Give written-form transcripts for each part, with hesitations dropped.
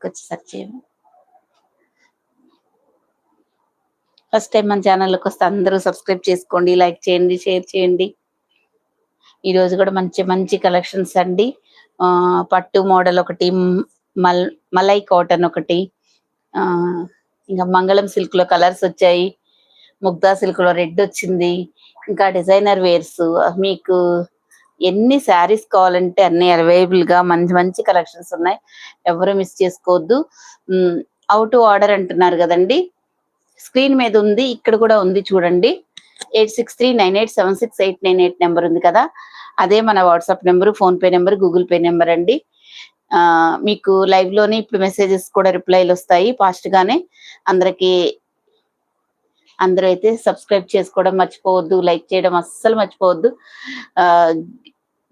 కొంచెం సెర్చ్ చేయండి. First time మన ఛానల్లోకి వస్తే అందరూ సబ్స్క్రైబ్ చేసుకోండి, లైక్ చేయండి, షేర్ చేయండి. ఈ రోజు కూడా మంచి మంచి కలెక్షన్స్ అండి. పట్టు మోడల్ ఒకటి, మలై కాటన్ ఒకటి, ఇంకా మంగళం సిల్క్ లో కలర్స్ వచ్చాయి, ముగ్దా సిల్క్ లో రెడ్ వచ్చింది, ఇంకా డిజైనర్ వేర్స్. మీకు ఎన్ని శారీస్ కావాలంటే అన్ని అవైలబుల్ గా మంచి మంచి కలెక్షన్స్ ఉన్నాయి. ఎవరు మిస్ చేసుకోవద్దు. హౌ టు ఆర్డర్ అంటున్నారు కదండి, స్క్రీన్ మీద ఉంది, ఇక్కడ కూడా ఉంది చూడండి. 8639876898 నెంబర్ ఉంది కదా, అదే మన WhatsApp number, phone pay number, Google pay number అండి. మీకు లైవ్ లోనే ఇప్పుడు మెసేజెస్ కూడా రిప్లైలు వస్తాయి ఫాస్ట్ గానే. అందరూ అయితే సబ్స్క్రైబ్ చేసుకోవడం మర్చిపోవద్దు, లైక్ చేయడం అస్సలు మర్చిపోవద్దు.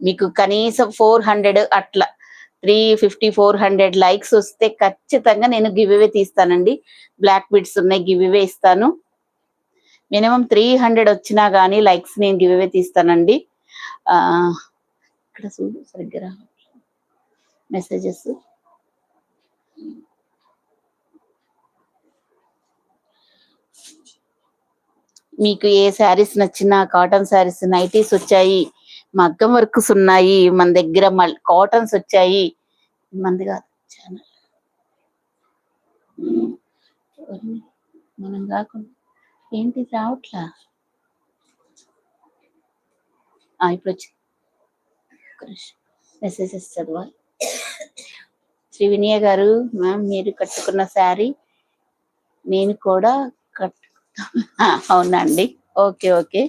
మీకు కనీసం 400 అట్లా 350-400 లైక్స్ వస్తే ఖచ్చితంగా నేను గివ్ అవే తీస్తానండి. బ్లాక్ బిడ్స్ ఉన్నాయి, గివ్ అవే ఇస్తాను. మినిమం 300 వచ్చినా కానీ లైక్స్ నేను గివ్ అవే తీస్తానండి. ఇక్కడ చూడు సరిగ్గా మెసేజెస్. మీకు ఏ శారీస్ నచ్చినా, కాటన్ శారీస్, నైటీస్ వచ్చాయి, మగ్గం వర్క్స్ ఉన్నాయి మన దగ్గర, కాటన్స్ వచ్చాయి. మంది కాదు ఛానల్, మనం కాకుండా ఏంటి రావట్లా. ఇప్పుడు వచ్చి మెసేజెస్ చదవాలి. శ్రీ వినయ గారు, మ్యామ్ మీరు కట్టుకున్న శారీ నేను కూడా అవునండి. Okay okay.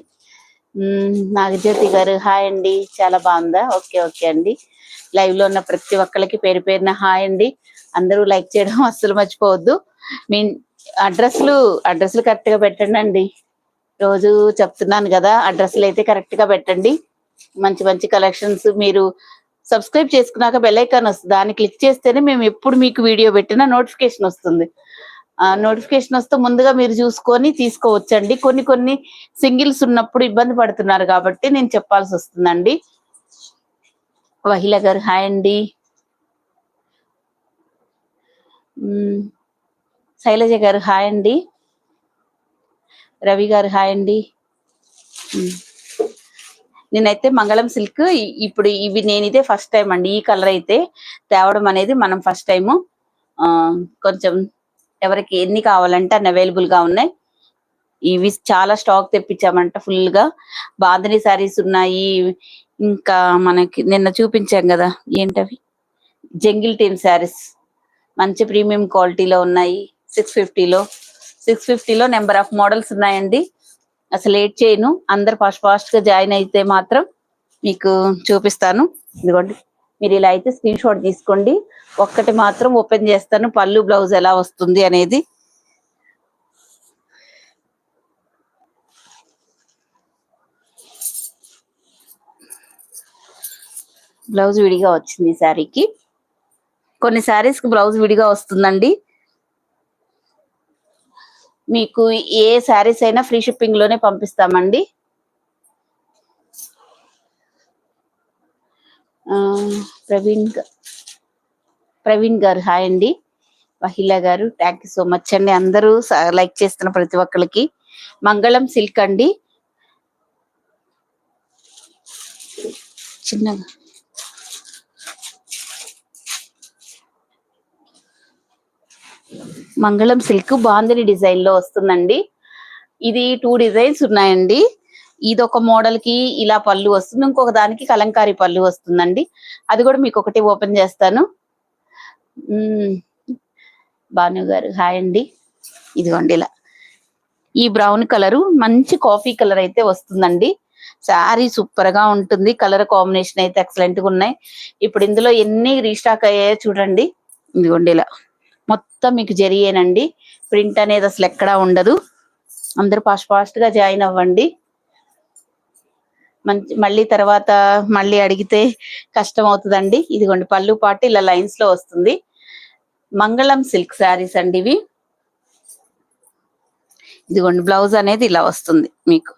నాగజ్యోతి గారు హాయ్ అండి, చాలా బాగుందా? ఓకే ఓకే అండి. లైవ్ లో ఉన్న ప్రతి ఒక్కరికి పేరు పేరున హాయ్ అండి. అందరూ లైక్ చేయడం అస్సలు మర్చిపోవద్దు. మీ అడ్రస్లు కరెక్ట్ గా పెట్టండి అండి. రోజు చెప్తున్నాను కదా, అడ్రస్లు అయితే కరెక్ట్ గా పెట్టండి. మంచి మంచి కలెక్షన్స్. మీరు సబ్స్క్రైబ్ చేసుకున్నాక బెల్ ఐకాన్ వస్తుంది, దాన్ని క్లిక్ చేస్తేనే మేము ఎప్పుడు మీకు వీడియో పెట్టినా నోటిఫికేషన్ వస్తుంది. నోటిఫికేషన్ వస్తే ముందుగా మీరు చూసుకొని తీసుకోవచ్చండి. కొన్ని సింగిల్స్ ఉన్నప్పుడు ఇబ్బంది పడుతున్నారు కాబట్టి నేను చెప్పాల్సి వస్తుందండి. వహిల గారు హాయ్ అండి. శైలజ గారు హాయ్ అండి. రవి గారు హాయ్ అండి. నేనైతే మంగళం సిల్క్ ఇప్పుడు ఇవి నేనైతే ఫస్ట్ టైం అండి, ఈ కలర్ అయితే తేవడం అనేది మనం ఫస్ట్ టైము. కొంచెం ఎవరికి ఎన్ని కావాలంటే అన్ని అవైలబుల్ గా ఉన్నాయి. ఇవి చాలా స్టాక్ తెప్పించామంట ఫుల్ గా. బాంధనీ శారీస్ ఉన్నాయి, ఇంకా మనకి నిన్న చూపించాం కదా ఏంటవి, జంగిల్ టీమ్ శారీస్ మంచి ప్రీమియం క్వాలిటీలో ఉన్నాయి. 650లో నెంబర్ ఆఫ్ మోడల్స్ ఉన్నాయండి. అసలు లేట్ చేయను, అందరు ఫాస్ట్ గా జాయిన్ అయితే మాత్రం మీకు చూపిస్తాను. ఇదిగోండి, మీరు ఇలా అయితే స్క్రీన్ షాట్ తీసుకోండి. ఒక్కటి మాత్రం ఓపెన్ చేస్తాను, పళ్ళు బ్లౌజ్ ఎలా వస్తుంది అనేది. బ్లౌజ్ విడిగా వచ్చింది శారీకి, కొన్ని శారీస్ కి బ్లౌజ్ విడిగా వస్తుందండి. మీకు ఏ శారీస్ అయినా ఫ్రీ షిప్పింగ్ లోనే పంపిస్తామండి. ప్రవీణ్ గారు హాయ్ అండి. వహిల గారు థ్యాంక్ యూ సో మచ్ అండి. అందరూ లైక్ చేస్తున్న ప్రతి ఒక్కరికి. మంగళం సిల్క్ అండి, చిన్నగా మంగళం సిల్క్ బాందిని డిజైన్ లో వస్తుందండి. ఇది 2 డిజైన్స్ ఉన్నాయండి. ఇది ఒక మోడల్ కి ఇలా పళ్ళు వస్తుంది, ఇంకొక దానికి కలంకారీ పళ్ళు వస్తుందండి. అది కూడా మీకు ఒకటి ఓపెన్ చేస్తాను. భాను గారు హాయ్ అండి. ఇదిగోండి ఇలా ఈ బ్రౌన్ కలరు మంచి కాఫీ కలర్ అయితే వస్తుందండి. శారీ సూపర్ గా ఉంటుంది, కలర్ కాంబినేషన్ అయితే ఎక్సలెంట్ గా ఉన్నాయి. ఇప్పుడు ఇందులో ఎన్ని రీస్టాక్ అయ్యాయో చూడండి. ఇదిగోండి ఇలా మొత్తం మీకు జరిగేనండి, ప్రింట్ అనేది అసలు ఎక్కడా ఉండదు. అందరూ ఫాస్ట్ గా జాయిన్ అవ్వండి. మళ్ళీ తర్వాత మళ్ళీ అడిగితే కష్టం అవుతుందండి. ఇదిగోండి పళ్ళు పాటు ఇలా లైన్స్ లో వస్తుంది. మంగళం సిల్క్ శారీస్ అండి ఇవి. ఇదిగోండి బ్లౌజ్ అనేది ఇలా వస్తుంది, మీకు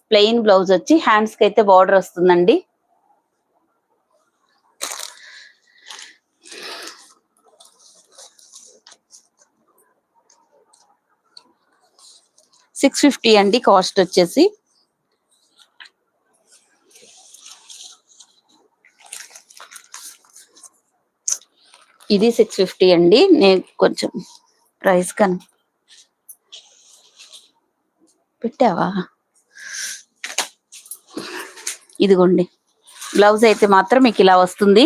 ప్లెయిన్ బ్లౌజ్ వచ్చి హ్యాండ్స్ కి అయితే బార్డర్ వస్తుందండి. 650 అండి కాస్ట్ వచ్చేసి. ఇది 650 అండి. నేను కొంచెం ప్రైస్ కన్ పెట్టావా, ఇదిగోండి. బ్లౌజ్ అయితే మాత్రం మీకు ఇలా వస్తుంది.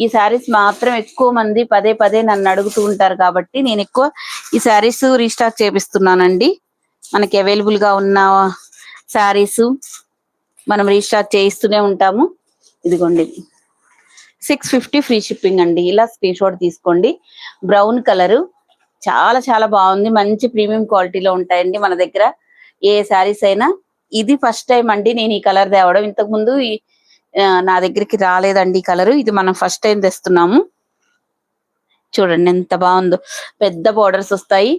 ఈ శారీస్ మాత్రం ఎక్కువ మంది పదే పదే నన్ను అడుగుతూ ఉంటారు కాబట్టి నేను ఎక్కువ ఈ శారీస్ రీస్టాక్ చేపిస్తున్నానండి. మనకి అవైలబుల్ గా ఉన్న శారీస్ మనం రీస్టాక్ చేయిస్తూనే ఉంటాము. ఇదిగోండి 650 ఫ్రీ షిప్పింగ్ అండి. ఇలా స్క్రీన్ షాట్ తీసుకోండి. బ్రౌన్ కలర్ చాలా చాలా బాగుంది. మంచి ప్రీమియం క్వాలిటీలో ఉంటాయండి మన దగ్గర ఏ శారీస్ అయినా. ఇది ఫస్ట్ టైం అండి నేను ఈ కలర్ తేవడం. ఇంతకు ముందు నా దగ్గరికి రాలేదండి ఈ కలర్. ఇది మనం ఫస్ట్ టైం తెస్తున్నాము. చూడండి ఎంత బాగుందో. పెద్ద బోర్డర్స్ వస్తాయి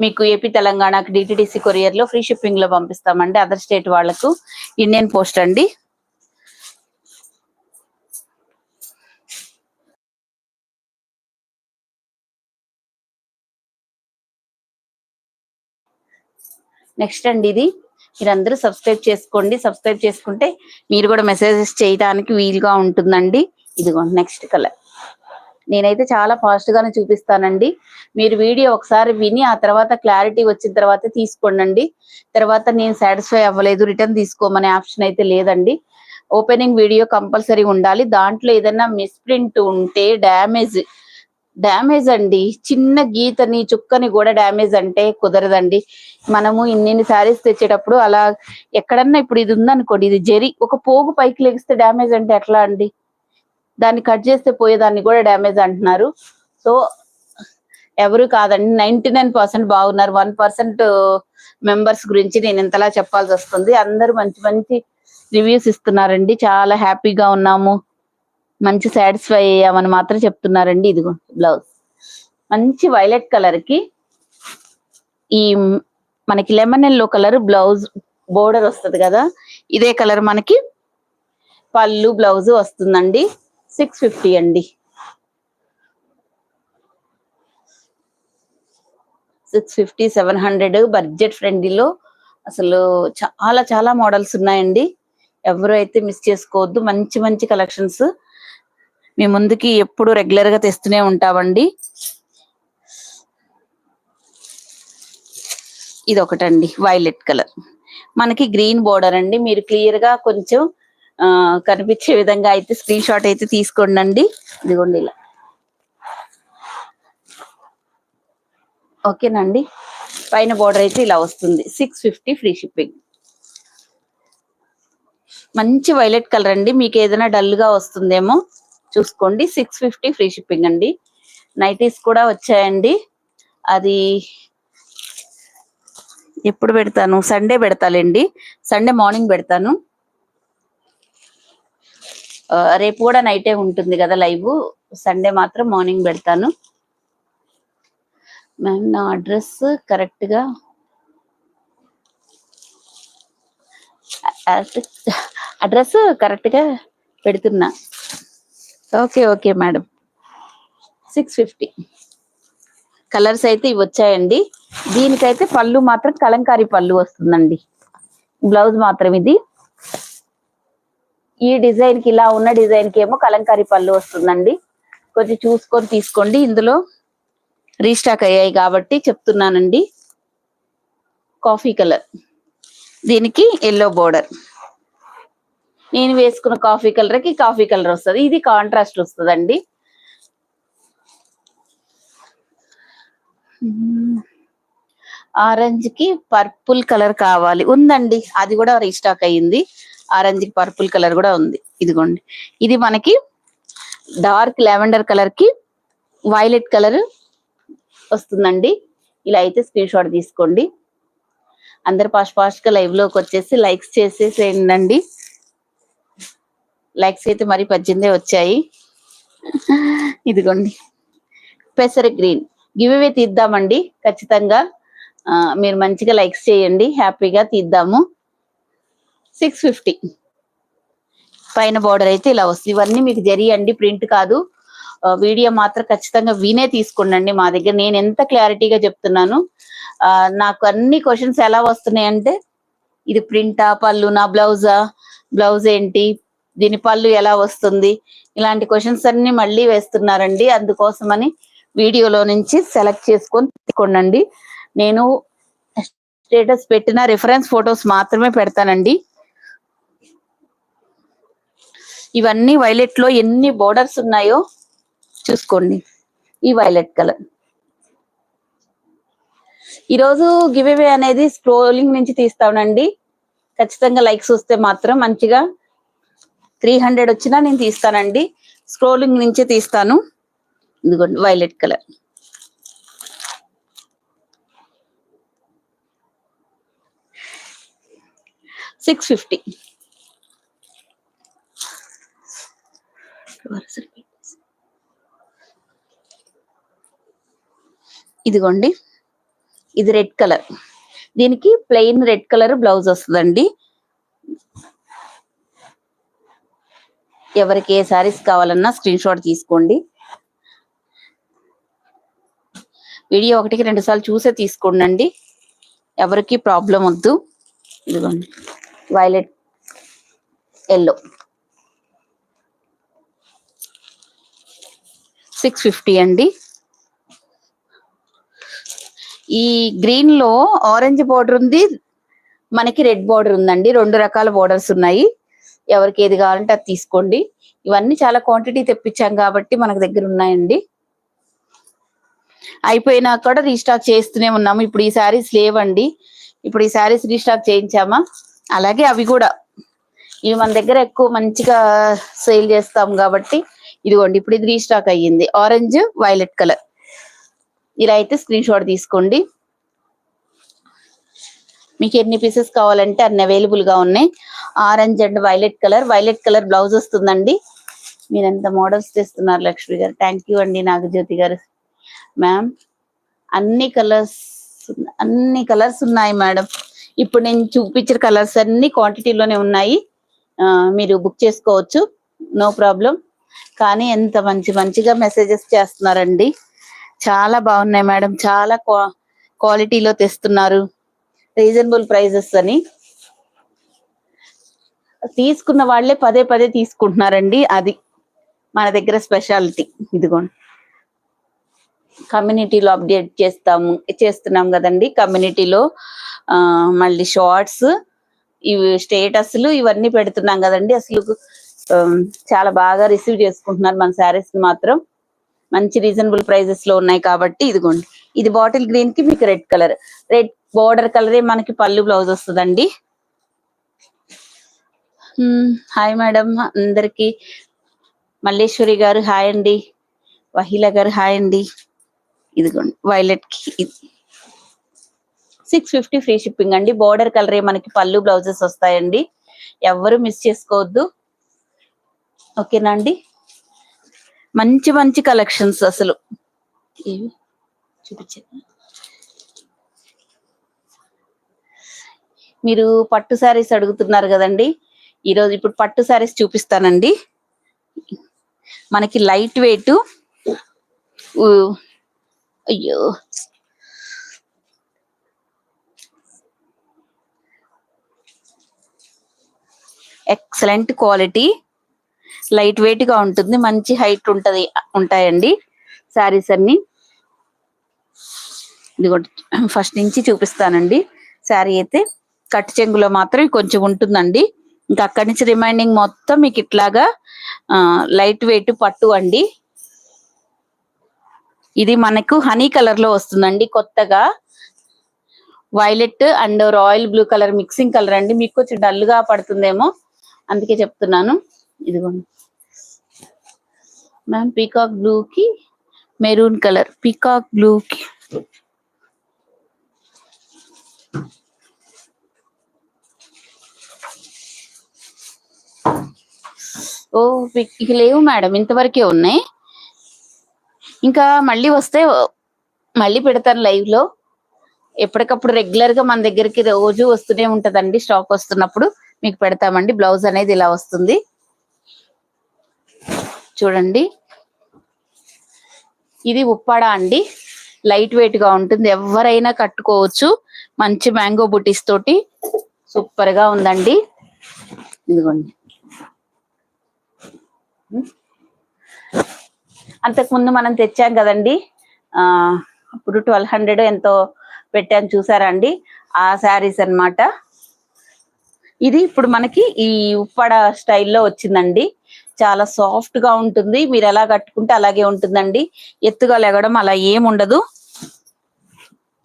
మీకు. ఏపీ తెలంగాణకి డిటిడిసి కొరియర్ లో ఫ్రీ షిప్పింగ్ లో పంపిస్తామండి. అదర్ స్టేట్ వాళ్ళకు ఇండియన్ పోస్ట్ అండి. నెక్స్ట్ అండి ఇది మీరందరూ సబ్స్క్రైబ్ చేసుకోండి. సబ్స్క్రైబ్ చేసుకుంటే మీరు కూడా మెసేజెస్ చేయడానికి వీలుగా ఉంటుందండి. ఇదిగోండి నెక్స్ట్ కలర్. నేనైతే చాలా ఫాస్ట్ గానే చూపిస్తానండి. మీరు వీడియో ఒకసారి విని ఆ తర్వాత క్లారిటీ వచ్చిన తర్వాత తీసుకోండి. తర్వాత నేను సాటిస్ఫై అవ్వలేదు రిటర్న్ తీసుకోమనే ఆప్షన్ అయితే లేదండి. ఓపెనింగ్ వీడియో కంపల్సరీ ఉండాలి. దాంట్లో ఏదైనా మిస్ప్రింట్ ఉంటే డ్యామేజ్ అండి. చిన్న గీతని చుక్కని కూడా డ్యామేజ్ అంటే కుదరదండి. మనము ఇన్ని శారీస్ తెచ్చేటప్పుడు అలా ఎక్కడన్నా ఇప్పుడు ఇది ఉందనుకోండి, ఇది జరి ఒక పోగు పైకి లెగిస్తే డ్యామేజ్ అంటే ఎట్లా అండి? దాన్ని కట్ చేస్తే పోయేదాన్ని కూడా డ్యామేజ్ అంటున్నారు. సో ఎవరు కాదండి, 99% బాగున్నారు. 1% మెంబర్స్ గురించి నేను ఇంతలా చెప్పాల్సి వస్తుంది. అందరూ మంచి మంచి రివ్యూస్ ఇస్తున్నారండి. చాలా హ్యాపీగా ఉన్నాము, మంచి సాటిస్ఫై అయ్యామని మాత్రం చెప్తున్నారండి. ఇదిగో బ్లౌజ్ మంచి వైలెట్ కలర్ కి ఈ మనకి lemon yellow colour blouse border వస్తుంది కదా, ఇదే కలర్ మనకి పళ్ళు బ్లౌజ్ వస్తుందండి. 650 అండి. 650 700 బడ్జెట్ ఫ్రెండ్లీలో అసలు చాలా చాలా మోడల్స్ ఉన్నాయండి. ఎవరు అయితే మిస్ చేసుకోవద్దు. మంచి మంచి కలెక్షన్స్ మీ ముందుకి ఎప్పుడు రెగ్యులర్ గా తెస్తూనే ఉంటామండి. ఇది ఒకటండి వైలెట్ కలర్, మనకి గ్రీన్ బోర్డర్ అండి. మీరు క్లియర్ గా కొంచెం కనిపించే విధంగా అయితే స్క్రీన్ షాట్ అయితే తీసుకోండి. ఇదిగోండి ఇలా. ఓకేనండి. పైన బోర్డర్ అయితే ఇలా వస్తుంది. 650 ఫ్రీ షిప్పింగ్. మంచి వైలెట్ కలర్ అండి. మీకు ఏదైనా డల్ గా వస్తుందేమో చూసుకోండి. 650 ఫ్రీ షిప్పింగ్ అండి. నైటీస్ కూడా వచ్చాయండి. అది ఎప్పుడు పెడతాను? సండే పెడతాలేండి. సండే మార్నింగ్ పెడతాను. రేపు కూడా నైటే ఉంటుంది కదా లైవ్. సండే మాత్రం మార్నింగ్ పెడతాను. మ్యామ్ నా అడ్రస్ కరెక్ట్ గా పెడుతున్నా. Okay madam. 650 కలర్స్ అయితే ఇవి వచ్చాయండి. దీనికైతే పళ్ళు మాత్రం కలంకారీ పళ్ళు వస్తుందండి. బ్లౌజ్ మాత్రం ఇది. ఈ డిజైన్ కి ఇలా ఉన్న డిజైన్ కి ఏమో కలంకారీ పళ్ళు వస్తుందండి. కొంచెం చూసుకొని తీసుకోండి. ఇందులో రీస్టాక్ అయ్యాయి కాబట్టి చెప్తున్నానండి. కాఫీ కలర్, దీనికి ఎల్లో బోర్డర్. నేను వేసుకున్న కాఫీ కలర్ కి కాఫీ కలర్ వస్తుంది. ఇది కాంట్రాస్ట్ వస్తుందండి. ఆరెంజ్ కి పర్పుల్ కలర్ కావాలి, ఉందండి. అది కూడా రీస్టాక్ అయ్యింది. ఆరెంజ్ కి పర్పుల్ కలర్ కూడా ఉంది. ఇదిగోండి. ఇది మనకి డార్క్ లావెండర్ కలర్ కి వైలెట్ కలర్ వస్తుందండి. ఇలా అయితే స్క్రీన్ షాట్ తీసుకోండి. అందరు ఫాస్ట్ గా లైవ్ లోకి వచ్చేసి లైక్స్ చేసేసేయండి. లైక్స్ అయితే మరి 18 వచ్చాయి. ఇదిగోండి పెసర గ్రీన్ గివ్ అవే తీద్దామండి ఖచ్చితంగా. మీరు మంచిగా లైక్స్ చేయండి, హ్యాపీగా తీద్దాము. 650 పైన బార్డర్ అయితే ఇలా వస్తుంది. ఇవన్నీ మీకు జరియండి, ప్రింట్ కాదు. వీడియో మాత్రం ఖచ్చితంగా వినే తీసుకోండి. మా దగ్గర నేను ఎంత క్లారిటీగా చెప్తున్నాను. నాకు అన్ని క్వశ్చన్స్ ఎలా వస్తున్నాయి అంటే, ఇది ప్రింటా, పళ్ళునా, బ్లౌజ్ ఏంటి, దీని పళ్ళు ఎలా వస్తుంది, ఇలాంటి క్వశ్చన్స్ అన్ని మళ్ళీ వేస్తున్నారండి. అందుకోసమని వీడియోలో నుంచి సెలెక్ట్ చేసుకొని తీసుకోండి. నేను స్టేటస్ పెట్టిన రిఫరెన్స్ ఫొటోస్ మాత్రమే పెడతానండి. ఇవన్నీ వైలెట్ లో ఎన్ని బోర్డర్స్ ఉన్నాయో చూసుకోండి. ఈ వైలెట్ కలర్ ఈరోజు గివ్ అవే అనేది స్క్రోలింగ్ నుంచి తీస్తానండి. ఖచ్చితంగా లైక్స్ వస్తే మాత్రం మంచిగా 300 వచ్చినా నేను తీస్తానండి. స్క్రోలింగ్ నుంచే తీస్తాను. ఇదిగోండి వైలెట్ కలర్. $650. ఇదిగోండి, ఇది రెడ్ కలర్. దీనికి ప్లెయిన్ రెడ్ కలర్ బ్లౌజ్ వస్తుందండి. ఎవరికి ఏ శారీస్ కావాలన్నా స్క్రీన్ షాట్ తీసుకోండి. వీడియో 1కి 2 సార్లు చూసే తీసుకోండి, ఎవరికి ప్రాబ్లం వద్దు. ఇదిగోండి వైలెట్ ఎల్లో. 650 అండి. ఈ గ్రీన్ లో ఆరెంజ్ బోర్డర్ ఉంది, మనకి రెడ్ బోర్డర్ ఉందండి. 2 రకాల బోర్డర్స్ ఉన్నాయి. ఎవరికి ఏది కావాలంటే అది తీసుకోండి. ఇవన్నీ చాలా క్వాంటిటీ తెప్పించాం కాబట్టి మనకు దగ్గర ఉన్నాయండి. అయిపోయినా కూడా రీస్టాక్ చేస్తూనే ఉన్నాము. ఇప్పుడు ఈ శారీస్ లేవండి, ఇప్పుడు ఈ శారీస్ రీస్టాక్ చేయించామా. అలాగే అవి కూడా, ఇవి మన దగ్గర ఎక్కువ మంచిగా సేల్ చేస్తాం కాబట్టి ఇదిగోండి ఇప్పుడు ఇది రీస్టాక్ అయ్యింది. Orange violet colour. ఇలా అయితే స్క్రీన్ షాట్ తీసుకోండి. మీకు ఎన్ని పీసెస్ కావాలంటే అన్ని అవైలబుల్ గా ఉన్నాయి. Orange and violet colour blouse వస్తుందండి. మీరు ఎంత మోడల్స్ తెస్తున్నారు లక్ష్మి గారు. థ్యాంక్ యూ అండి నాగజ్యోతి గారు. మ్యామ్ అన్ని కలర్స్ ఉన్నాయి మేడం. ఇప్పుడు నేను చూపించిన కలర్స్ అన్ని క్వాంటిటీలోనే ఉన్నాయి. మీరు బుక్ చేసుకోవచ్చు, నో ప్రాబ్లం. కానీ ఎంత మంచిగా మెసేజెస్ చేస్తున్నారండి. చాలా బాగున్నాయి మేడం, చాలా క్వాలిటీలో తెస్తున్నారు, రీజనబుల్ ప్రైజెస్ అని. తీసుకున్న వాళ్ళే పదే తీసుకుంటున్నారండి. అది మన దగ్గర స్పెషాలిటీ. ఇదిగోండి కమ్యూనిటీలో అప్డేట్ చేస్తున్నాం కదండి. కమ్యూనిటీలో మళ్ళీ షార్ట్స్, ఇవి స్టేటస్లు ఇవన్నీ పెడుతున్నాం కదండి. అసలు చాలా బాగా రిసీవ్ చేసుకుంటున్నారు మన శారీస్ మాత్రం. మంచి రీజనబుల్ ప్రైజెస్ లో ఉన్నాయి కాబట్టి ఇదిగోండి. ఇది బాటిల్ గ్రీన్ కి మీకు రెడ్ బోర్డర్ కలరే మనకి పళ్ళు బ్లౌజ్ వస్తుందండి. హాయ్ మేడం అందరికి. మల్లేశ్వరి గారు హాయ్ అండి. వహీల గారు హాయ్ అండి. ఇదిగోండి వైలెట్ కి 650 ఫ్రీ షిప్పింగ్ అండి. బోర్డర్ కలరే మనకి పళ్ళు బ్లౌజెస్ వస్తాయండి. ఎవరు మిస్ చేసుకోవద్దు, ఓకేనా అండి. మంచి కలెక్షన్స్ అసలు. ఏవి చూపించండి. మీరు పట్టు శారీస్ అడుగుతున్నారు కదండి. ఈరోజు ఇప్పుడు పట్టు శారీస్ చూపిస్తానండి. మనకి లైట్ వెయిట్, అయ్యో ఎక్సలెంట్ క్వాలిటీ, లైట్ వెయిట్ గా ఉంటుంది, మంచి హైట్ ఉంటాయండి శారీస్ అన్ని. ఇదిగోండి ఫస్ట్ నుంచి చూపిస్తానండి. శారీ అయితే కట్ చెంగులో మాత్రం కొంచెం ఉంటుందండి. ఇంకా అక్కడి నుంచి రిమైనింగ్ మొత్తం మీకు ఇట్లాగా లైట్ వెయిట్ పట్టు అండి. ఇది మనకు హనీ కలర్ లో వస్తుందండి. కొత్తగా violet and royal blue colour mixing colour అండి. మీకు కొంచెం డల్ గా పడుతుందేమో, అందుకే చెప్తున్నాను. ఇదిగోండి మ్యామ్ పీకాక్ బ్లూ కి మెరూన్ కలర్, పీకాక్ బ్లూ కి ఇక లేవు మేడం, ఇంతవరకే ఉన్నాయి. ఇంకా మళ్ళీ వస్తే మళ్ళీ పెడతాను లైవ్ లో. ఎప్పటికప్పుడు రెగ్యులర్ గా మన దగ్గరికి రోజు వస్తూనే ఉంటదండి. స్టాక్ వస్తున్నప్పుడు మీకు పెడతామండి. బ్లౌజ్ అనేది ఇలా వస్తుంది చూడండి. ఇది ఉప్పాడ అండి. లైట్ వెయిట్ గా ఉంటుంది, ఎవరైనా కట్టుకోవచ్చు. మంచి మ్యాంగో బుటీస్ తోటి సూపర్ గా ఉందండి. ఇదిగోండి. అంతకుముందు మనం తెచ్చాం కదండి, ఇప్పుడు 1200 ఎంతో పెట్టాను చూసారా అండి, ఆ శారీస్ అన్నమాట. ఇది ఇప్పుడు మనకి ఈ ఉప్పాడ స్టైల్లో వచ్చిందండి. చాలా సాఫ్ట్ గా ఉంటుంది, మీరు ఎలా కట్టుకుంటే అలాగే ఉంటుందండి. ఎత్తుగా లెగడం అలా ఏం ఉండదు.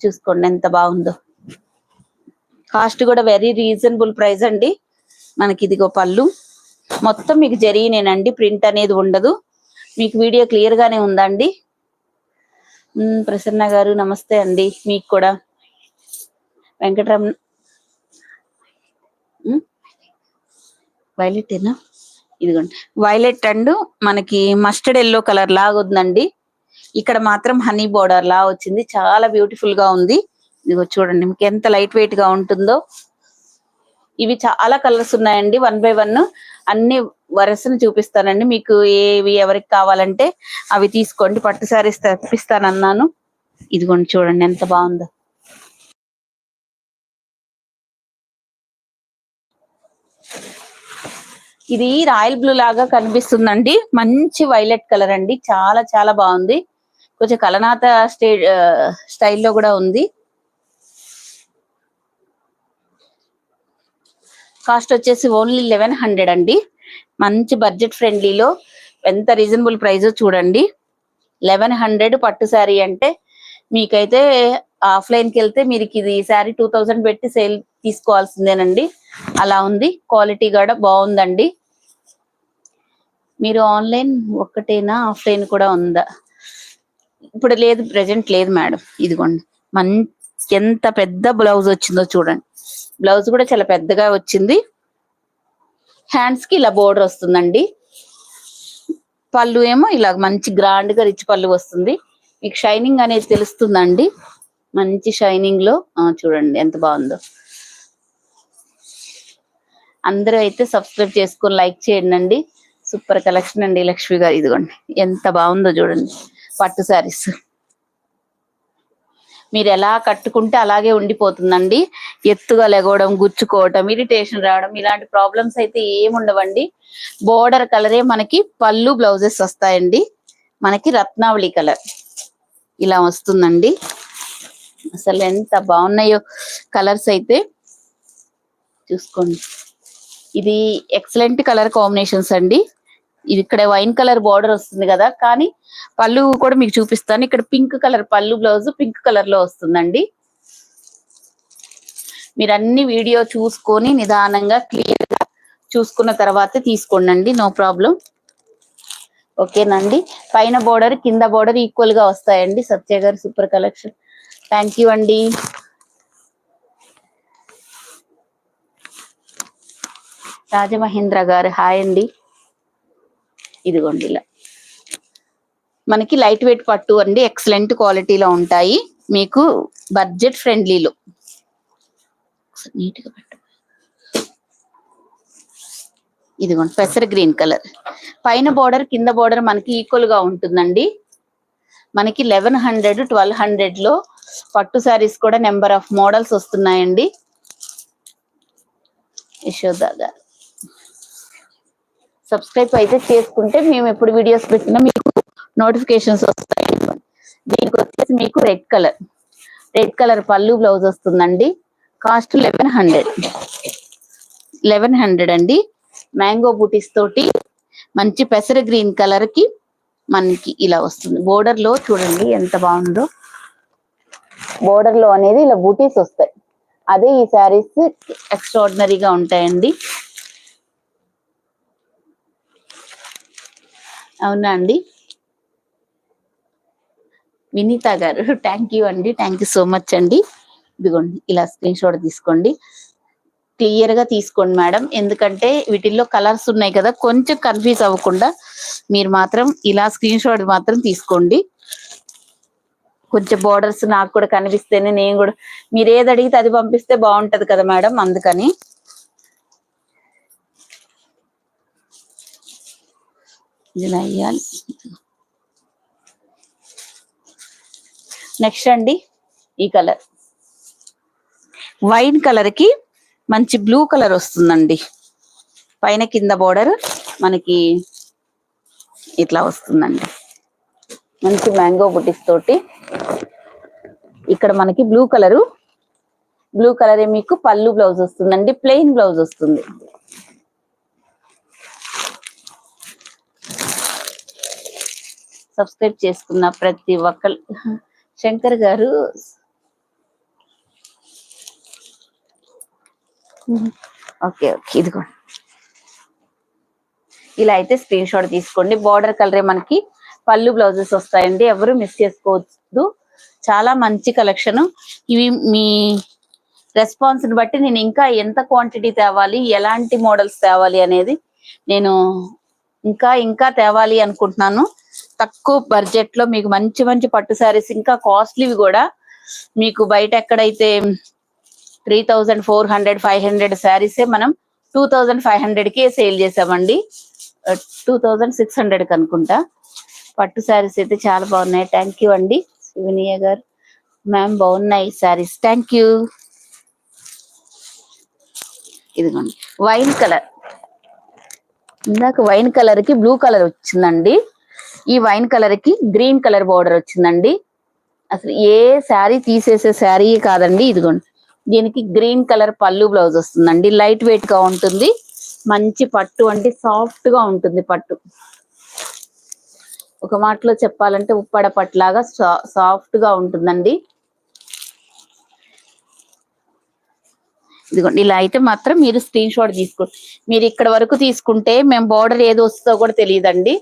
చూసుకోండి ఎంత బాగుందో. కాస్ట్ కూడా వెరీ రీజనబుల్ ప్రైస్ అండి. మనకి ఇదిగో పళ్ళు మొత్తం మీకు జరిగినేనండి, ప్రింట్ అనేది ఉండదు. మీకు వీడియో క్లియర్ గానే ఉందండి. ప్రసన్న గారు నమస్తే అండి, మీకు కూడా. వెంకటరమణ వైలెట్ ఏనా, ఇదిగోండి వైలెట్ అండ్ మనకి మస్టర్డ్ ఎల్లో కలర్ లాగా ఉందండి. ఇక్కడ మాత్రం హనీ బోర్డర్ లా వచ్చింది, చాలా బ్యూటిఫుల్ గా ఉంది. ఇదిగో చూడండి మీకు ఎంత లైట్ వెయిట్ గా ఉంటుందో. ఇవి చాలా కలర్స్ ఉన్నాయండి, 1 by 1 అన్ని వరుసను చూపిస్తానండి. మీకు ఏవి ఎవరికి కావాలంటే అవి తీసుకోండి. పట్టు సారీస్ తెప్పిస్తానన్నాను. ఇదిగోండి చూడండి ఎంత బాగుందో. ఇది రాయల్ బ్లూ లాగా కనిపిస్తుందండి, మంచి వైలెట్ కలర్ అండి, చాలా చాలా బాగుంది. కొంచెం కలనాథ స్టైల్లో కూడా ఉంది. కాస్ట్ వచ్చేసి ఓన్లీ 1100 అండి. మంచి బడ్జెట్ ఫ్రెండ్లీలో ఎంత రీజనబుల్ ప్రైస్ చూడండి. 1100 పట్టు శారీ అంటే మీకైతే ఆఫ్లైన్కి వెళ్తే మీరు ఇది శారీ 2000 పెట్టి సేల్ తీసుకోవాల్సిందేనండి, అలా ఉంది. క్వాలిటీ కూడా బాగుందండి. మీరు ఆన్లైన్ ఒక్కటేనా, ఆఫ్లైన్ కూడా ఉందా? ఇప్పుడు లేదు, ప్రెజెంట్ లేదు మేడం. ఇదిగోండి ఎంత పెద్ద బ్లౌజ్ వచ్చిందో చూడండి. బ్లౌజ్ కూడా చాలా పెద్దగా వచ్చింది. హ్యాండ్స్ కి ఇలా బోర్డర్ వస్తుందండి. పళ్ళు ఏమో ఇలా మంచి గ్రాండ్ గా రిచ్ పళ్ళు వస్తుంది. మీకు షైనింగ్ అనేది తెలుస్తుందండి, మంచి షైనింగ్ లో. చూడండి ఎంత బాగుందో. అందరూ అయితే సబ్స్క్రైబ్ చేసుకొని లైక్ చేయండి. సూపర్ కలెక్షన్ అండి లక్ష్మి గారు. ఇదిగోండి ఎంత బాగుందో చూడండి పట్టు శారీస్. మీరు ఎలా కట్టుకుంటే అలాగే ఉండిపోతుందండి. ఎత్తుగా లెగవడం, గుచ్చుకోవడం, ఇరిటేషన్ రావడం ఇలాంటి ప్రాబ్లమ్స్ అయితే ఏముండవండి. బోర్డర్ కలరే మనకి పళ్ళు బ్లౌజెస్ వస్తాయండి. మనకి రత్నావళి కలర్ ఇలా వస్తుందండి. అసలు ఎంత బాగున్నాయో కలర్స్ అయితే చూసుకోండి. ఇది ఎక్సలెంట్ కలర్ కాంబినేషన్స్ అండి. ఇది ఇక్కడ వైన్ కలర్ బార్డర్ వస్తుంది కదా, కానీ పళ్ళు కూడా మీకు చూపిస్తాను. ఇక్కడ పింక్ కలర్ పళ్ళు, బ్లౌజ్ పింక్ కలర్ లో వస్తుందండి. మీరు అన్ని వీడియో చూసుకొని నిదానంగా క్లియర్ గా చూసుకున్న తర్వాత తీసుకోండి, నో ప్రాబ్లం. ఓకేనండి. పైన బోర్డర్ కింద బోర్డర్ ఈక్వల్ గా వస్తాయండి. సత్య గారు సూపర్ కలెక్షన్, థ్యాంక్ యూ అండి. రాజమహేంద్ర గారు హాయ్ అండి. ఇదిగోండి ఇలా మనకి లైట్ వెయిట్ పట్టు అండి, ఎక్సలెంట్ క్వాలిటీలో ఉంటాయి. మీకు బడ్జెట్ ఫ్రెండ్లీలో నీట్ గా పెట్టు. ఇదిగోండి పెసర గ్రీన్ కలర్, పైన బోర్డర్ కింద బోర్డర్ మనకి ఈక్వల్ గా ఉంటుందండి. మనకి 1100 1200 లో పట్టు శారీస్ కూడా నెంబర్ ఆఫ్ మోడల్స్ వస్తున్నాయండి. యశోద గారు సబ్స్క్రైబ్ అయితే చేసుకుంటే మేము ఎప్పుడు వీడియోస్ పెట్టినా మీకు నోటిఫికేషన్స్ వస్తాయి. దీనికి వచ్చేసి మీకు రెడ్ కలర్ పళ్ళు బ్లౌజ్ వస్తుందండి. కాస్ట్ 1100 అండి. మ్యాంగో బూటీస్ తోటి మంచి పెసర గ్రీన్ కలర్ కి మనకి ఇలా వస్తుంది. బోర్డర్ లో చూడండి ఎంత బాగుందో. బోర్డర్ లో అనేది ఇలా బూటీస్ వస్తాయి. అదే ఈ శారీస్ ఎక్స్ట్రాడినరీగా ఉంటాయండి. అవునా అండి. వినీత గారు థ్యాంక్ యూ అండి, థ్యాంక్ యూ సో మచ్ అండి. ఇదిగోండి ఇలా స్క్రీన్ షాట్ తీసుకోండి, క్లియర్ గా తీసుకోండి మేడం. ఎందుకంటే వీటిల్లో కలర్స్ ఉన్నాయి కదా, కొంచెం కన్ఫ్యూజ్ అవ్వకుండా మీరు మాత్రం ఇలా స్క్రీన్ షాట్ మాత్రం తీసుకోండి. కొంచెం బోర్డర్స్ నాకు కూడా కనిపిస్తేనే నేను కూడా, మీరు ఏది అడిగితే అది పంపిస్తే బాగుంటది కదా మేడం, అందుకని. ఇలా అయ్యాలి. నెక్స్ట్ అండి ఈ కలర్ వైన్ కలర్ కి మంచి బ్లూ కలర్ వస్తుందండి. పైన కింద బోర్డర్ మనకి ఇట్లా వస్తుందండి. మంచి మ్యాంగో బుటీస్ తోటి ఇక్కడ మనకి బ్లూ కలర్ మీకు పళ్ళు బ్లౌజ్ వస్తుందండి. ప్లెయిన్ బ్లౌజ్ వస్తుంది. సబ్స్క్రైబ్ చేసుకున్న ప్రతి ఒక్కరు శంకర్ గారు ఓకే ఇదిగో ఇలా అయితే స్క్రీన్ షాట్ తీసుకోండి. బార్డర్ కలరే మనకి పళ్ళు బ్లౌజెస్ వస్తాయండి. ఎవరు మిస్ చేసుకోవద్దు. చాలా మంచి కలెక్షన్. ఇవి మీ రెస్పాన్స్ ని బట్టి నేను ఇంకా ఎంత క్వాంటిటీ తేవాలి, ఎలాంటి మోడల్స్ తేవాలి అనేది నేను ఇంకా తేవాలి అనుకుంటున్నాను. తక్కువ బడ్జెట్ లో మీకు మంచి మంచి పట్టు శారీస్, ఇంకా కాస్ట్లీవి కూడా మీకు బయట ఎక్కడైతే 3400 500 శారీసే మనం 2500 కే సేల్ చేసామండి. 2600 అనుకుంటా. పట్టు శారీస్ అయితే చాలా బాగున్నాయి. థ్యాంక్ యూ అండి శివనీయ గారు. మ్యామ్ బాగున్నాయి శారీస్, థ్యాంక్ యూ. ఇదిగోండి వైన్ కలర్. ఇందాక వైన్ కలర్ కి బ్లూ కలర్ వచ్చిందండి. ఈ వైన్ కలర్ కి గ్రీన్ కలర్ బార్డర్ వచ్చిందండి. అసలు ఏ శారీ తీసేసే శారీ కాదండి. ఇదిగోండి దీనికి గ్రీన్ కలర్ పళ్ళు బ్లౌజ్ వస్తుందండి. లైట్ వెయిట్ గా ఉంటుంది. మంచి పట్టు అంటే సాఫ్ట్ గా ఉంటుంది పట్టు. ఒక మాటలో చెప్పాలంటే ఉప్పాడ పట్టులాగా సాఫ్ట్ గా ఉంటుందండి. ఇదిగోండి ఇలా అయితే మాత్రం మీరు స్క్రీన్ షాట్ తీసుకోండి. మీరు ఇక్కడ వరకు తీసుకుంటే మేము బోర్డర్ ఏది వస్తుందో కూడా తెలియదండి.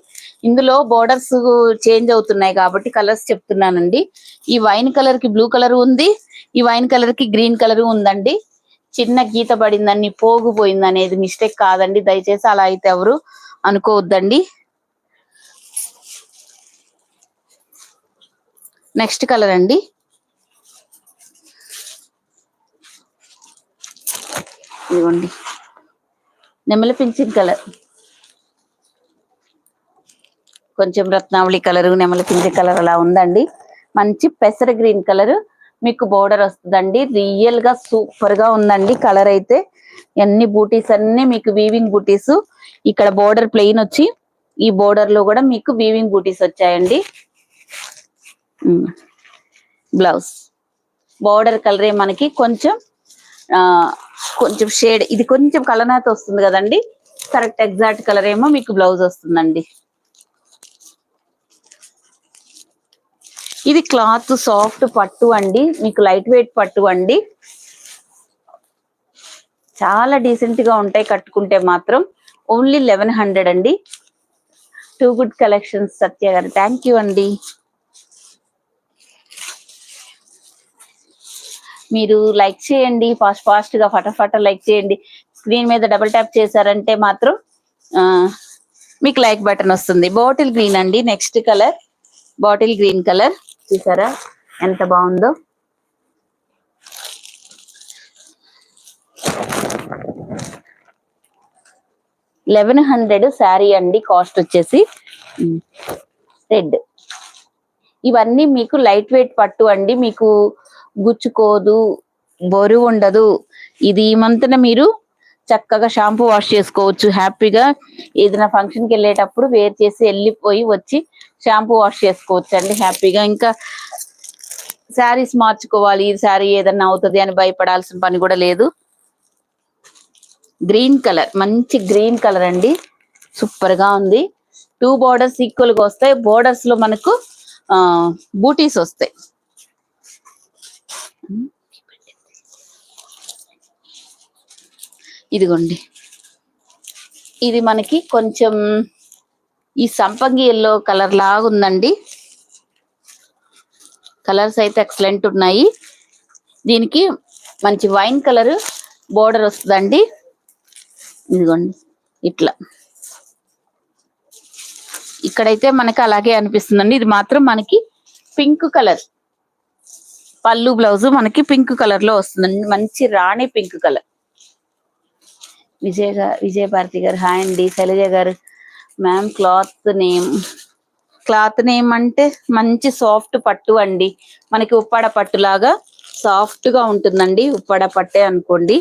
ఇందులో బోర్డర్స్ చేంజ్ అవుతున్నాయి కాబట్టి కలర్స్ చెప్తున్నానండి. ఈ వైన్ కలర్ కి బ్లూ కలర్ ఉంది. ఈ వైన్ కలర్ కి గ్రీన్ కలర్ ఉందండి. చిన్న గీత పడిందని పోగుపోయింది అనేది మిస్టేక్ కాదండి. దయచేసి అలా అయితే ఎవరు అనుకోవద్దండి. నెక్స్ట్ కలర్ అండి ఇదిగోండి నెమలి పింఛన్ కలర్. కొంచెం రత్నావళి కలర్, నెమలి పింఛన్ కలర్ అలా ఉందండి. మంచి పెసర గ్రీన్ కలర్ మీకు బోర్డర్ వస్తుందండి. రియల్ గా సూపర్ గా ఉందండి కలర్ అయితే. అన్ని బూటీస్ అన్ని మీకు వీవింగ్ బూటీస్. ఇక్కడ బోర్డర్ ప్లెయిన్ వచ్చి ఈ బోర్డర్ లో కూడా మీకు వీవింగ్ బూటీస్ వచ్చాయండి. బ్లౌజ్ బోర్డర్ కలరే మనకి కొంచెం షేడ్, ఇది కొంచెం కలనాత వస్తుంది కదండి. కరెక్ట్ ఎగ్జాక్ట్ కలర్ ఏమో మీకు బ్లౌజ్ వస్తుందండి. ఇది క్లాత్ సాఫ్ట్ పట్టు అండి. మీకు లైట్ వెయిట్ పట్టు అండి. చాలా డీసెంట్ గా ఉంటాయి కట్టుకుంటే మాత్రం. ఓన్లీ 1100 అండి. టూ గుడ్ కలెక్షన్స్ సత్య గారు, థ్యాంక్ యూ అండి. మీరు లైక్ చేయండి, ఫాస్ట్ గా ఫటాఫట లైక్ చేయండి. స్క్రీన్ మీద డబుల్ ట్యాప్ చేశారంటే మాత్రం మీకు లైక్ బటన్ వస్తుంది. బాటిల్ గ్రీన్ అండి next colour. Bottle green colour చూసారా ఎంత బాగుందో. $1100 శారీ అండి. కాస్ట్ వచ్చేసి రెడ్. ఇవన్నీ మీకు లైట్ వెయిట్ పట్టు అండి. మీకు గుచ్చుకోదు, బరువు ఉండదు. ఇది ఈ మంత్న మీరు చక్కగా షాంపూ వాష్ చేసుకోవచ్చు హ్యాపీగా. ఏదైనా ఫంక్షన్కి వెళ్ళేటప్పుడు వేర్ చేసి వెళ్ళిపోయి వచ్చి షాంపూ వాష్ చేసుకోవచ్చు అండి హ్యాపీగా. ఇంకా శారీస్ మార్చుకోవాలి, శారీ ఏదన్నా అవుతుంది అని భయపడాల్సిన పని కూడా లేదు. గ్రీన్ కలర్, మంచి గ్రీన్ కలర్ అండి. సూపర్ గా ఉంది. 2 బోర్డర్స్ ఈక్వల్ గా వస్తాయి. బోర్డర్స్ లో మనకు బూటీస్ వస్తాయి. ఇదిగోండి ఇది మనకి కొంచెం ఈ సంపంగి ఎల్లో కలర్ లాగా ఉందండి. కలర్స్ అయితే ఎక్సలెంట్ ఉన్నాయి. దీనికి మంచి వైన్ కలర్ బోర్డర్ వస్తుందండి. ఇదిగోండి ఇట్లా. ఇక్కడైతే మనకి అలాగే అనిపిస్తుందండి. ఇది మాత్రం మనకి పింక్ కలర్ పళ్ళు బ్లౌజ్ మనకి పింక్ కలర్ లో వస్తుందండి. మంచి రాణి పింక్ కలర్. విజయ భారతి గారు హాయ్ అండి. శైలజ గారు మ్యామ్ క్లాత్ నేమ్ క్లాత్ ఏమంటే మంచి సాఫ్ట్ పట్టు అండి, మనకి ఉప్పాడ పట్టు లాగా సాఫ్ట్ గా ఉంటుందండి. ఉప్పాడ పట్టే అనుకోండి,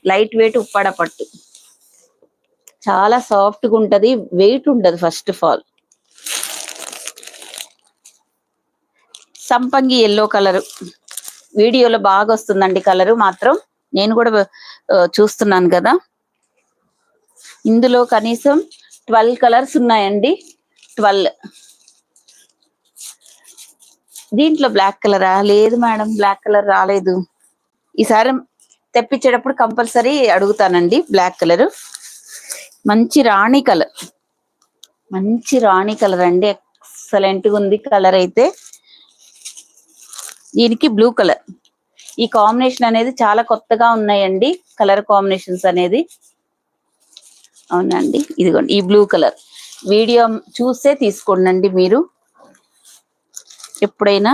లైట్ వెయిట్ ఉప్పాడ పట్టు, చాలా సాఫ్ట్ గా ఉంటది, వెయిట్ ఉండదు. ఫస్ట్ ఆఫ్ ఆల్ సంపంగి ఎల్లో కలర్ వీడియోలో బాగా వస్తుందండి, కలరు మాత్రం నేను కూడా చూస్తున్నాను కదా. ఇందులో కనీసం 12 కలర్స్ ఉన్నాయండి. 12. దీంట్లో బ్లాక్ కలరా? లేదు మేడం, బ్లాక్ కలర్ రాలేదు. ఈసారి తెప్పించేటప్పుడు కంపల్సరీ అడుగుతానండి బ్లాక్ కలర్. మంచి రాణి కలర్, మంచి రాణి కలర్ అండి, ఎక్సలెంట్ గా ఉంది కలర్ అయితే. దీనికి బ్లూ కలర్, ఈ కాంబినేషన్ అనేది చాలా కొత్తగా ఉన్నాయండి, కలర్ కాంబినేషన్స్ అనేది. అవునండి, ఇదిగోండి ఈ బ్లూ కలర్. వీడియో చూసే తీసుకోండి మీరు ఎప్పుడైనా.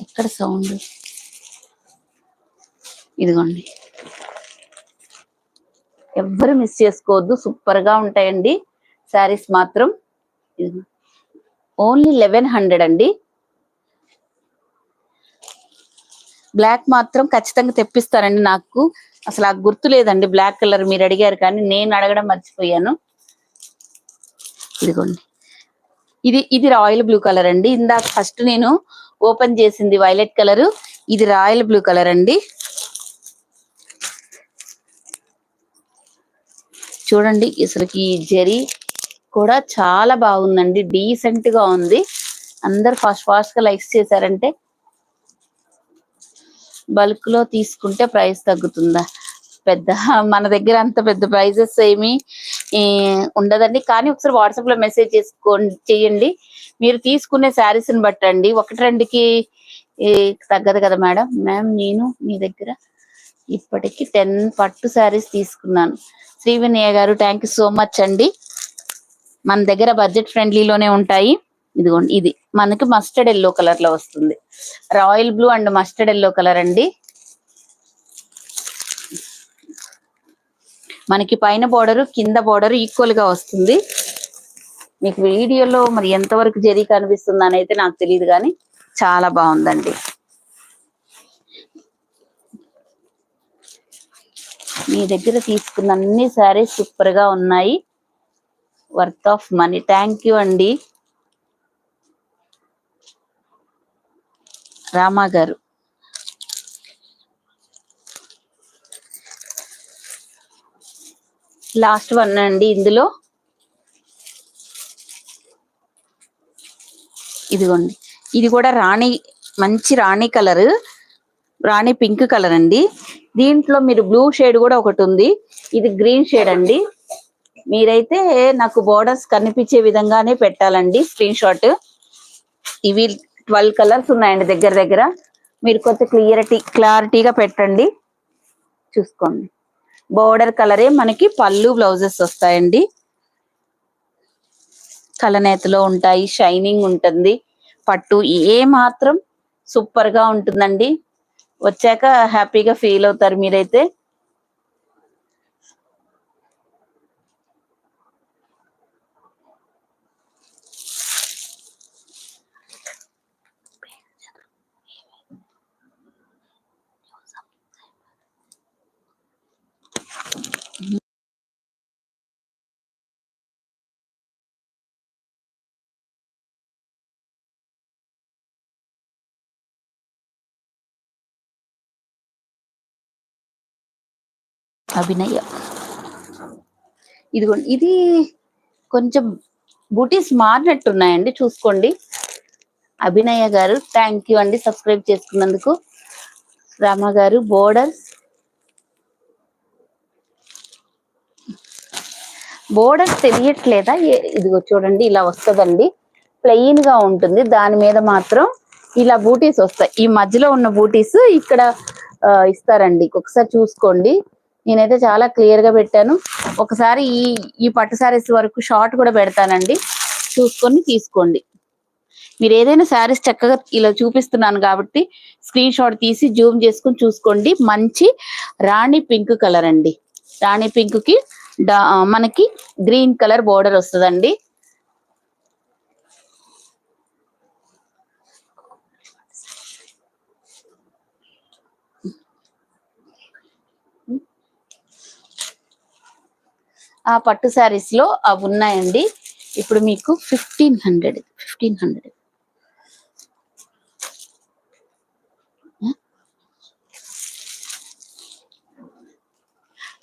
ఎక్కడ సౌండ్? ఇదిగోండి, ఎవ్వరు మిస్ చేసుకోవద్దు, సూపర్ గా ఉంటాయండి శారీస్ మాత్రం. ఓన్లీ 1100 అండి. బ్లాక్ మాత్రం ఖచ్చితంగా తెప్పిస్తారండి, నాకు అసలు ఆ గుర్తు లేదండి బ్లాక్ కలర్. మీరు అడిగారు కానీ నేను అడగడం మర్చిపోయాను. ఇదిగోండి, ఇది రాయల్ బ్లూ కలర్ అండి. ఇందాక ఫస్ట్ నేను ఓపెన్ చేసింది వైలెట్ కలర్, ఇది రాయల్ బ్లూ కలర్ అండి. చూడండి, అసలుకి ఈ జరీ కూడా చాలా బాగుందండి, డీసెంట్ గా ఉంది. అందరు ఫాస్ట్ గా లైక్స్ చేశారంటే. బల్క్ లో తీసుకుంటే ప్రైస్ తగ్గుతుందా? పెద్ద మన దగ్గర అంత పెద్ద ప్రైజెస్ ఏమి ఉండదండి. కానీ ఒకసారి వాట్సాప్ లో మెసేజ్ చేయండి. మీరు తీసుకునే శారీస్ ని బట్టండి, 1-2కి తగ్గదు కదా మేడం. నేను మీ దగ్గర ఇప్పటికి 10 పట్టు శారీస్ తీసుకున్నాను. శ్రీవినయ గారు, థ్యాంక్ యూ సో మచ్ అండి. మన దగ్గర బడ్జెట్ ఫ్రెండ్లీలోనే ఉంటాయి. ఇదిగోండి, ఇది మనకి మస్టర్డ్ ఎల్లో కలర్ లో వస్తుంది, royal blue and mustard yellow colour అండి. మనకి పైన బోర్డర్ కింద బోర్డర్ ఈక్వల్ గా వస్తుంది. మీకు వీడియోలో మరి ఎంతవరకు జరీ కనిపిస్తుంది అని అయితే నాకు తెలియదు, కానీ చాలా బాగుందండి. మీ దగ్గర తీసుకున్న అన్ని శారీస్ సూపర్ గా ఉన్నాయి, worth of money. Thank you అండి రామా గారు. లాస్ట్ వన్ అండి ఇందులో. ఇదిగోండి, ఇది కూడా మంచి రాణి కలర్, రాణి పింక్ కలర్ అండి. దీంట్లో మీరు బ్లూ షేడ్ కూడా ఒకటి ఉంది, ఇది గ్రీన్ షేడ్ అండి. మీరైతే నాకు బోర్డర్స్ కనిపించే విధంగానే పెట్టాలండి స్క్రీన్ షాట్. ఇవి 12 కలర్స్ ఉన్నాయండి దగ్గర దగ్గర. మీరు కొంచెం క్లారిటీగా పెట్టండి, చూసుకోండి. బోర్డర్ కలరే మనకి పళ్ళు బ్లౌజెస్ వస్తాయండి, కలనేతలో ఉంటాయి, షైనింగ్ ఉంటుంది. పట్టు ఏ మాత్రం సూపర్ గా ఉంటుందండి, వచ్చాక హ్యాపీగా ఫీల్ అవుతారు మీరైతే. అభినయ, ఇదిగోండి, ఇది కొంచెం బూటీస్ మారినట్టున్నాయండి, చూసుకోండి. అభినయ గారు, థ్యాంక్ యూ అండి సబ్స్క్రైబ్ చేసుకున్నందుకు. రామ గారు, బోర్డర్స్ తెలియట్లేదా? ఇదిగో చూడండి, ఇలా వస్తుందండి, ప్లెయిన్ గా ఉంటుంది. దాని మీద మాత్రం ఇలా బూటీస్ వస్తాయి. ఈ మధ్యలో ఉన్న బూటీస్ ఇక్కడ ఇస్తారండి, ఒకసారి చూసుకోండి. నేనైతే చాలా క్లియర్ గా పెట్టాను. ఒకసారి ఈ పట్టు శారీస్ వరకు షార్ట్ కూడా పెడతానండి, చూసుకొని తీసుకోండి. మీరు ఏదైనా శారీస్ చక్కగా ఇలా చూపిస్తున్నాను కాబట్టి స్క్రీన్ షాట్ తీసి జూమ్ చేసుకొని చూసుకోండి. మంచి రాణి పింక్ కలర్ అండి, రాణి పింక్ కి మనకి గ్రీన్ కలర్ బోర్డర్ వస్తుందండి. ఆ పట్టు శారీస్ లో అవి ఉన్నాయండి. ఇప్పుడు మీకు 1500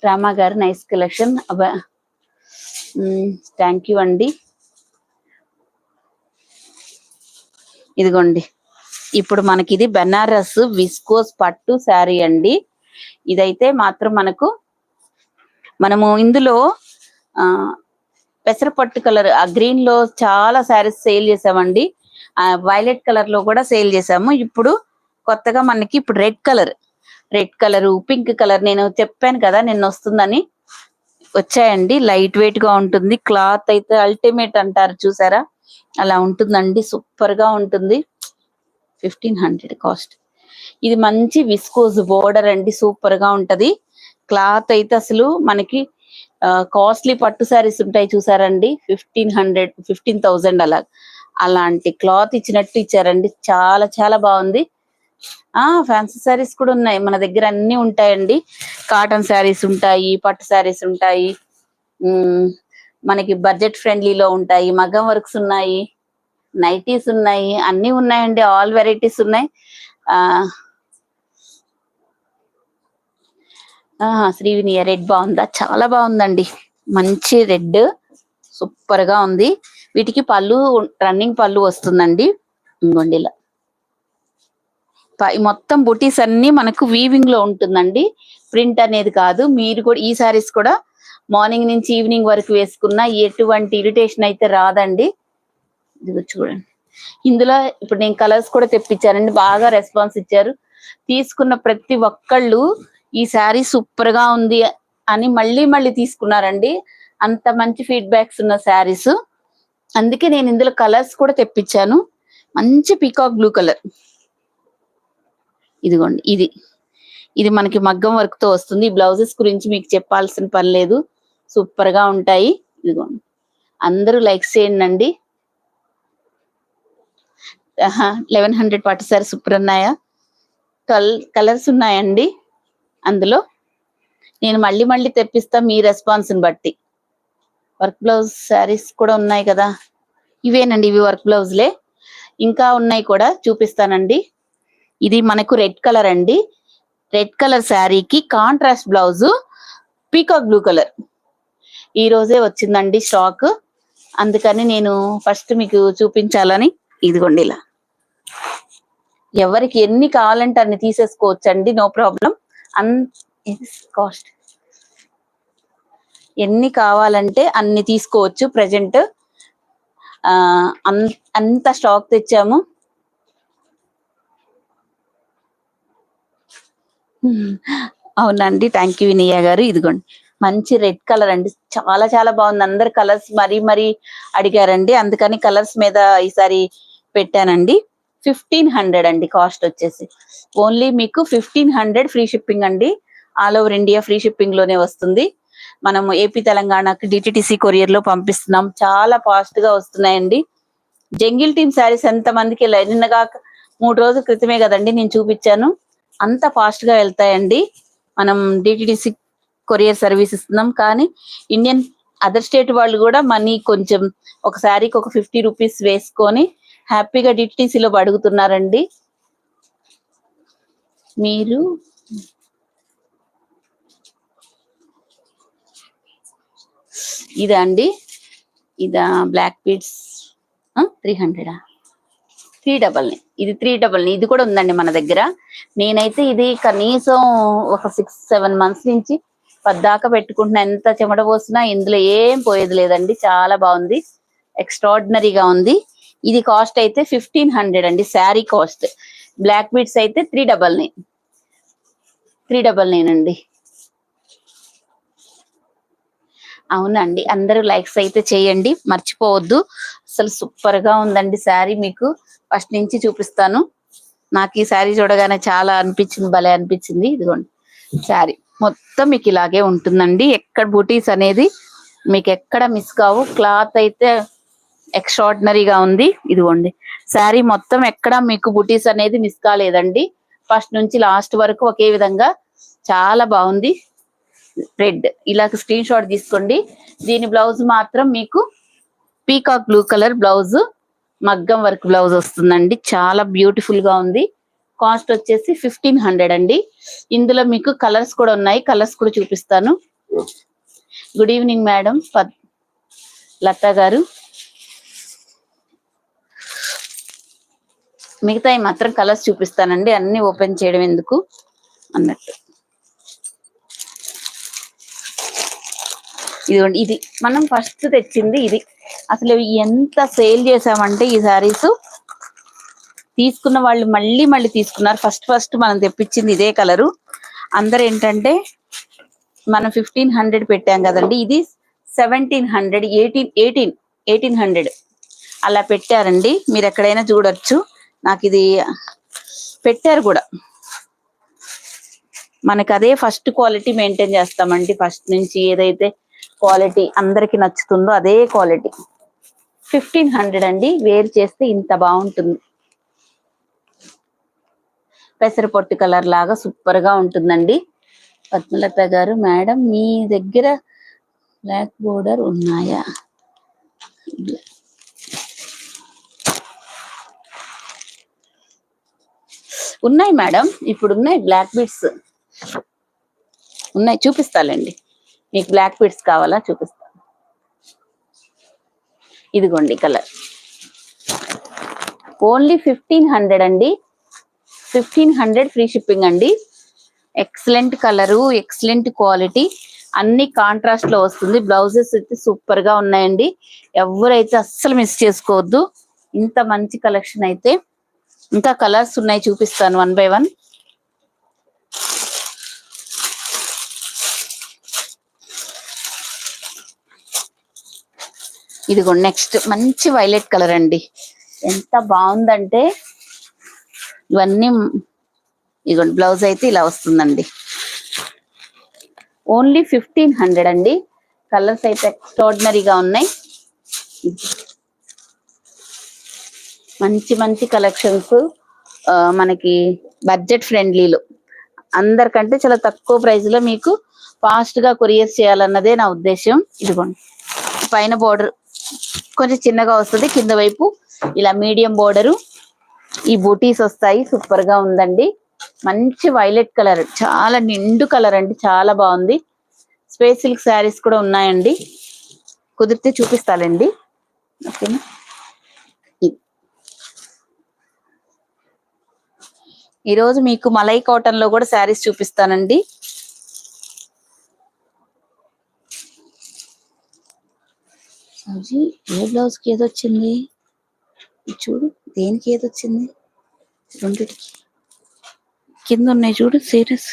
రామా గారు నైస్ కలెక్షన్. థ్యాంక్ యూ అండి. ఇదిగోండి, ఇప్పుడు మనకి ఇది బెనారస్ విస్కోస్ పట్టు శారీ అండి. ఇదైతే మాత్రం మనము ఇందులో పెసరపట్టు కలర్ ఆ గ్రీన్ లో చాలా శారీస్ సేల్ చేసామండి. వైలెట్ కలర్ లో కూడా సేల్ చేసాము. ఇప్పుడు కొత్తగా మనకి ఇప్పుడు రెడ్ కలర్ పింక్ కలర్ నేను చెప్పాను కదా నిన్న వస్తుందని, వచ్చాయండి. లైట్ వెయిట్ గా ఉంటుంది. క్లాత్ అయితే అల్టిమేట్ అంటారు చూసారా, అలా ఉంటుందండి. సూపర్ గా ఉంటుంది. 1500 కాస్ట్. ఇది మంచి విస్కోస్ బోర్డర్ అండి. సూపర్ గా ఉంటది. క్లాత్ అయితే అసలు మనకి కాస్ట్లీ పట్టు శారీస్ ఉంటాయి చూసారండి, 1500 అలాంటి క్లాత్ ఇచ్చినట్టు ఇచ్చారండి. చాలా చాలా బాగుంది. ఫ్యాన్సీ శారీస్ కూడా ఉన్నాయి మన దగ్గర, అన్ని ఉంటాయండి. కాటన్ శారీస్ ఉంటాయి, పట్టు శారీస్ ఉంటాయి, మనకి బడ్జెట్ ఫ్రెండ్లీలో ఉంటాయి, మగ్గం వర్క్స్ ఉన్నాయి, నైటీస్ ఉన్నాయి, అన్ని ఉన్నాయండి. ఆల్ వెరైటీస్ ఉన్నాయి. శ్రీవినియ రెడ్ బాగుందా? చాలా బాగుందండి. మంచి రెడ్ సూపర్ గా ఉంది. వీటికి పళ్ళు రన్నింగ్ పళ్ళు వస్తుందండి. ఇంకోండి ఇలా మొత్తం బుటీస్ అన్ని మనకు వీవింగ్ లో ఉంటుందండి, ప్రింట్ అనేది కాదు. మీరు కూడా ఈ సారీస్ కూడా మార్నింగ్ నుంచి ఈవినింగ్ వరకు వేసుకున్నా ఎటువంటి ఇరిటేషన్ అయితే రాదండి. ఇది చూడండి, ఇందులో ఇప్పుడు నేను కలర్స్ కూడా తెప్పించానండి. బాగా రెస్పాన్స్ ఇచ్చారు. తీసుకున్న ప్రతి ఒక్కళ్ళు ఈ శారీ సూపర్ గా ఉంది అని మళ్ళీ మళ్ళీ తీసుకున్నారండి. అంత మంచి ఫీడ్బ్యాక్స్ ఉన్న శారీస్. అందుకే నేను ఇందులో కలర్స్ కూడా తెప్పించాను. మంచి పీకాక్ బ్లూ కలర్. ఇదిగోండి, ఇది మనకి మగ్గం వర్క్ తో వస్తుంది. బ్లౌజెస్ గురించి మీకు చెప్పాల్సిన పని లేదు, సూపర్ గా ఉంటాయి. ఇదిగోండి, అందరూ లైక్స్ చేయండి. 1100 పట్టు సారీ సూపర్ ఉన్నాయా? 12 కలర్స్ ఉన్నాయండి. అందులో నేను మళ్ళీ మళ్ళీ తెప్పిస్తా మీ రెస్పాన్స్ ని బట్టి. వర్క్ బ్లౌజ్ శారీస్ కూడా ఉన్నాయి కదా, ఇవేనండి, ఇవి వర్క్ బ్లౌజ్లే. ఇంకా ఉన్నాయి కూడా చూపిస్తానండి. ఇది మనకు రెడ్ కలర్ అండి. రెడ్ కలర్ శారీకి contrast blouse peacock blue colour. ఈ రోజే వచ్చిందండి స్టాక్, అందుకని నేను ఫస్ట్ మీకు చూపించాలని. ఇదిగోండి ఇలా, ఎవరికి ఎన్ని కావాలంటే అన్ని తీసేసుకోవచ్చండి, నో ప్రాబ్లం. కాస్ట్ ఎన్ని కావాలంటే అన్ని తీసుకోవచ్చు. ప్రజెంట్ అంత స్టాక్ తెచ్చాము. అవునండి, థ్యాంక్ యూ వినయ్య గారు. ఇదిగోండి, మంచి రెడ్ కలర్ అండి. చాలా చాలా బాగుంది. అందరు కలర్స్ మరీ అడిగారండి, అందుకని కలర్స్ మీద ఈసారి పెట్టానండి. 1500 అండి కాస్ట్ వచ్చేసి. ఓన్లీ మీకు 1500 ఫ్రీ షిప్పింగ్ అండి. All over India free shipping లోనే వస్తుంది. మనము ఏపీ తెలంగాణకి డిటిటిసి కొరియర్ లో పంపిస్తున్నాం. చాలా ఫాస్ట్ గా వస్తున్నాయండి. జంగిల్ టీమ్ శారీస్ ఎంత మందికి నిన్నగా 3 రోజుల క్రితమే కదండి నేను చూపించాను. అంత ఫాస్ట్ గా వెళ్తాయండి. మనం డిటిటిసి కొరియర్ సర్వీస్ ఇస్తున్నాం, కానీ ఇండియన్ అదర్ స్టేట్ వాళ్ళు కూడా మనీ కొంచెం ఒక శారీకి ఒక 50 రూపీస్ వేసుకొని హ్యాపీగా డిటిటిసిలో అడుగుతున్నారండి. మీరు ఇదా అండి, ఇదా బ్లాక్ బీడ్స్ 300 399. ఇది 399. ఇది కూడా ఉందండి మన దగ్గర. నేనైతే ఇది కనీసం ఒక 6-7 మంత్స్ నుంచి పద్దాకా పెట్టుకుంటున్నా. ఎంత చెమట పోసినా ఇందులో ఏం పోయేది లేదండి. చాలా బాగుంది, ఎక్స్ట్రాడినరీగా ఉంది. ఇది కాస్ట్ అయితే 1500 అండి శారీ కాస్ట్. బ్లాక్ బీడ్స్ అయితే 399 అండి. అవునండి, అందరూ లైక్స్ అయితే చేయండి, మర్చిపోవద్దు. అసలు సూపర్ గా ఉందండి శారీ. మీకు ఫస్ట్ నుంచి చూపిస్తాను. నాకు ఈ శారీ చూడగానే చాలా అనిపించింది, భలే అనిపించింది. ఇదిగోండి శారీ. మొత్తం మీకు ఇలాగే ఉంటుందండి. ఎక్కడ బూటీస్ అనేది మీకు ఎక్కడ మిస్ కావు. క్లాత్ అయితే ఎక్స్ట్రాడినరీగా ఉంది. ఇదిగోండి శారీ మొత్తం ఎక్కడ మీకు బూటీస్ అనేది మిస్ కాలేదండి. ఫస్ట్ నుంచి లాస్ట్ వరకు ఒకే విధంగా చాలా బాగుంది. రెడ్ ఇలా స్క్రీన్ షాట్ తీసుకోండి. దీని బ్లౌజ్ మాత్రం మీకు పీకాక్ బ్లూ కలర్ బ్లౌజ్, మగ్గం వర్క్ బ్లౌజ్ వస్తుందండి. చాలా బ్యూటిఫుల్ గా ఉంది. కాస్ట్ వచ్చేసి 1500 అండి. ఇందులో మీకు కలర్స్ కూడా ఉన్నాయి. కలర్స్ కూడా చూపిస్తాను. గుడ్ ఈవినింగ్ మేడం లతా గారు. మిగతా మాత్రం కలర్స్ చూపిస్తానండి. అన్ని ఓపెన్ చేయడం ఎందుకు అన్నట్టు. ఇదిగోండి, ఇది మనం ఫస్ట్ తెచ్చింది. ఇది అసలు ఎంత సేల్ చేసామంటే ఈ శారీస్ తీసుకున్న వాళ్ళు మళ్ళీ మళ్ళీ తీసుకున్నారు. ఫస్ట్ మనం తెప్పించింది ఇదే కలరు. అందరు ఏంటంటే మనం 1500 పెట్టాం కదండి, ఇది 1700, 1800 అలా పెట్టారండి. మీరు ఎక్కడైనా చూడొచ్చు. నాకు ఇది పెట్టారు కూడా. మనకి అదే ఫస్ట్ క్వాలిటీ మెయింటైన్ చేస్తామండి. ఫస్ట్ నుంచి ఏదైతే క్వాలిటీ అందరికి నచ్చుతుందో అదే క్వాలిటీ. 1500 అండి. వేర్ చేస్తే ఇంత బాగుంటుంది. పెసరపొట్టు కలర్ లాగా సూపర్ గా ఉంటుందండి. పద్మలత గారు, మేడం మీ దగ్గర బ్లాక్ బోర్డర్ ఉన్నాయా? ఉన్నాయి మేడం, ఇప్పుడు ఉన్నాయి. బ్లాక్ బీడ్స్ ఉన్నాయి, చూపిస్తాలండి. మీకు బ్లాక్ బీడ్స్ కావాలా? చూపిస్తా. ఇదిగోండి కలర్. ఓన్లీ 1500 అండి. 1500 ఫ్రీ షిప్పింగ్ అండి. ఎక్సలెంట్ కలరు, ఎక్సలెంట్ క్వాలిటీ, అన్ని కాంట్రాస్ట్ లో వస్తుంది. బ్లౌజెస్ అయితే సూపర్ గా ఉన్నాయండి. ఎవరైతే అస్సలు మిస్ చేసుకోవద్దు. ఇంత మంచి కలెక్షన్ అయితే. ఇంకా కలర్స్ ఉన్నాయి, చూపిస్తాను 1 by 1. ఇదిగో నెక్స్ట్ మంచి వైలెట్ కలర్ అండి. ఎంత బాగుందంటే ఇవన్నీ. ఇదిగోండి బ్లౌజ్ అయితే ఇలా వస్తుందండి. ఓన్లీ 1500 అండి. కలర్స్ అయితే ఎక్స్ట్రాడినరీగా ఉన్నాయి. మంచి మంచి కలెక్షన్స్ మనకి బడ్జెట్ ఫ్రెండ్లీలో, అందరికంటే చాలా తక్కువ ప్రైస్ లో మీకు ఫాస్ట్ గా కొరియర్ చేయాలన్నదే నా ఉద్దేశం. ఇదిగోండి పైన బోర్డర్ కొంచెం చిన్నగా వస్తుంది, కింద వైపు ఇలా మీడియం బోర్డరు, ఈ బూటీస్ వస్తాయి. సూపర్ గా ఉందండి. మంచి వైలెట్ కలర్, చాలా నిండు కలర్ అండి, చాలా బాగుంది. స్పేస్ సిల్క్ శారీస్ కూడా ఉన్నాయండి, కుదిరితే చూపిస్తానండి. ఓకేనా? ఈరోజు మీకు మలై కాటన్ లో కూడా శారీస్ చూపిస్తానండి. ఏ బ్లౌజ్ కి ఏదొచ్చింది చూడు, దేనికి ఏదొచ్చింది? రెండిటికి కింద ఉన్నాయి చూడు సీరియస్.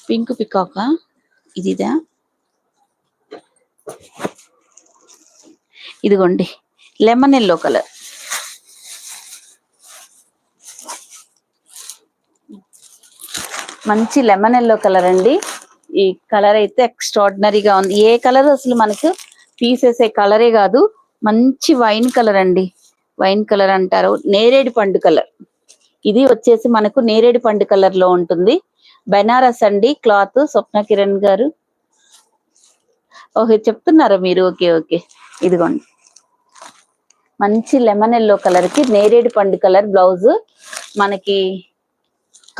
పింక్ పికాకా ఇదిదా? ఇదిగోండి లెమన్ ఎల్లో కలర్. మంచి లెమన్ ఎల్లో కలర్ అండి. ఈ కలర్ అయితే ఎక్స్ట్రాడినరీగా ఉంది. ఏ కలర్ అసలు మనకు తీసేసే కలరే కాదు. మంచి వైన్ కలర్ అండి. వైన్ కలర్ అంటారు, నేరేడు పండు కలర్. ఇది వచ్చేసి మనకు నేరేడు పండు కలర్ లో ఉంటుంది. బెనారస్ అండి క్లాత్. స్వప్న కిరణ్ గారు ఓకే చెప్తున్నారా మీరు? Okay okay. ఇదిగోండి మంచి లెమన్ ఎల్లో కలర్ కి నేరేడు పండు కలర్ బ్లౌజ్ మనకి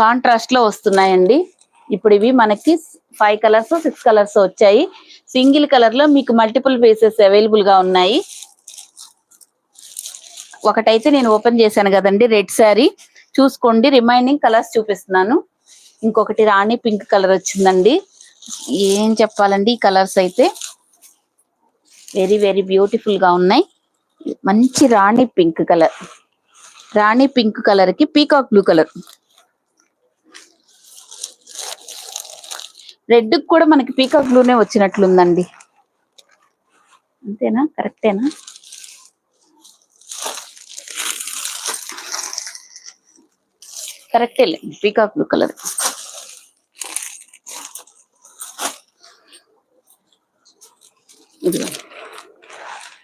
కాంట్రాస్ట్ లో వస్తున్నాయండి. ఇప్పుడు ఇవి మనకి 5 కలర్స్ 6 కలర్స్ వచ్చాయి. సింగిల్ కలర్ లో మీకు మల్టిపుల్ పీసెస్ అవైలబుల్ గా ఉన్నాయి. ఒకటైతే నేను ఓపెన్ చేశాను కదండి, రెడ్ శారీ చూసుకోండి. రిమైనింగ్ కలర్స్ చూపిస్తున్నాను. ఇంకొకటి రాణి పింక్ కలర్ వచ్చిందండి. ఏం చెప్పాలండి, ఈ కలర్స్ అయితే వెరీ వెరీ బ్యూటిఫుల్ గా ఉన్నాయి. మంచి రాణి పింక్ కలర్, రాణి పింక్ కలర్ కి పీకాక్ బ్లూ కలర్. రెడ్ కూడా మనకి పీకాక్ బ్లూనే వచ్చినట్లుందండి. అంతేనా? కరెక్టేనా? కరెక్టే పీకాక్ బ్లూ కలర్. ఇది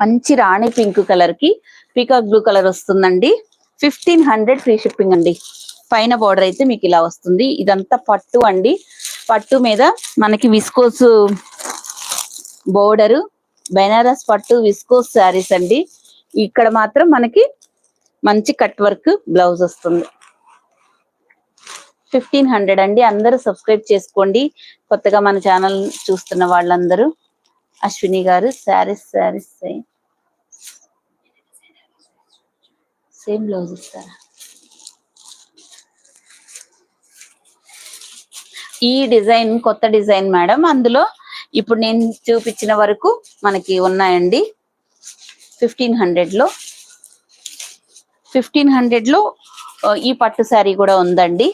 మంచి రాణి పింక్ కలర్ కి పీకాక్ బ్లూ కలర్ వస్తుందండి. 1500 ఫ్రీ షిప్పింగ్ అండి. పైన బార్డర్ అయితే మీకు ఇలా వస్తుంది. ఇదంతా పట్టు అండి. పట్టు మీద మనకి విస్కోస్ బోర్డరు, బెనారస్ పట్టు విస్కోస్ శారీస్ అండి. ఇక్కడ మాత్రం మనకి మంచి కట్ వర్క్ బ్లౌజ్ వస్తుంది. 1500 అండి. అందరూ సబ్స్క్రైబ్ చేసుకోండి. కొత్తగా మన ఛానల్ చూస్తున్న వాళ్ళందరూ. అశ్విని గారు శారీస్ సేమ్ బ్లౌజ్ ఇస్తారా? ఈ డిజైన్ కొత్త డిజైన్ మేడం. అందులో ఇప్పుడు నేను చూపించిన వరకు మనకి ఉన్నాయండి. 1500 లో ఈ పట్టు శారీ కూడా ఉందండి.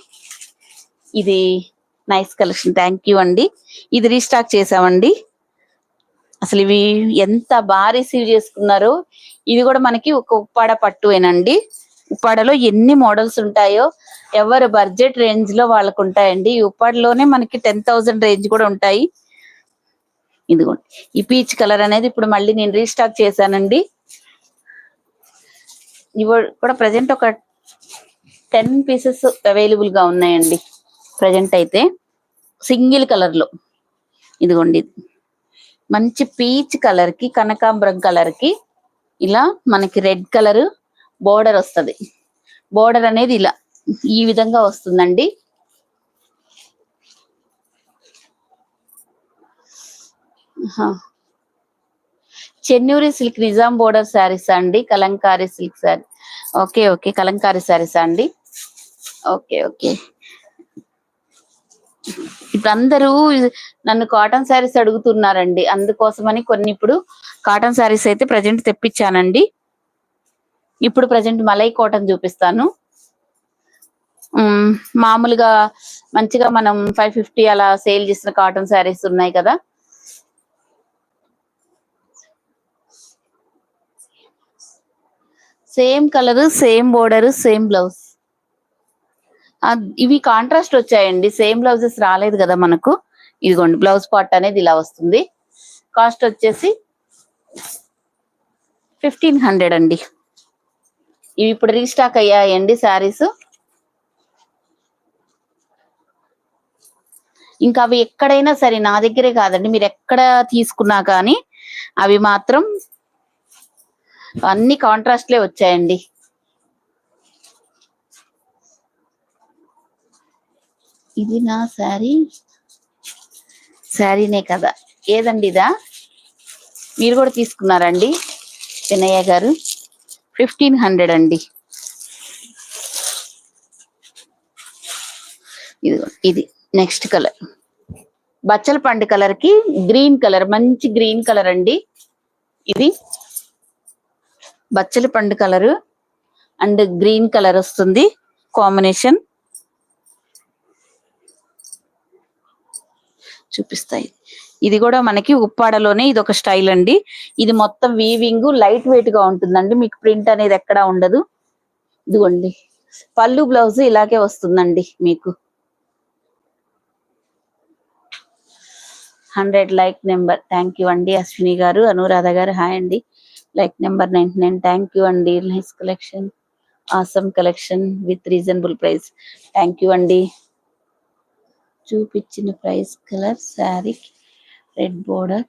ఇది నైస్ కలెక్షన్. థ్యాంక్ యూ అండి. ఇది రీస్టాక్ చేసామండి. అసలు ఇవి ఎంత బాగా రిసీవ్ చేసుకున్నారో. ఇది కూడా మనకి ఒక ఉప్పాడ పట్టువేనండి. ఉప్పాడలో ఎన్ని మోడల్స్ ఉంటాయో ఎవరు బడ్జెట్ రేంజ్ లో వాళ్ళకు ఉంటాయండి. ఈ ఉప్పాడలోనే మనకి 10,000 రేంజ్ కూడా ఉంటాయి. ఇదిగోండి ఈ పీచ్ కలర్ అనేది ఇప్పుడు మళ్ళీ నేను రీస్టాక్ చేశానండి. ఇవి కూడా ప్రజెంట్ ఒక 10 పీసెస్ అవైలబుల్ గా ఉన్నాయండి ప్రజెంట్ అయితే. సింగిల్ కలర్ లో ఇదిగోండి మంచి పీచ్ కలర్ కి కనకాంబరం కలర్ కి ఇలా మనకి రెడ్ కలర్ బోర్డర్ వస్తుంది. బోర్డర్ అనేది ఇలా ఈ విధంగా వస్తుందండి. చెన్నూరి సిల్క్ నిజాం బోర్డర్ శారీస్ అండి. కలంకారీ సిల్క్ శారీ. ఓకే కలంకారీ శారీస్ అండి. ఓకే ఇప్పుడు అందరూ నన్ను కాటన్ శారీస్ అడుగుతున్నారండి. అందుకోసమని కొన్ని ఇప్పుడు కాటన్ శారీస్ అయితే ప్రజెంట్ తెప్పించానండి. ఇప్పుడు ప్రజెంట్ మలై కాటన్ చూపిస్తాను. మామూలుగా మంచిగా మనం 550 అలా సేల్ చేసిన కాటన్ శారీస్ ఉన్నాయి కదా. Same colour, same border, same blouse. ఇవి కాంట్రాస్ట్ వచ్చాయండి. సేమ్ బ్లౌజెస్ రాలేదు కదా మనకు. ఇదిగోండి బ్లౌజ్ పార్ట్ అనేది ఇలా వస్తుంది. కాస్ట్ వచ్చేసి 1500 అండి. ఇవి ఇప్పుడు రీస్టాక్ అయ్యాయండి శారీస్. ఇంకా అవి ఎక్కడైనా సరే, నా దగ్గరే కాదండి, మీరు ఎక్కడ తీసుకున్నా కానీ అవి మాత్రం అన్ని కాంట్రాస్ట్లే వచ్చాయండి. ఇది నా శారీనే కదా. ఏదండి ఇదా? మీరు కూడా తీసుకున్నారండి వినయ్య గారు. 1500 అండి. ఇది నెక్స్ట్ కలర్ బచ్చల పండు కలర్ కి గ్రీన్ కలర్, మంచి గ్రీన్ కలర్ అండి. ఇది బచ్చల పండు కలర్ అండ్ గ్రీన్ కలర్ వస్తుంది కాంబినేషన్. చూపిస్తాయి. ఇది కూడా మనకి ఉప్పాడలోనే ఇది ఒక స్టైల్ అండి. ఇది మొత్తం వీవింగ్ లైట్ వెయిట్ గా ఉంటుందండి. మీకు ప్రింట్ అనేది ఎక్కడా ఉండదు. ఇదిగోండి పళ్ళు బ్లౌజ్ ఇలాగే వస్తుందండి మీకు. 100 లైక్ నెంబర్. థ్యాంక్ యూ అండి అశ్విని గారు. అనురాధ గారు హాయ్ అండి. Like number 99. థ్యాంక్ యూ అండి. Nice collection, awesome collection with reasonable price. Thank you అండి. చూపించిన price colour sari red border.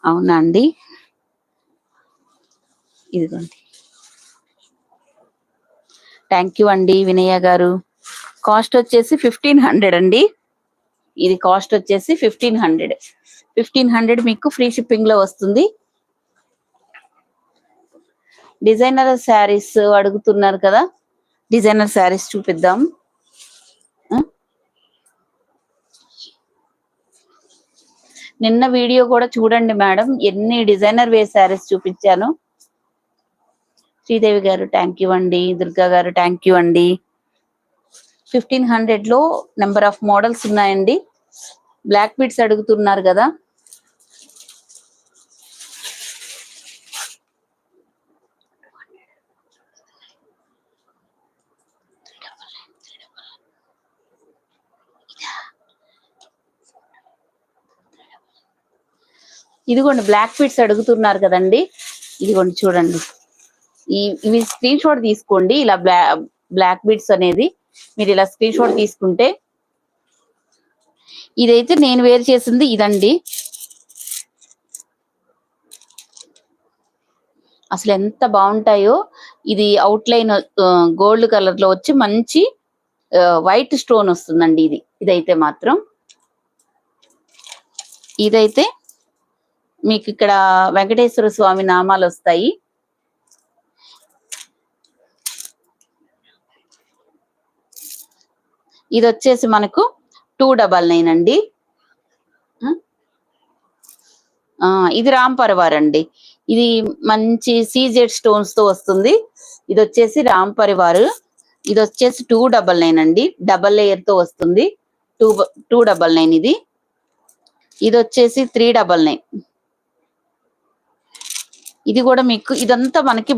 అవునా అండి. ఇదిగోండి. థ్యాంక్ యూ అండి వినయ్య గారు. కాస్ట్ వచ్చేసి 1500 అండి. ఇది కాస్ట్ వచ్చేసి 1500 మీకు ఫ్రీ షిప్పింగ్ లో వస్తుంది. డిజైనర్ శారీస్ అడుగుతున్నారు కదా, డిజైనర్ శారీస్ చూపిద్దాం. నిన్న వీడియో కూడా చూడండి మేడం, ఎన్ని డిజైనర్ వేర్ శారీస్ చూపించాను. శ్రీదేవి గారు థ్యాంక్ యూ అండి. దుర్గా గారు థ్యాంక్ యూ అండి. 1500 లో నెంబర్ ఆఫ్ మోడల్స్ ఉన్నాయండి. బ్లాక్ బీడ్స్ అడుగుతున్నారు కదా. ఇదిగోండి బ్లాక్ బీడ్స్ అడుగుతున్నారు కదండి, ఇదిగోండి చూడండి. ఇవి స్క్రీన్ షాట్ తీసుకోండి. ఇలా బ్లాక్ బీడ్స్ అనేది మీరు ఇలా స్క్రీన్ షాట్ తీసుకుంటే, ఇదైతే నేను వేర్ చేసింది ఇదండి. అసలు ఎంత బాగుంటాయో. ఇది అవుట్ లైన్ గోల్డ్ కలర్ లో వచ్చి మంచి వైట్ స్టోన్ వస్తుందండి. ఇదైతే మాత్రం, ఇదైతే మీకు ఇక్కడ వెంకటేశ్వర స్వామి నామాలు వస్తాయి. ఇది వచ్చేసి మనకు 299 అండి. ఇది రామ్ పరివార్ అండి. ఇది మంచి సీజెడ్ స్టోన్స్ తో వస్తుంది. ఇది వచ్చేసి రామ్ పరివార్. ఇది వచ్చేసి 299 అండి. డబల్ లేయర్ తో వస్తుంది. 299 ఇది వచ్చేసి 399. ఇది కూడా మీకు ఇదంతా మనకి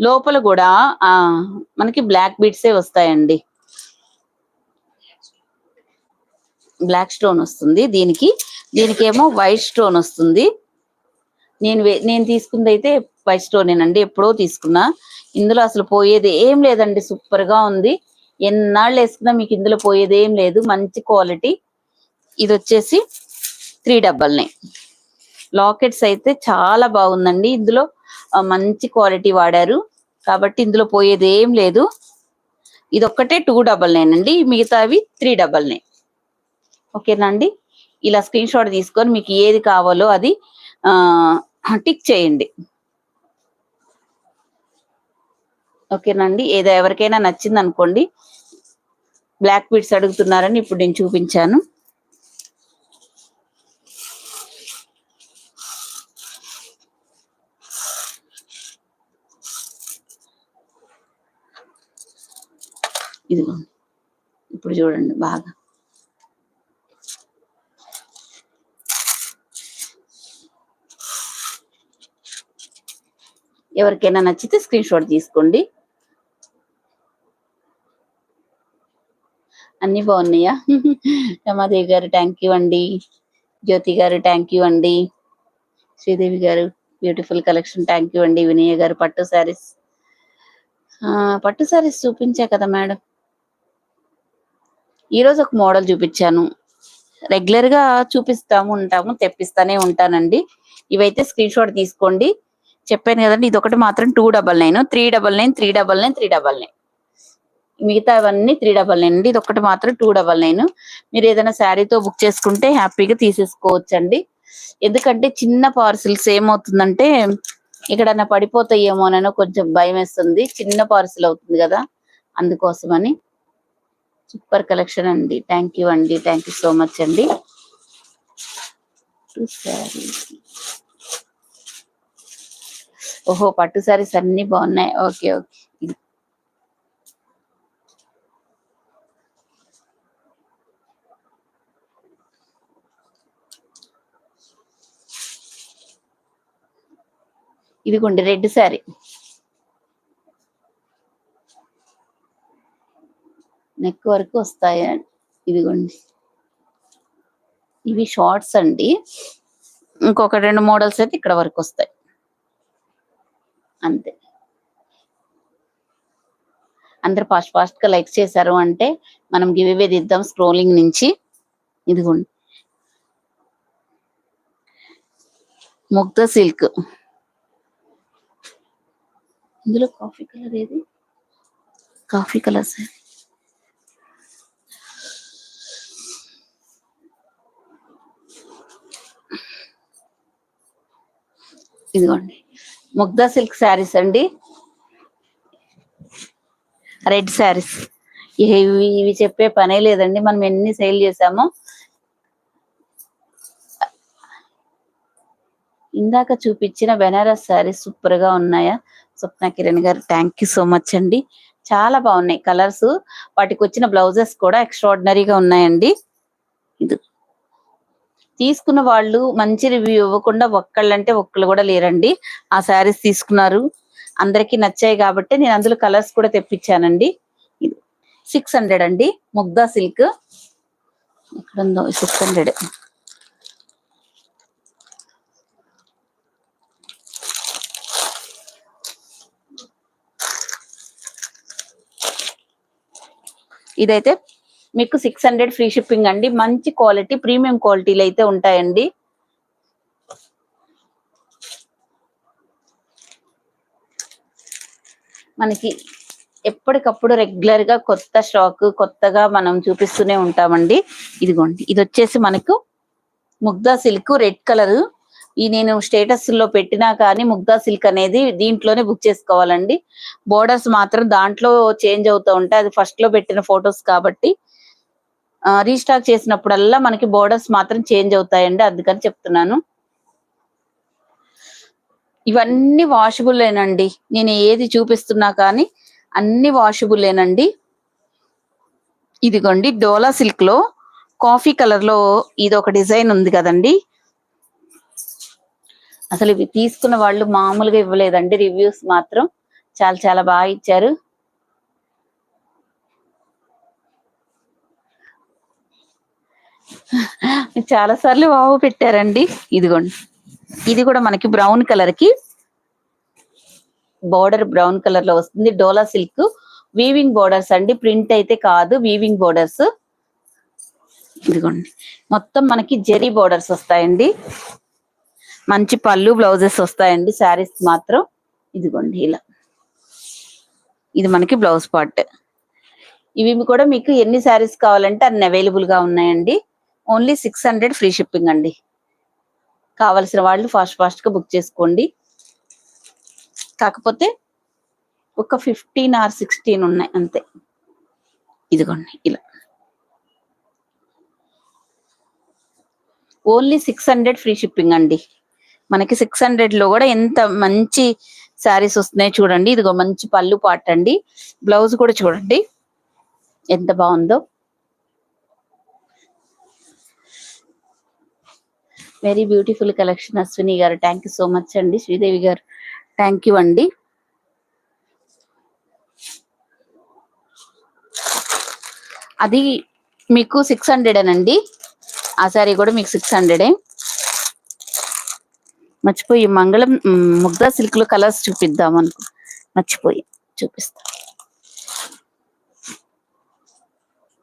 లోపల కూడా మనకి బ్లాక్ బీడ్సే వస్తాయండి. బ్లాక్ స్టోన్ వస్తుంది దీనికేమో వైట్ స్టోన్ వస్తుంది. నేను తీసుకుంది అయితే వైట్ స్టోనేనండి. ఎప్పుడో తీసుకున్నా. ఇందులో అసలు పోయేది ఏం లేదండి. సూపర్ గా ఉంది. ఎన్నాళ్ళు వేసుకున్నా మీకు ఇందులో పోయేది ఏం లేదు. మంచి క్వాలిటీ. ఇది వచ్చేసి 399. లాకెట్స్ అయితే చాలా బాగుందండి. ఇందులో మంచి క్వాలిటీ వాడారు కాబట్టి ఇందులో పోయేది ఏం లేదు. ఇది ఒక్కటే 299 అండి. మిగతావి 399. ఓకేనా అండి. ఇలా స్క్రీన్ షాట్ తీసుకొని మీకు ఏది కావాలో అది టిక్ చేయండి. ఓకేనండి. ఏదో ఎవరికైనా నచ్చింది అనుకోండి. బ్లాక్ బీడ్స్ అడుగుతున్నారని ఇప్పుడు నేను చూపించాను. ఇదిగో ఇప్పుడు చూడండి బాగా. ఎవరికైనా నచ్చితే స్క్రీన్ షాట్ తీసుకోండి. అన్ని బాగున్నాయా? రమాదేవి గారు థ్యాంక్ యూ అండి. జ్యోతి గారు థ్యాంక్ యూ అండి. శ్రీదేవి గారు బ్యూటిఫుల్ కలెక్షన్ థ్యాంక్ యూ అండి. వినయ గారు పట్టు శారీస్ చూపించా కదా మేడం. ఈరోజు ఒక మోడల్ చూపించాను. రెగ్యులర్ గా ఉంటాము, తెప్పిస్తానే ఉంటానండి. ఇవైతే స్క్రీన్ షాట్ తీసుకోండి. చెప్పాను కదండి, ఇది ఒకటి మాత్రం 299, 399, 399, 399. మిగతా అవన్నీ 399 అండి. ఇది ఒకటి మాత్రం 299. మీరు ఏదైనా శారీతో బుక్ చేసుకుంటే హ్యాపీగా తీసేసుకోవచ్చండి. ఎందుకంటే చిన్న పార్సిల్స్ ఏమవుతుందంటే ఎక్కడన్నా పడిపోతాయేమోనో కొంచెం భయం వేస్తుంది. చిన్న పార్సిల్ అవుతుంది కదా, అందుకోసమని. సూపర్ కలెక్షన్ అండి. థ్యాంక్ యూ అండి. థ్యాంక్ యూ సో మచ్ అండి. ఓహో పట్టు శారీస్ అన్ని బాగున్నాయి. Okay okay. ఇదిగోండి రెడ్ శారీ. నెక్ వరకు వస్తాయి. ఇదిగోండి ఇవి షార్ట్స్ అండి. ఇంకొక 2 మోడల్స్ అయితే ఇక్కడ వరకు వస్తాయి అంతే. అందరు ఫాస్ట్ గా లైక్ చేశారు అంటే మనం గివ్ అవే ఇద్దాం స్క్రోలింగ్ నుంచి. ఇదిగోండి ముగ్ధ సిల్క్. ఇందులో కాఫీ కలర్ ఏది? Coffee colour sir. ఇదిగోండి ముగ్ధా సిల్క్ శారీస్ అండి. రెడ్ శారీస్. ఇవి చెప్పే పనే లేదండి. మనం ఎన్ని సేల్ చేసామో. ఇందాక చూపించిన బెనారస్ శారీస్ సూపర్ గా ఉన్నాయా? స్వప్న కిరణ్ గారు థ్యాంక్ యూ సో మచ్ అండి. చాలా బాగున్నాయి కలర్స్. వాటికి వచ్చిన బ్లౌజెస్ కూడా ఎక్స్ట్రాడినరీగా ఉన్నాయండి. ఇది తీసుకున్న వాళ్ళు మంచి రివ్యూ ఇవ్వకుండా ఒక్కళ్ళు కూడా లేరండి. ఆ శారీస్ తీసుకున్నారు, అందరికి నచ్చాయి కాబట్టి నేను అందులో కలర్స్ కూడా తెప్పించానండి. 600 అండి ముగ్ధా సిల్క్. ఎక్కడుందో 600. ఇదైతే మీకు 600 ఫ్రీ షిప్పింగ్ అండి. మంచి క్వాలిటీ, ప్రీమియం క్వాలిటీలు అయితే ఉంటాయండి. మనకి ఎప్పటికప్పుడు రెగ్యులర్ గా కొత్త స్టాక్ కొత్తగా మనం చూపిస్తూనే ఉంటామండి. ఇదిగోండి, ఇది వచ్చేసి మనకు ముగ్దా సిల్క్ రెడ్ కలర్. ఈ నేను స్టేటస్ లో పెట్టినా కానీ ముగ్దా సిల్క్ అనేది దీంట్లోనే బుక్ చేసుకోవాలండి. బోర్డర్స్ మాత్రం దాంట్లో చేంజ్ అవుతూ ఉంటాయి. అది ఫస్ట్ లో పెట్టిన ఫొటోస్ కాబట్టి రీస్టాక్ చేసినప్పుడల్లా మనకి బోర్డర్స్ మాత్రం చేంజ్ అవుతాయండి, అందుకని చెప్తున్నాను. ఇవన్నీ వాషబుల్లేనండి. నేను ఏది చూపిస్తున్నా కానీ అన్ని వాషబుల్లేనండి. ఇదిగోండి, డోలా సిల్క్ లో కాఫీ కలర్ లో ఇది ఒక డిజైన్ ఉంది కదండి. అసలు ఇవి తీసుకున్న వాళ్ళు మామూలుగా ఇవ్వలేదండి. రివ్యూస్ మాత్రం చాలా చాలా బాగా ఇచ్చారు. చాలా సార్లు వావ్ పెట్టారండి. ఇదిగోండి, ఇది కూడా మనకి బ్రౌన్ కలర్ కి బోర్డర్ బ్రౌన్ కలర్ లో వస్తుంది. డోలా సిల్క్ వీవింగ్ బోర్డర్స్ అండి, ప్రింట్ అయితే కాదు, వీవింగ్ బోర్డర్స్. ఇదిగోండి, మొత్తం మనకి జెరీ బోర్డర్స్ వస్తాయండి. మంచి పళ్ళు బ్లౌజెస్ వస్తాయండి శారీస్ మాత్రం. ఇదిగోండి ఇలా, ఇది మనకి బ్లౌజ్ పార్ట్. ఇవి కూడా మీకు ఎన్ని శారీస్ కావాలంటే అన్ని అవైలబుల్ గా ఉన్నాయండి. ఓన్లీ 600 ఫ్రీ షిప్పింగ్ అండి. కావలసిన వాళ్ళు ఫాస్ట్ గా బుక్ చేసుకోండి. కాకపోతే ఒక 15 or 16 ఉన్నాయి అంతే. ఇదిగోండి ఇలా, ఓన్లీ 600 ఫ్రీ షిప్పింగ్ అండి. మనకి 600 లో కూడా ఎంత మంచి శారీస్ వస్తున్నాయి చూడండి. ఇదిగో మంచి పళ్ళు పాట అండి. బ్లౌజ్ కూడా చూడండి ఎంత బాగుందో. వెరీ బ్యూటిఫుల్ కలెక్షన్ అశ్విని గారు, థ్యాంక్ యూ సో మచ్ అండి. శ్రీదేవి గారు, థ్యాంక్ యూ అండి. అది మీకు 600 అండి. ఆ శారీ కూడా మీకు 600. మర్చిపోయి మంగళం ముగ్దా సిల్క్ లో కలర్స్ చూపిద్దాం అనుకో, మర్చిపోయి చూపిస్తా.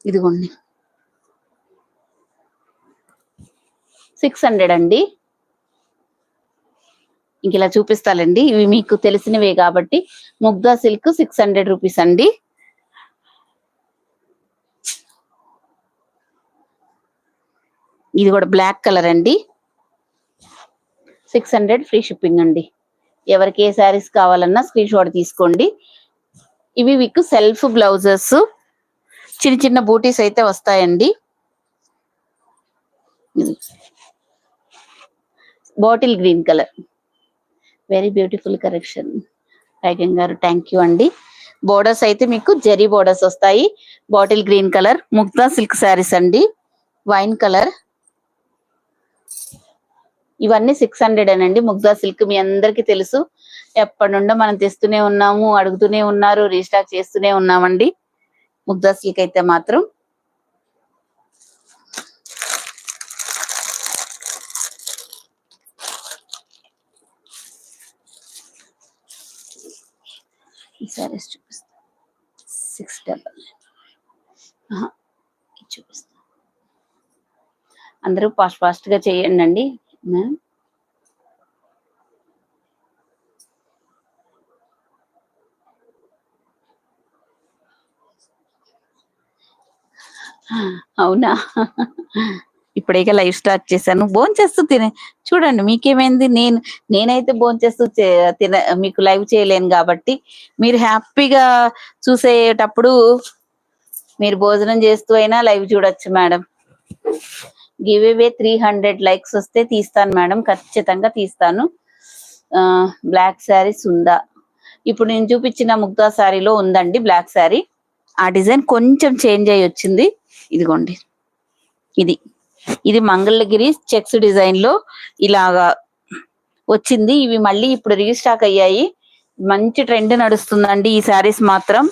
ఇదిగోండి 600 అండి. ఇంక ఇలా చూపిస్తాలండి, ఇవి మీకు తెలిసినవే కాబట్టి. ముగ్దా సిల్క్ 600 రూపీస్ అండి. ఇది కూడా బ్లాక్ కలర్ అండి. 600 ఫ్రీ షిప్పింగ్ అండి. ఎవరికి ఏ శారీస్ కావాలన్నా స్క్రీన్ షాట్ తీసుకోండి. ఇవి మీకు సెల్ఫ్ బ్లౌజెస్, చిన్న చిన్న బూటీస్ అయితే వస్తాయండి. Bottle green colour, very beautiful collection. టైగన్ గారు, థ్యాంక్ యూ అండి. బోర్డర్స్ అయితే మీకు జెరీ బోర్డర్స్ వస్తాయి. Bottle green colour Mugdha silk sarees అండి. వైన్ కలర్, ఇవన్నీ 600 అండి. ముగ్దా సిల్క్ మీ అందరికి తెలుసు, ఎప్పటి నుండో మనం తెస్తూనే ఉన్నాము, అడుగుతూనే ఉన్నారు, రీస్టాక్ చేస్తూనే ఉన్నామండి. ముగ్దా సిల్క్ అయితే మాత్రం ఈ సారీస్ చూపిస్తా. 600 చూపిస్తా. అందరూ ఫాస్ట్ గా చేయండి అండి. అవునా, ఇప్పుడే లైవ్ స్టార్ట్ చేశాను. భోన్ చేస్తూ చూడండి, మీకేమైంది. నేనైతే భోన్ చేస్తూ మీకు లైవ్ చేయలేను కాబట్టి మీరు హ్యాపీగా చూసేటప్పుడు మీరు భోజనం చేస్తూ అయినా లైవ్ చూడొచ్చు మేడం. గివ్ అవే 300 లైక్స్ వస్తే తీస్తాను మేడం, ఖచ్చితంగా తీస్తాను. బ్లాక్ శారీస్ ఉందా? ఇప్పుడు నేను చూపించిన ముగ్దా శారీలో ఉందండి బ్లాక్ శారీ. ఆ డిజైన్ కొంచెం చేంజ్ అయ్యి వచ్చింది. ఇదిగోండి, ఇది మంగళగిరి చెక్స్ డిజైన్ లో ఇలాగా వచ్చింది. ఇవి మళ్ళీ ఇప్పుడు రీస్టాక్ అయ్యాయి. మంచి ట్రెండ్ నడుస్తుందండి ఈ శారీస్ మాత్రం.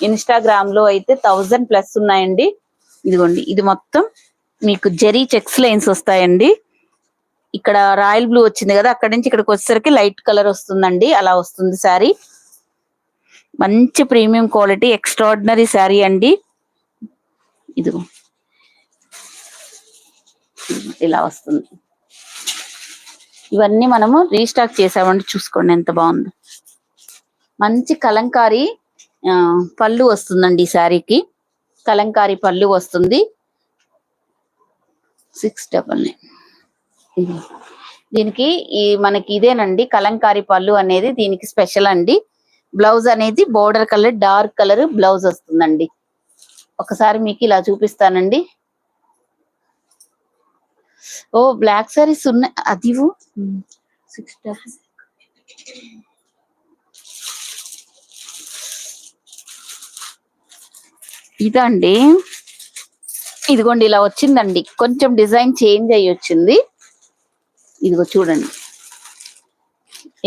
ఇన్స్టాగ్రామ్ లో అయితే 1000+ ఉన్నాయండి. ఇదిగోండి, ఇది మొత్తం మీకు జెరీ చెక్స్ లైన్స్ వస్తాయండి. ఇక్కడ రాయల్ బ్లూ వచ్చింది కదా, అక్కడి నుంచి ఇక్కడికి వచ్చేసరికి లైట్ కలర్ వస్తుందండి. అలా వస్తుంది శారీ. మంచి ప్రీమియం క్వాలిటీ, ఎక్స్ట్రాడినరీ శారీ అండి. ఇదిగో ఇలా వస్తుంది. ఇవన్నీ మనము రీస్టాక్ చేసామంటే చూసుకోండి ఎంత బాగుందో. మంచి కలంకారీ పళ్ళు వస్తుందండి. ఈ శారీకి కలంకారీ పళ్ళు వస్తుంది. 699. దీనికి మనకి ఇదేనండి కలంకారీ పళ్ళు అనేది దీనికి స్పెషల్ అండి. బ్లౌజ్ అనేది border colour dark colour blouse వస్తుందండి. ఒకసారి మీకు ఇలా చూపిస్తానండి. ఓ బ్లాక్ సారీస్ ఉన్నాయి. అది 6 ఇదండి. ఇదిగోండి ఇలా వచ్చిందండి. కొంచెం డిజైన్ చేంజ్ అయ్యి వచ్చింది. ఇదిగో చూడండి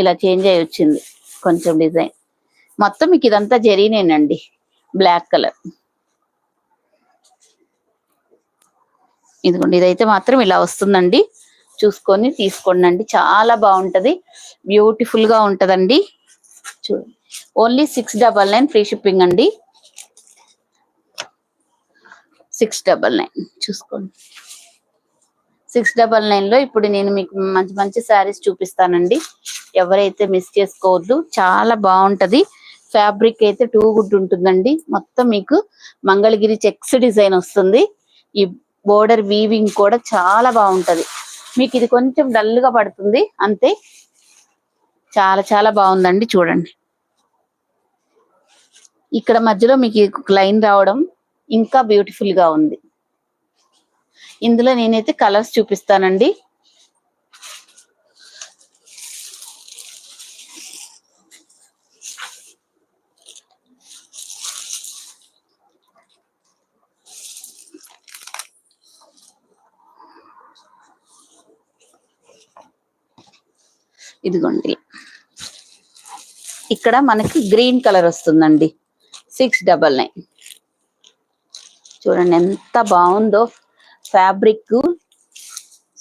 ఇలా చేంజ్ అయ్యి వచ్చింది కొంచెం డిజైన్. మొత్తం మీకు ఇదంతా జరీనేనండి. Black colour. ఇదిగోండి ఇదైతే మాత్రం ఇలా వస్తుందండి. చూసుకొని తీసుకోండి అండి. చాలా బాగుంటది. బ్యూటిఫుల్ గా ఉంటదండి. చూడండి ఓన్లీ 699 ఫ్రీ షిప్పింగ్ అండి. 699 చూసుకోండి. 699 లో ఇప్పుడు నేను మీకు మంచి మంచి శారీస్ చూపిస్తానండి. ఎవరైతే మిస్ చేసుకోవద్దు. చాలా బాగుంటది. ఫ్యాబ్రిక్ అయితే టూ గుడ్ ఉంటుందండి. మొత్తం మీకు మంగళగిరి చెక్స్ డిజైన్ వస్తుంది. ఈ బోర్డర్ వీవింగ్ కూడా చాలా బాగుంటది. మీకు ఇది కొంచెం డల్ గా పడుతుంది అంతే. చాలా చాలా బాగుందండి. చూడండి ఇక్కడ మధ్యలో మీకు లైన్ రావడం ఇంకా బ్యూటిఫుల్ గా ఉంది. ఇందులో నేనైతే కలర్స్ చూపిస్తానండి. ఇదిగోండి ఇక్కడ మనకి గ్రీన్ కలర్ వస్తుందండి. 699. చూడండి ఎంత బాగుందో. ఫ్యాబ్రిక్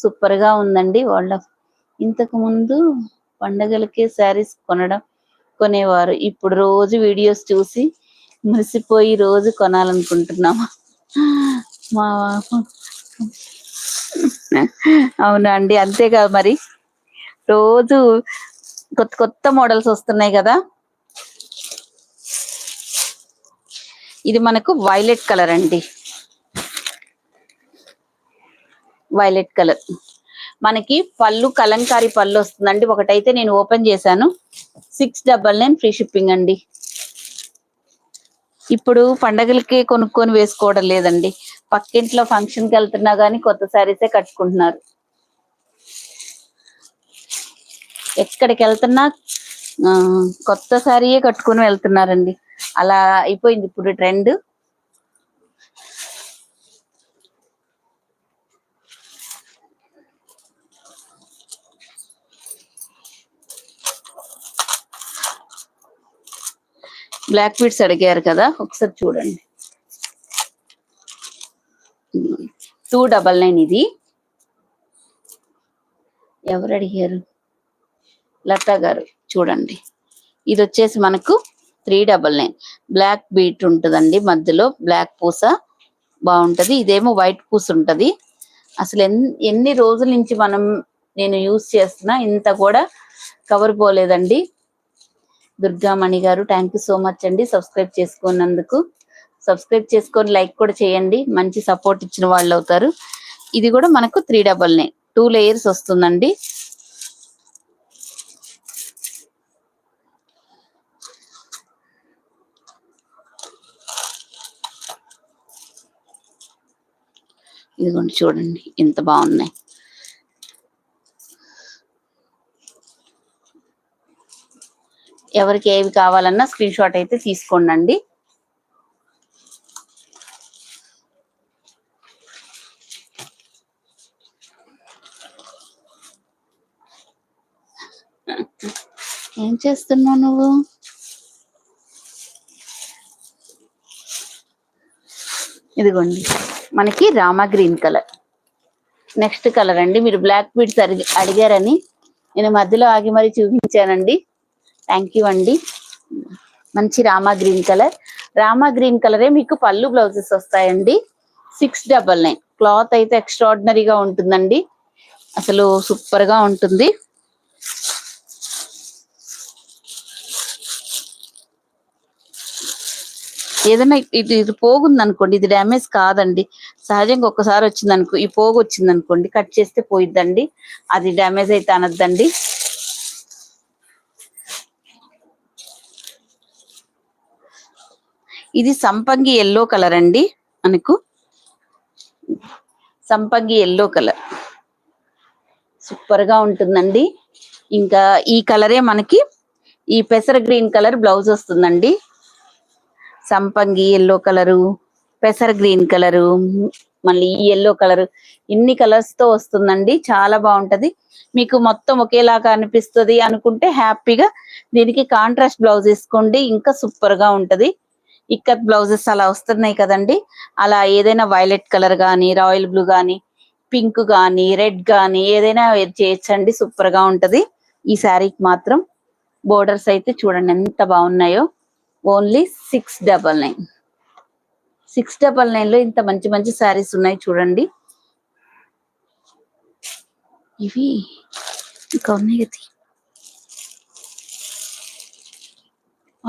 సూపర్ గా ఉందండి. వాళ్ళ ఇంతకు ముందు పండగలకే శారీస్ కొనేవారు. ఇప్పుడు రోజు వీడియోస్ చూసి మురిసిపోయి రోజు కొనాలనుకుంటున్నామా? మా అవునా అండి. అంతేగా మరి. రోజు కొత్త కొత్త మోడల్స్ వస్తున్నాయి కదా. ఇది మనకు వైలెట్ కలర్ అండి. వైలెట్ కలర్ మనకి పళ్ళు కలంకారీ పళ్ళు వస్తుందండి. ఒకటైతే నేను ఓపెన్ చేశాను. 699 ఫ్రీ షిప్పింగ్ అండి. ఇప్పుడు పండగలకి కొనుక్కొని వేసుకోవడం లేదండి. పక్కింట్లో ఫంక్షన్కి వెళ్తున్నా కానీ కొత్త శారీసే కట్టుకుంటున్నారు. ఎక్కడికి వెళ్తున్నా కొత్త శారీయే కట్టుకుని వెళ్తున్నారండి. అలా అయిపోయింది ఇప్పుడు ట్రెండ్. బ్లాక్ బీడ్స్ అడిగారు కదా, ఒకసారి చూడండి. 299 ఇది. ఎవరు అడిగారు? లతా గారు. చూడండి ఇది వచ్చేసి మనకు 399. బ్లాక్ బీట్ ఉంటుందండి. మధ్యలో బ్లాక్ పూస బాగుంటది. ఇదేమో వైట్ పూస ఉంటది. అసలు ఎన్ని రోజుల నుంచి నేను యూజ్ చేస్తున్నా ఇంత కూడా కవర్ పోలేదండి. దుర్గామణి గారు థ్యాంక్ యూ సో మచ్ అండి సబ్స్క్రైబ్ చేసుకున్నందుకు. సబ్స్క్రైబ్ చేసుకొని లైక్ కూడా చేయండి. మంచి సపోర్ట్ ఇచ్చిన వాళ్ళు అవుతారు. ఇది కూడా మనకు 399 2 లేయర్స్ వస్తుందండి. ఇదిగోండి చూడండి ఎంత బాగున్నాయి. ఎవరికి ఏవి కావాలన్నా స్క్రీన్ షాట్ అయితే తీసుకోండి. ఏం చేస్తున్నావు నువ్వు? ఇదిగోండి మనకి Rama green colour. Next colour అండి. మీరు బ్లాక్ బీడ్స్ అడిగారని నేను మధ్యలో ఆగి మరి చూపించానండి. థ్యాంక్ యూ అండి. మంచి Rama green colour. Rama green కలరే మీకు పళ్ళు బ్లౌజెస్ వస్తాయండి. 699. క్లాత్ అయితే ఎక్స్ట్రాడినరీగా ఉంటుందండి, అసలు సూపర్ గా ఉంటుంది. ఏదైనా ఇది పోగుంది అనుకోండి, ఇది డ్యామేజ్ కాదండి. సహజంగా ఒక్కసారి వచ్చింది అనుకో, ఈ పోగు వచ్చింది అనుకోండి, కట్ చేస్తే పోయిద్దండి, అది డ్యామేజ్ అయితే అనద్దండి. ఇది సంపంగి ఎల్లో కలర్ అండి, మనకు సంపంగి ఎల్లో కలర్ సూపర్ గా ఉంటుందండి. ఇంకా ఈ కలరే మనకి ఈ పెసర గ్రీన్ కలర్ బ్లౌజ్ వస్తుందండి. సంపంగి ఎల్లో కలరు, పెసర గ్రీన్ కలరు, మళ్ళీ ఈ ఎల్లో కలర్, ఇన్ని కలర్స్ తో వస్తుందండి. చాలా బాగుంటది. మీకు మొత్తం ఒకేలాగా అనిపిస్తుంది అనుకుంటే హ్యాపీగా దీనికి కాంట్రాస్ట్ బ్లౌజ్ వేసుకోండి, ఇంకా సూపర్ గా ఉంటది. ఇక్కత్ బ్లౌజెస్ అలా వస్తున్నాయి కదండి, అలా ఏదైనా వైలెట్ కలర్ గానీ, రాయల్ బ్లూ గానీ, పింక్ గానీ, రెడ్ గానీ ఏదైనా చేయొచ్చండి, సూపర్ గా ఉంటది. ఈ శారీకి మాత్రం బోర్డర్స్ అయితే చూడండి ఎంత బాగున్నాయో. ఓన్లీ 699. 699 లో ఇంత మంచి మంచి శారీస్ ఉన్నాయి చూడండి. ఇవి ఇంకా ఉన్నాయి కదా.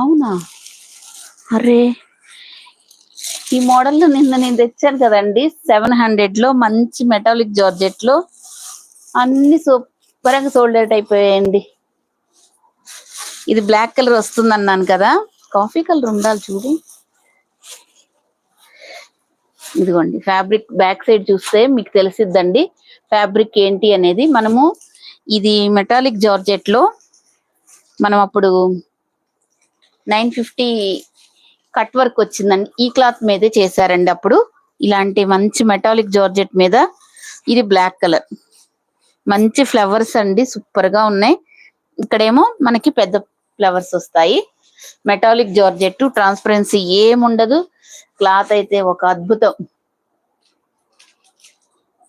అవునా, అరే ఈ మోడల్ నిన్న నేను తెచ్చాను కదండి 700 లో, మంచి మెటాలిక్ జార్జెట్ లో, అన్ని సూపర్ గా సోల్డ్ అవుట్ అయిపోయాయండి. ఇది బ్లాక్ కలర్ వస్తుంది అన్నాను కదా, కాఫీ కలర్ ఉండాలి చూడు. ఇదిగోండి ఫ్యాబ్రిక్ బ్యాక్ సైడ్ చూస్తే మీకు తెలిసిద్దండి ఫ్యాబ్రిక్ ఏంటి అనేది. మనము ఇది మెటాలిక్ జార్జెట్ లో మనం అప్పుడు 950 కట్ వర్క్ వచ్చిందండి, ఈ క్లాత్ మీదే చేశారండి అప్పుడు. ఇలాంటి మంచి మెటాలిక్ జార్జెట్ మీద ఇది బ్లాక్ కలర్, మంచి ఫ్లవర్స్ అండి, సూపర్ గా ఉన్నాయి. ఇక్కడేమో మనకి పెద్ద ఫ్లవర్స్ వస్తాయి. మెటాలిక్ జార్జెట్, ట్రాన్స్పరెన్సీ ఏముండదు, క్లాత్ అయితే ఒక అద్భుతం.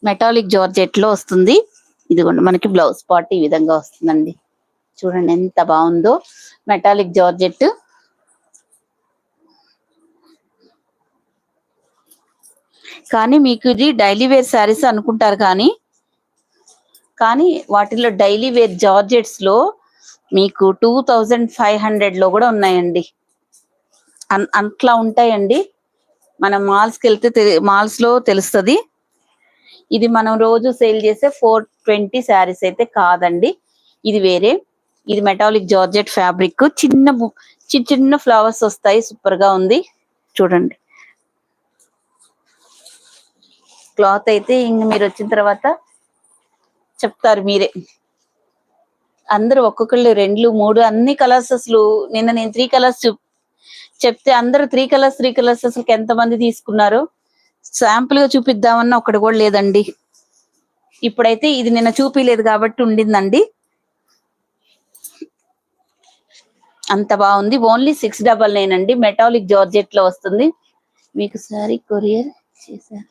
మెటాలిక్ జార్జెట్ లో వస్తుంది. ఇదిగోండి మనకి బ్లౌజ్ పార్ట్ ఈ విధంగా వస్తుందండి, చూడండి ఎంత బాగుందో మెటాలిక్ జార్జెట్. కానీ మీకు ఇది డైలీ వేర్ శారీస్ అనుకుంటారు, కానీ వాటిలో డైలీ వేర్ జార్జెట్స్ లో మీకు 2500 లో కూడా ఉన్నాయండి. అట్లా ఉంటాయండి. మనం మాల్స్కి వెళ్తే మాల్స్ లో తెలుస్తుంది. ఇది మనం రోజు సేల్ చేసే 420 శారీస్ అయితే కాదండి, ఇది వేరే. ఇది మెటాలిక్ జార్జెట్ ఫ్యాబ్రిక్, చిన్న చిన్న ఫ్లవర్స్ వస్తాయి, సూపర్ గా ఉంది చూడండి. క్లాత్ అయితే ఇంక మీరు వచ్చిన తర్వాత చెప్తారు మీరే. అందరూ ఒక్కొక్కళ్ళు 2, 3 అన్ని కలర్స్, అసలు నిన్న నేను 3 కలర్స్ చెప్తే అందరూ 3 కలర్స్ అసలు ఎంతమంది తీసుకున్నారు. శాంపుల్ గా చూపిద్దామన్నా ఒకటి కూడా లేదండి. ఇప్పుడైతే ఇది నిన్న చూపిలేదు కాబట్టి ఉండిందండి, అంత బాగుంది. ఓన్లీ 699 అండి, మెటాలిక్ జార్జెట్ లో వస్తుంది. మీకు సారీ కొరియర్ చేశారు,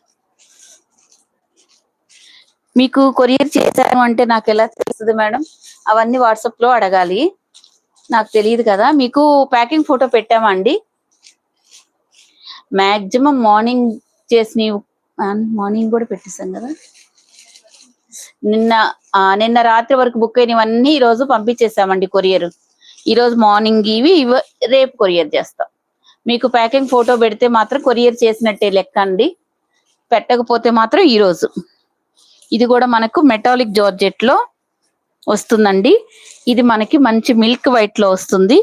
మీకు కొరియర్ చేశాను అంటే నాకు ఎలా తెలుస్తుంది మేడం? అవన్నీ వాట్సాప్ లో అడగాలి, నాకు తెలియదు కదా. మీకు ప్యాకింగ్ ఫోటో పెట్టామండి, మాక్సిమం మార్నింగ్ చేసి మార్నింగ్ కూడా పెట్టేసాం కదా. నిన్న రాత్రి వరకు బుక్ అయినవన్నీ ఈ రోజు పంపించేసామండి కొరియర్. ఈ రోజు మార్నింగ్ ఇవి రేపు కొరియర్ చేస్తాం. మీకు ప్యాకింగ్ ఫోటో పెడితే మాత్రం కొరియర్ చేసినట్టే లెక్క అండి, పెట్టకపోతే మాత్రం ఈ రోజు. ఇది కూడా మనకు మెటాలిక్ జార్జెట్ లో వస్తుందండి. ఇది మనకి మంచి మిల్క్ వైట్ లో వస్తుంది,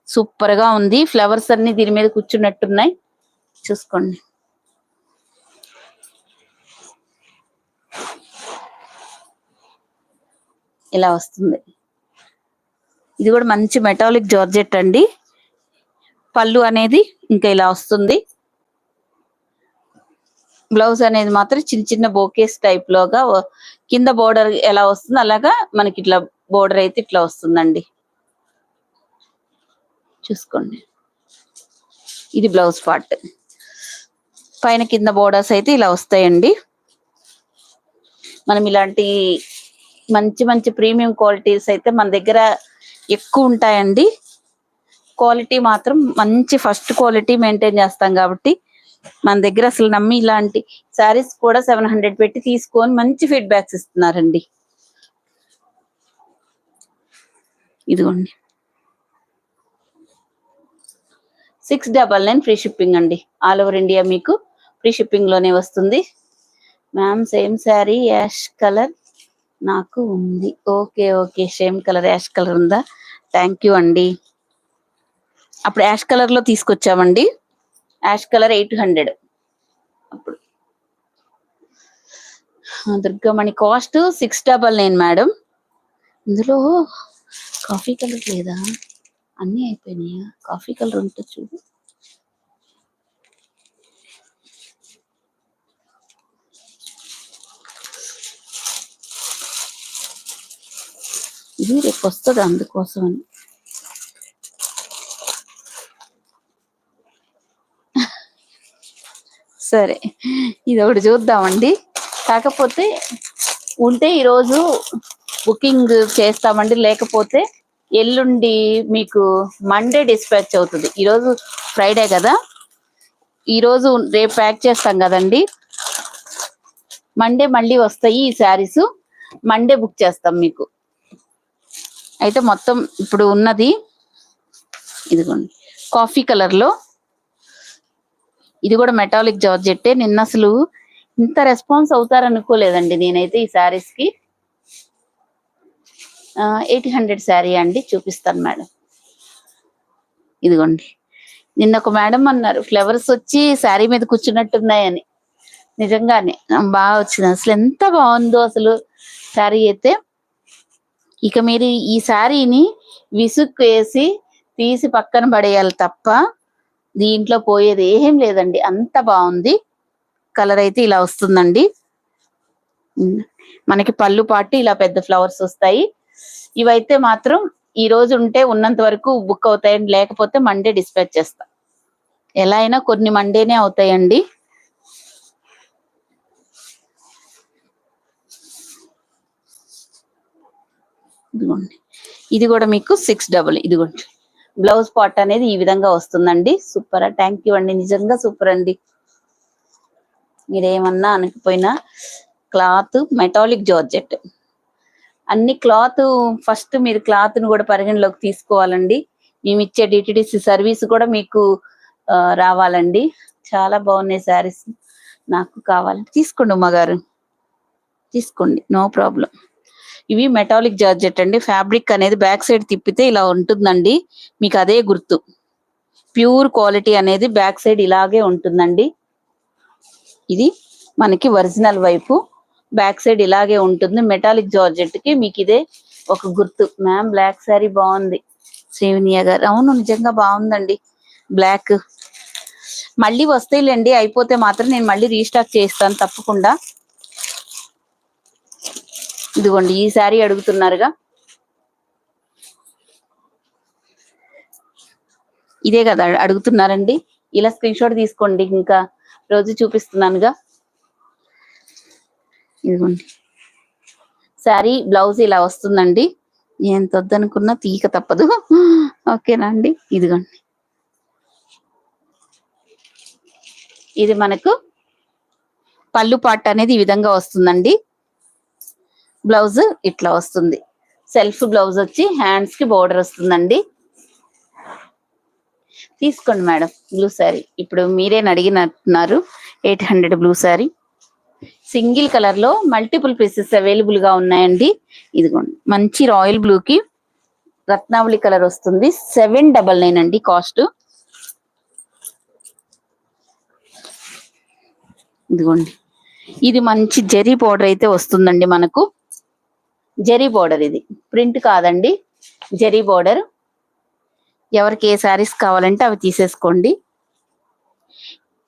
సూపర్ గా ఉంది. ఫ్లవర్స్ అన్ని దీని మీద కూర్చున్నట్టున్నాయి, చూసుకోండి. ఇలా వస్తుంది. ఇది కూడా మంచి మెటాలిక్ జార్జెట్ అండి. పళ్ళు అనేది ఇంకా ఇలా వస్తుంది. బ్లౌజ్ అనేది మాత్రం చిన్న చిన్న బోకేస్ టైప్ లోగా, కింద బోర్డర్ ఎలా వస్తుంది అలాగా మనకి ఇట్లా బోర్డర్ అయితే ఇట్లా వస్తుందండి, చూసుకోండి. ఇది బ్లౌజ్ పార్ట్, పైన కింద బోర్డర్స్ అయితే ఇలా వస్తాయండి. మనం ఇలాంటి మంచి మంచి ప్రీమియం క్వాలిటీస్ అయితే మన దగ్గర ఎక్కువ ఉంటాయండి. క్వాలిటీ మాత్రం మంచి ఫస్ట్ క్వాలిటీ మెయింటైన్ చేస్తాం కాబట్టి మన దగ్గర అసలు నమ్మి ఇలాంటి శారీస్ కూడా 700 పెట్టి తీసుకొని మంచి ఫీడ్బ్యాక్స్ ఇస్తున్నారండి. ఇదిగోండి 699 ఫ్రీ షిప్పింగ్ అండి. ఆల్ ఓవర్ ఇండియా మీకు ఫ్రీ షిప్పింగ్ లోనే వస్తుంది. Ma'am same sari ash colour నాకు ఉంది. Okay okay, same colour ash colour ఉందా? థ్యాంక్ యూ అండి. అప్పుడు యాష్ కలర్ లో తీసుకొచ్చామండి. Ash colour 800. అప్పుడు దుర్గమణి కాస్ట్ 699 మేడం. ఇందులో కాఫీ కలర్ లేదా? అన్నీ అయిపోయినాయా? కాఫీ కలర్ ఉంటుంది చూడు. ఇది రేపు వస్తుంది అందుకోసం అని. సరే ఇది ఒకటి చూద్దామండి. కాకపోతే ఉంటే ఈరోజు బుకింగ్ చేస్తామండి, లేకపోతే ఎల్లుండి మీకు మండే డిస్పాచ్ అవుతుంది. ఈరోజు ఫ్రైడే కదా, ఈరోజు రేపు ప్యాక్ చేస్తాం కదండి. మండే మళ్ళీ వస్తాయి ఈ శారీస్. మండే బుక్ చేస్తాం మీకు. అయితే మొత్తం ఇప్పుడు ఉన్నది ఇదిగోండి కాఫీ కలర్ లో. ఇది కూడా మెటాలిక్ జార్జెట్టే. నిన్న అసలు ఇంత రెస్పాన్స్ అవుతారనుకోలేదండి నేనైతే ఈ శారీస్ కి. 800 శారీ అండి, చూపిస్తాను మేడం. ఇదిగోండి నిన్న ఒక మేడం అన్నారు ఫ్లవర్స్ వచ్చి శారీ మీద కూర్చున్నట్టున్నాయని. నిజంగానే బాగా వచ్చింది. అసలు ఎంత బాగుందో అసలు శారీ అయితే. ఇక మీరు ఈ శారీని విసుగు వేసి తీసి పక్కన పడేయాలి తప్ప దీంట్లో పోయేది ఏం లేదండి. అంత బాగుంది. కలర్ అయితే ఇలా వస్తుందండి. మనకి పళ్ళు పాటు ఇలా పెద్ద ఫ్లవర్స్ వస్తాయి. ఇవైతే మాత్రం ఈ రోజు ఉంటే ఉన్నంత వరకు బుక్ అవుతాయండి, లేకపోతే మండే డిస్పాచ్ చేస్తా. ఎలా అయినా కొన్ని మండేనే అవుతాయండి. ఇదిగోండి ఇది కూడా మీకు 600. ఇదిగోండి బ్లౌజ్ పార్ట్ అనేది ఈ విధంగా వస్తుందండి. సూపర్, థ్యాంక్ యూ అండి, నిజంగా సూపర్ అండి. మీరేమన్నా అనకపోయినా క్లాత్ మెటాలిక్ జార్జెట్ అన్ని క్లాత్. ఫస్ట్ మీరు క్లాత్ ను కూడా పరిగణలోకి తీసుకోవాలండి. మేము ఇచ్చే డిటిడిసి సర్వీస్ కూడా మీకు రావాలండి. చాలా బాగున్నాయి శారీస్. నాకు కావాలంటే తీసుకోండి ఉమ్మగారు, తీసుకోండి, నో ప్రాబ్లం. ఇవి మెటాలిక్ జార్జెట్ అండి. ఫ్యాబ్రిక్ అనేది బ్యాక్ సైడ్ తిప్పితే ఇలా ఉంటుందండి, మీకు అదే గుర్తు. ప్యూర్ క్వాలిటీ అనేది బ్యాక్ సైడ్ ఇలాగే ఉంటుందండి. ఇది మనకి ఒరిజినల్ వైపు బ్యాక్ సైడ్ ఇలాగే ఉంటుంది. మెటాలిక్ జార్జెట్ కి మీకు ఇదే ఒక గుర్తు. మ్యామ్ బ్లాక్ శారీ బాగుంది శ్రీవినియా గారు. అవును నిజంగా బాగుందండి బ్లాక్. మళ్ళీ వస్తాయిలేండి, అయిపోతే మాత్రం నేను మళ్ళీ రీస్టాక్ చేస్తాను తప్పకుండా. ఇదిగోండి ఈ శారీ అడుగుతున్నారుగా, ఇదే కదా అడుగుతున్నారండి. ఇలా స్క్రీన్ షాట్ తీసుకోండి, ఇంకా రోజు చూపిస్తున్నానుగా. ఇదిగోండి శారీ బ్లౌజ్ ఇలా వస్తుందండి. ఎంత వద్దనుకున్నా తీక తప్పదు. ఓకేనా అండి. ఇదిగోండి ఇది మనకు పళ్ళు పార్ట్ అనేది ఈ విధంగా వస్తుందండి. బ్లౌజ్ ఇట్లా వస్తుంది. సెల్ఫ్ బ్లౌజ్ వచ్చి హ్యాండ్స్ కి బోర్డర్ వస్తుందండి. తీసుకోండి మేడం బ్లూ శారీ. ఇప్పుడు మీరేని అడిగినట్టున్నారు. 800 బ్లూ శారీ. సింగిల్ కలర్ లో మల్టిపుల్ పీసెస్ అవైలబుల్ గా ఉన్నాయండి. ఇదిగోండి మంచి రాయల్ బ్లూ కి రత్నావళి కలర్ వస్తుంది. 799 అండి కాస్ట్. ఇదిగోండి ఇది మంచి జరీ బోర్డర్ అయితే వస్తుందండి మనకు. జరీ బోర్డర్, ఇది ప్రింట్ కాదండి, జరీ బోర్డర్. ఎవరికి ఏ శారీస్ కావాలంటే అవి తీసేసుకోండి.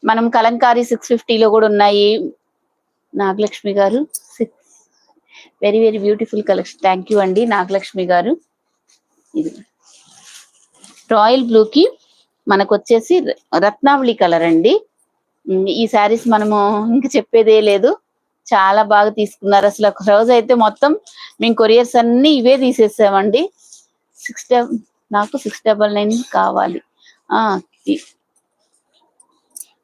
మనం కలంకారీ 650లో కూడా ఉన్నాయి. నాగలక్ష్మి గారు very very beautiful collection. Thank you అండి నాగలక్ష్మి గారు. ఇది రాయల్ బ్లూ కి మనకు వచ్చేసి రత్నావళి కలర్ అండి. ఈ శారీస్ మనము ఇంకా చెప్పేదే లేదు, చాలా బాగా తీసుకున్నారు. అసలు ఒక రోజు అయితే మొత్తం మేము కొరియర్స్ అన్ని ఇవే తీసేసామండి. నాకు 699 కావాలి.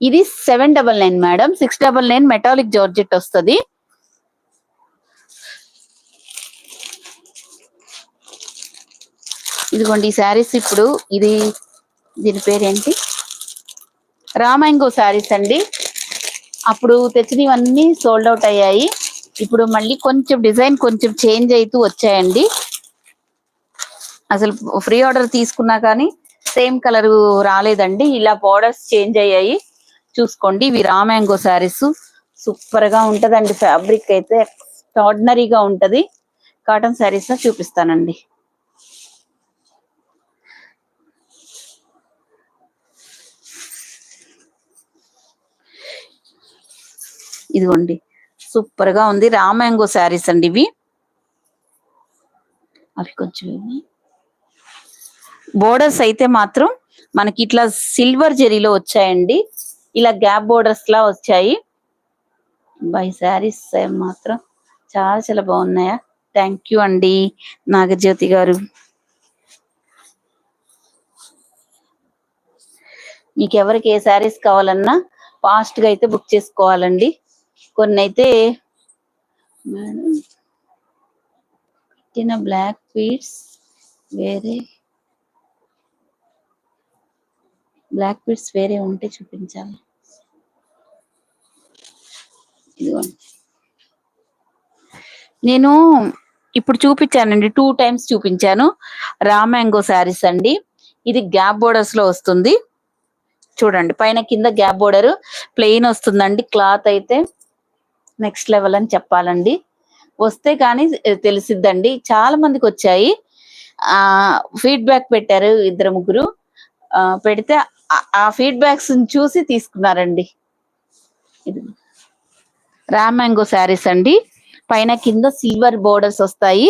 ఇది 799 మేడం. 699 మెటాలిక్ జార్జెట్ వస్తుంది. ఇదిగోండి ఈ శారీస్. ఇప్పుడు దీని పేరేంటి, రామాంగో శారీస్ అండి. అప్పుడు తెచ్చినవన్నీ సోల్డ్ అవుట్ అయ్యాయి. ఇప్పుడు మళ్ళీ కొంచెం డిజైన్ కొంచెం చేంజ్ అవుతూ వచ్చాయండి. అసలు ఫ్రీ ఆర్డర్ తీసుకున్నా కానీ సేమ్ కలర్ రాలేదండి. ఇలా బోర్డర్స్ చేంజ్ అయ్యాయి. చూసుకోండి, ఇవి రామాంగో శారీస్. సూపర్ గా ఉంటదండి. ఫ్యాబ్రిక్ అయితే ఎక్స్ట్రాడినరీగా ఉంటది. కాటన్ శారీస్ చూపిస్తానండి. ఇదిగోండి సూపర్ గా ఉంది. రామాంగో శారీస్ అండి ఇవి. అవి కొంచెం బోర్డర్స్ అయితే మాత్రం మనకి ఇట్లా సిల్వర్ జెరీలో వచ్చాయండి. ఇలా గ్యాప్ బోర్డర్స్ లా వచ్చాయి. బై శారీస్ మాత్రం చాలా చాలా బాగున్నాయా. థ్యాంక్ యూ అండి నాగజ్యోతి గారు. మీకు ఎవరికి ఏ శారీస్ కావాలన్నా ఫాస్ట్ గా అయితే బుక్ చేసుకోవాలండి. కొన్ని అయితే బ్లాక్ బీడ్స్ వేరే ఉంటే చూపించాలి. ఇదిగోండి నేను ఇప్పుడు చూపించానండి, 2 times చూపించాను. రామాంగో శారీస్ అండి. ఇది గ్యాప్ బోర్డర్స్ లో వస్తుంది. చూడండి పైన కింద గ్యాప్ బోర్డర్ ప్లెయిన్ వస్తుందండి. క్లాత్ అయితే నెక్స్ట్ లెవెల్ అని చెప్పాలండి. వస్తే కానీ తెలిసిద్దండి. చాలా మందికి వచ్చాయి. ఫీడ్బ్యాక్ పెట్టారు 2-3 పెడితే ఆ ఫీడ్బ్యాక్స్ చూసి తీసుకున్నారండి. ఇది రామాంగో శారీస్ అండి. పైన కింద సిల్వర్ బోర్డర్స్ వస్తాయి.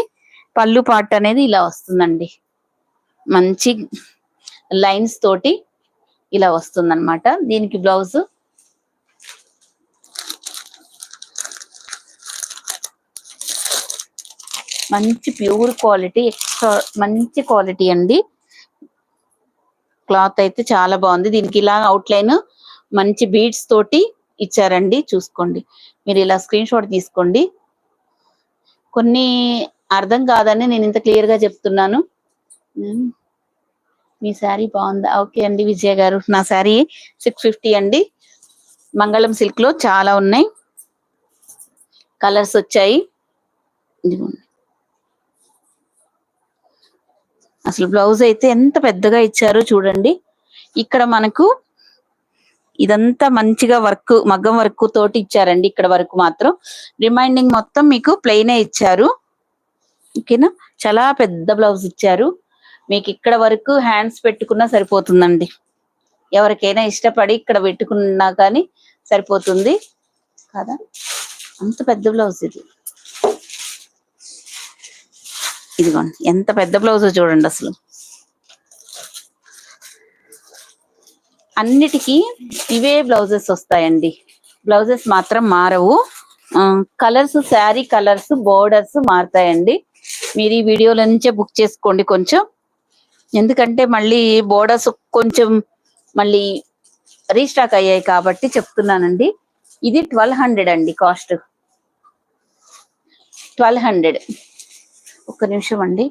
పళ్ళు పార్ట్ అనేది ఇలా వస్తుందండి. మంచి లైన్స్ తోటి ఇలా వస్తుందన్నమాట. దీనికి బ్లౌజ్ మంచి ప్యూర్ క్వాలిటీ, ఎక్స్ట్రా మంచి క్వాలిటీ అండి. క్లాత్ అయితే చాలా బాగుంది. దీనికి ఇలా అవుట్లైన్ మంచి బీడ్స్ తోటి ఇచ్చారండి. చూసుకోండి, మీరు ఇలా స్క్రీన్ షాట్ తీసుకోండి. కొన్ని అర్థం కాదని నేను ఇంత క్లియర్ గా చెప్తున్నాను. మీ శారీ బాగుందా? ఓకే అండి విజయ గారు. నా శారీ 650 అండి. మంగళం సిల్క్ లో చాలా ఉన్నాయి, కలర్స్ వచ్చాయి. అసలు బ్లౌజ్ అయితే ఎంత పెద్దగా ఇచ్చారో చూడండి. ఇక్కడ మనకు ఇదంతా మంచిగా వర్క్, మగ్గం వర్క్ తోటి ఇచ్చారండి. ఇక్కడ వరకు మాత్రం రిమైండింగ్ మొత్తం మీకు ప్లెయినే ఇచ్చారు. ఓకేనా, చాలా పెద్ద బ్లౌజ్ ఇచ్చారు. మీకు ఇక్కడ వరకు హ్యాండ్స్ పెట్టుకున్నా సరిపోతుందండి. ఎవరికైనా ఇష్టపడి ఇక్కడ పెట్టుకున్నా కానీ సరిపోతుంది కదా. అంత పెద్ద బ్లౌజ్ ఇది. ఇదిగోండి ఎంత పెద్ద బ్లౌజ్ చూడండి. అసలు అన్నిటికీ ఇవే బ్లౌజెస్ వస్తాయండి. బ్లౌజెస్ మాత్రం మారవు. కలర్స్, శారీ కలర్స్, బోర్డర్స్ మారుతాయండి. మీరు ఈ వీడియోల నుంచే బుక్ చేసుకోండి కొంచెం. ఎందుకంటే మళ్ళీ బోర్డర్స్ కొంచెం మళ్ళీ రీస్టాక్ అయ్యాయి కాబట్టి చెప్తున్నానండి. ఇది 1200 అండి కాస్ట్. 1200. ఒక్క నిమిషం అండి.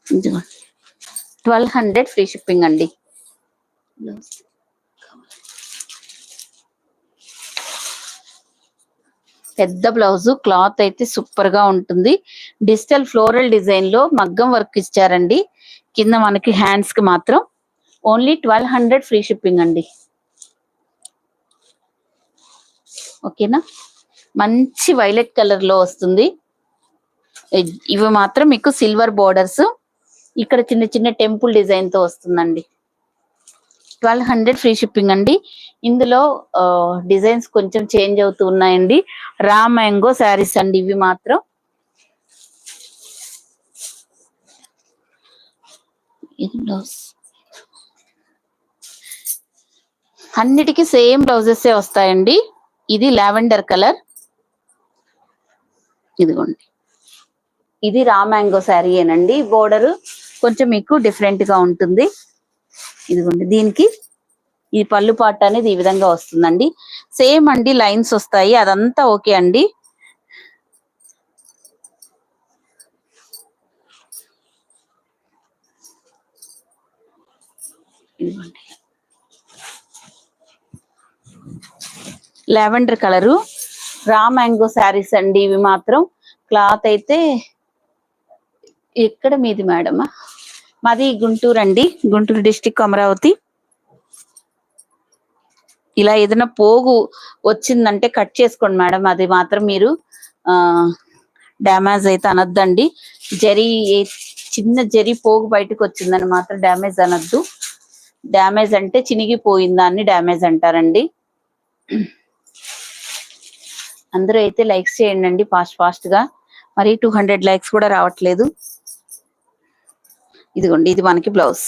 ఇదిగో 1200 ఫ్రీ షిప్పింగ్ అండి. పెద్ద బ్లౌజ్, క్లాత్ అయితే సూపర్ గా ఉంటుంది. డిజిటల్ ఫ్లోరల్ డిజైన్ లో మగ్గం వర్క్ ఇచ్చారండి. కింద మనకి హ్యాండ్స్ కి మాత్రం ఓన్లీ 1200 ఫ్రీ షిప్పింగ్ అండి. ఓకేనా, మంచి వైలెట్ కలర్ లో వస్తుంది. ఇవి మాత్రం మీకు సిల్వర్ బోర్డర్స్, ఇక్కడ చిన్న చిన్న టెంపుల్ డిజైన్ తో వస్తుందండి. 1200 ఫ్రీ షిప్పింగ్ అండి. ఇందులో డిజైన్స్ కొంచెం చేంజ్ అవుతూ ఉన్నాయండి. రామాంగో శారీస్ అండి ఇవి మాత్రం. ఇది బ్లౌజ్. అన్నిటికీ సేమ్ బ్లౌజెస్ వస్తాయండి. ఇది లావెండర్ కలర్, ఇదిగోండి. ఇది రా మ్యాంగో శారీ ఏనండి. బోర్డర్ కొంచెం మీకు డిఫరెంట్ గా ఉంటుంది. ఇదిగోండి, దీనికి ఈ పళ్ళు పాట అనేది ఈ విధంగా వస్తుందండి. సేమ్ అండి, లైన్స్ వస్తాయి, అదంతా ఓకే అండి. Lavender colour raw mango saris అండి. ఇవి మాత్రం క్లాత్ అయితే ఎక్కడ మీది మేడమా? మాది గుంటూరు అండి, గుంటూరు డిస్టిక్, అమరావతి. ఇలా ఏదైనా పోగు వచ్చిందంటే కట్ చేసుకోండి మేడం. అది మాత్రం మీరు డ్యామేజ్ అయితే అనొద్దండి. జరీ చిన్న జరీ పోగు బయటకు వచ్చిందని మాత్రం డ్యామేజ్ అనొద్దు. డ్యామేజ్ అంటే చినిగిపోయిందాన్ని డ్యామేజ్ అంటారండి. అందరూ అయితే లైక్స్ చేయండి ఫాస్ట్ గా. మరి 200 లైక్స్ కూడా రావట్లేదు. ఇదిగోండి, ఇది మనకి బ్లౌజ్.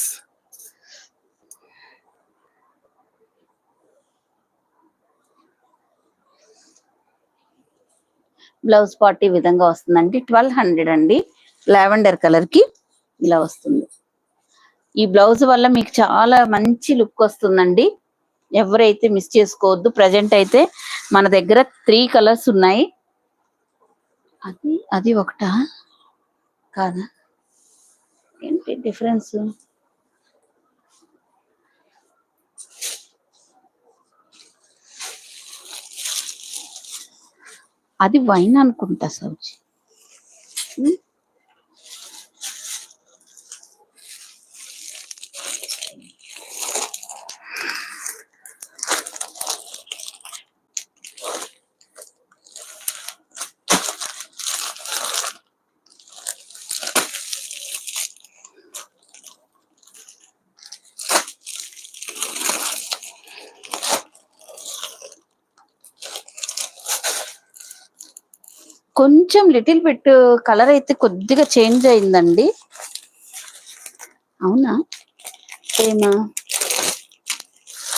బ్లౌజ్ పార్ట్ ఈ విధంగా వస్తుందండి. 1200 అండి. లావెండర్ కలర్ కి ఇలా వస్తుంది. ఈ బ్లౌజ్ వల్ల మీకు చాలా మంచి లుక్ వస్తుందండి. ఎవరైతే మిస్ చేసుకోవద్దు. ప్రజెంట్ అయితే మన దగ్గర 3 కలర్స్ ఉన్నాయి. అది ఒకటా కాదా? ఏంటి డిఫరెన్స్? అది వైన్ అనుకుంటా సౌజీ. కొంచెం లిటిల్ బిట్ కలర్ అయితే కొద్దిగా చేంజ్ అయిందండి. అవునా? ఏమా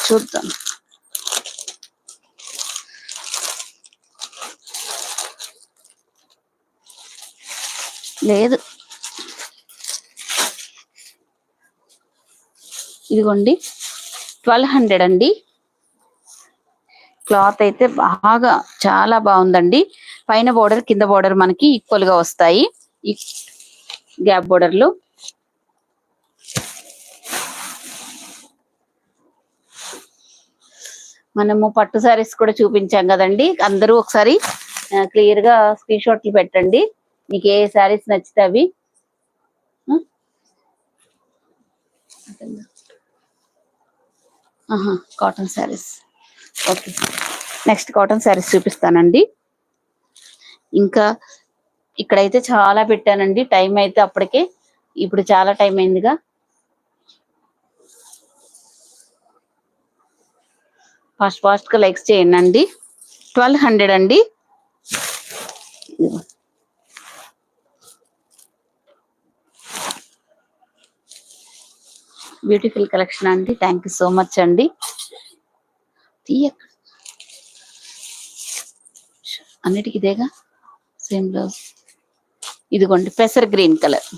చూద్దాం. లేదు, ఇదిగోండి 1200 అండి. క్లాత్ అయితే బాగా చాలా బాగుందండి. పైన బోర్డర్ కింద బోర్డర్ మనకి ఈక్వల్ గా వస్తాయి. ఈ గ్యాప్ బోర్డర్లు. మనము పట్టు సారీస్ కూడా చూపించాం కదండి. అందరూ ఒకసారి క్లియర్ గా స్క్రీన్ షాట్లు పెట్టండి. మీకు ఏ సారీస్ నచ్చితే అవి. Cotton saris. Okay, next cotton saris చూపిస్తానండి. ఇంకా ఇక్కడైతే చాలా పెట్టానండి. టైం అయితే అప్పటికే ఇప్పుడు చాలా టైం అయిందిగా. ఫాస్ట్ గా లైక్స్ చేయండి. 1200 అండి. బ్యూటిఫుల్ కలెక్షన్ అండి. థ్యాంక్ యూ సో మచ్ అండి. అన్నిటికీ ఇదేగా సేమ్ బ్లౌజ్. ఇదిగోండి పెసర్ గ్రీన్ కలర్.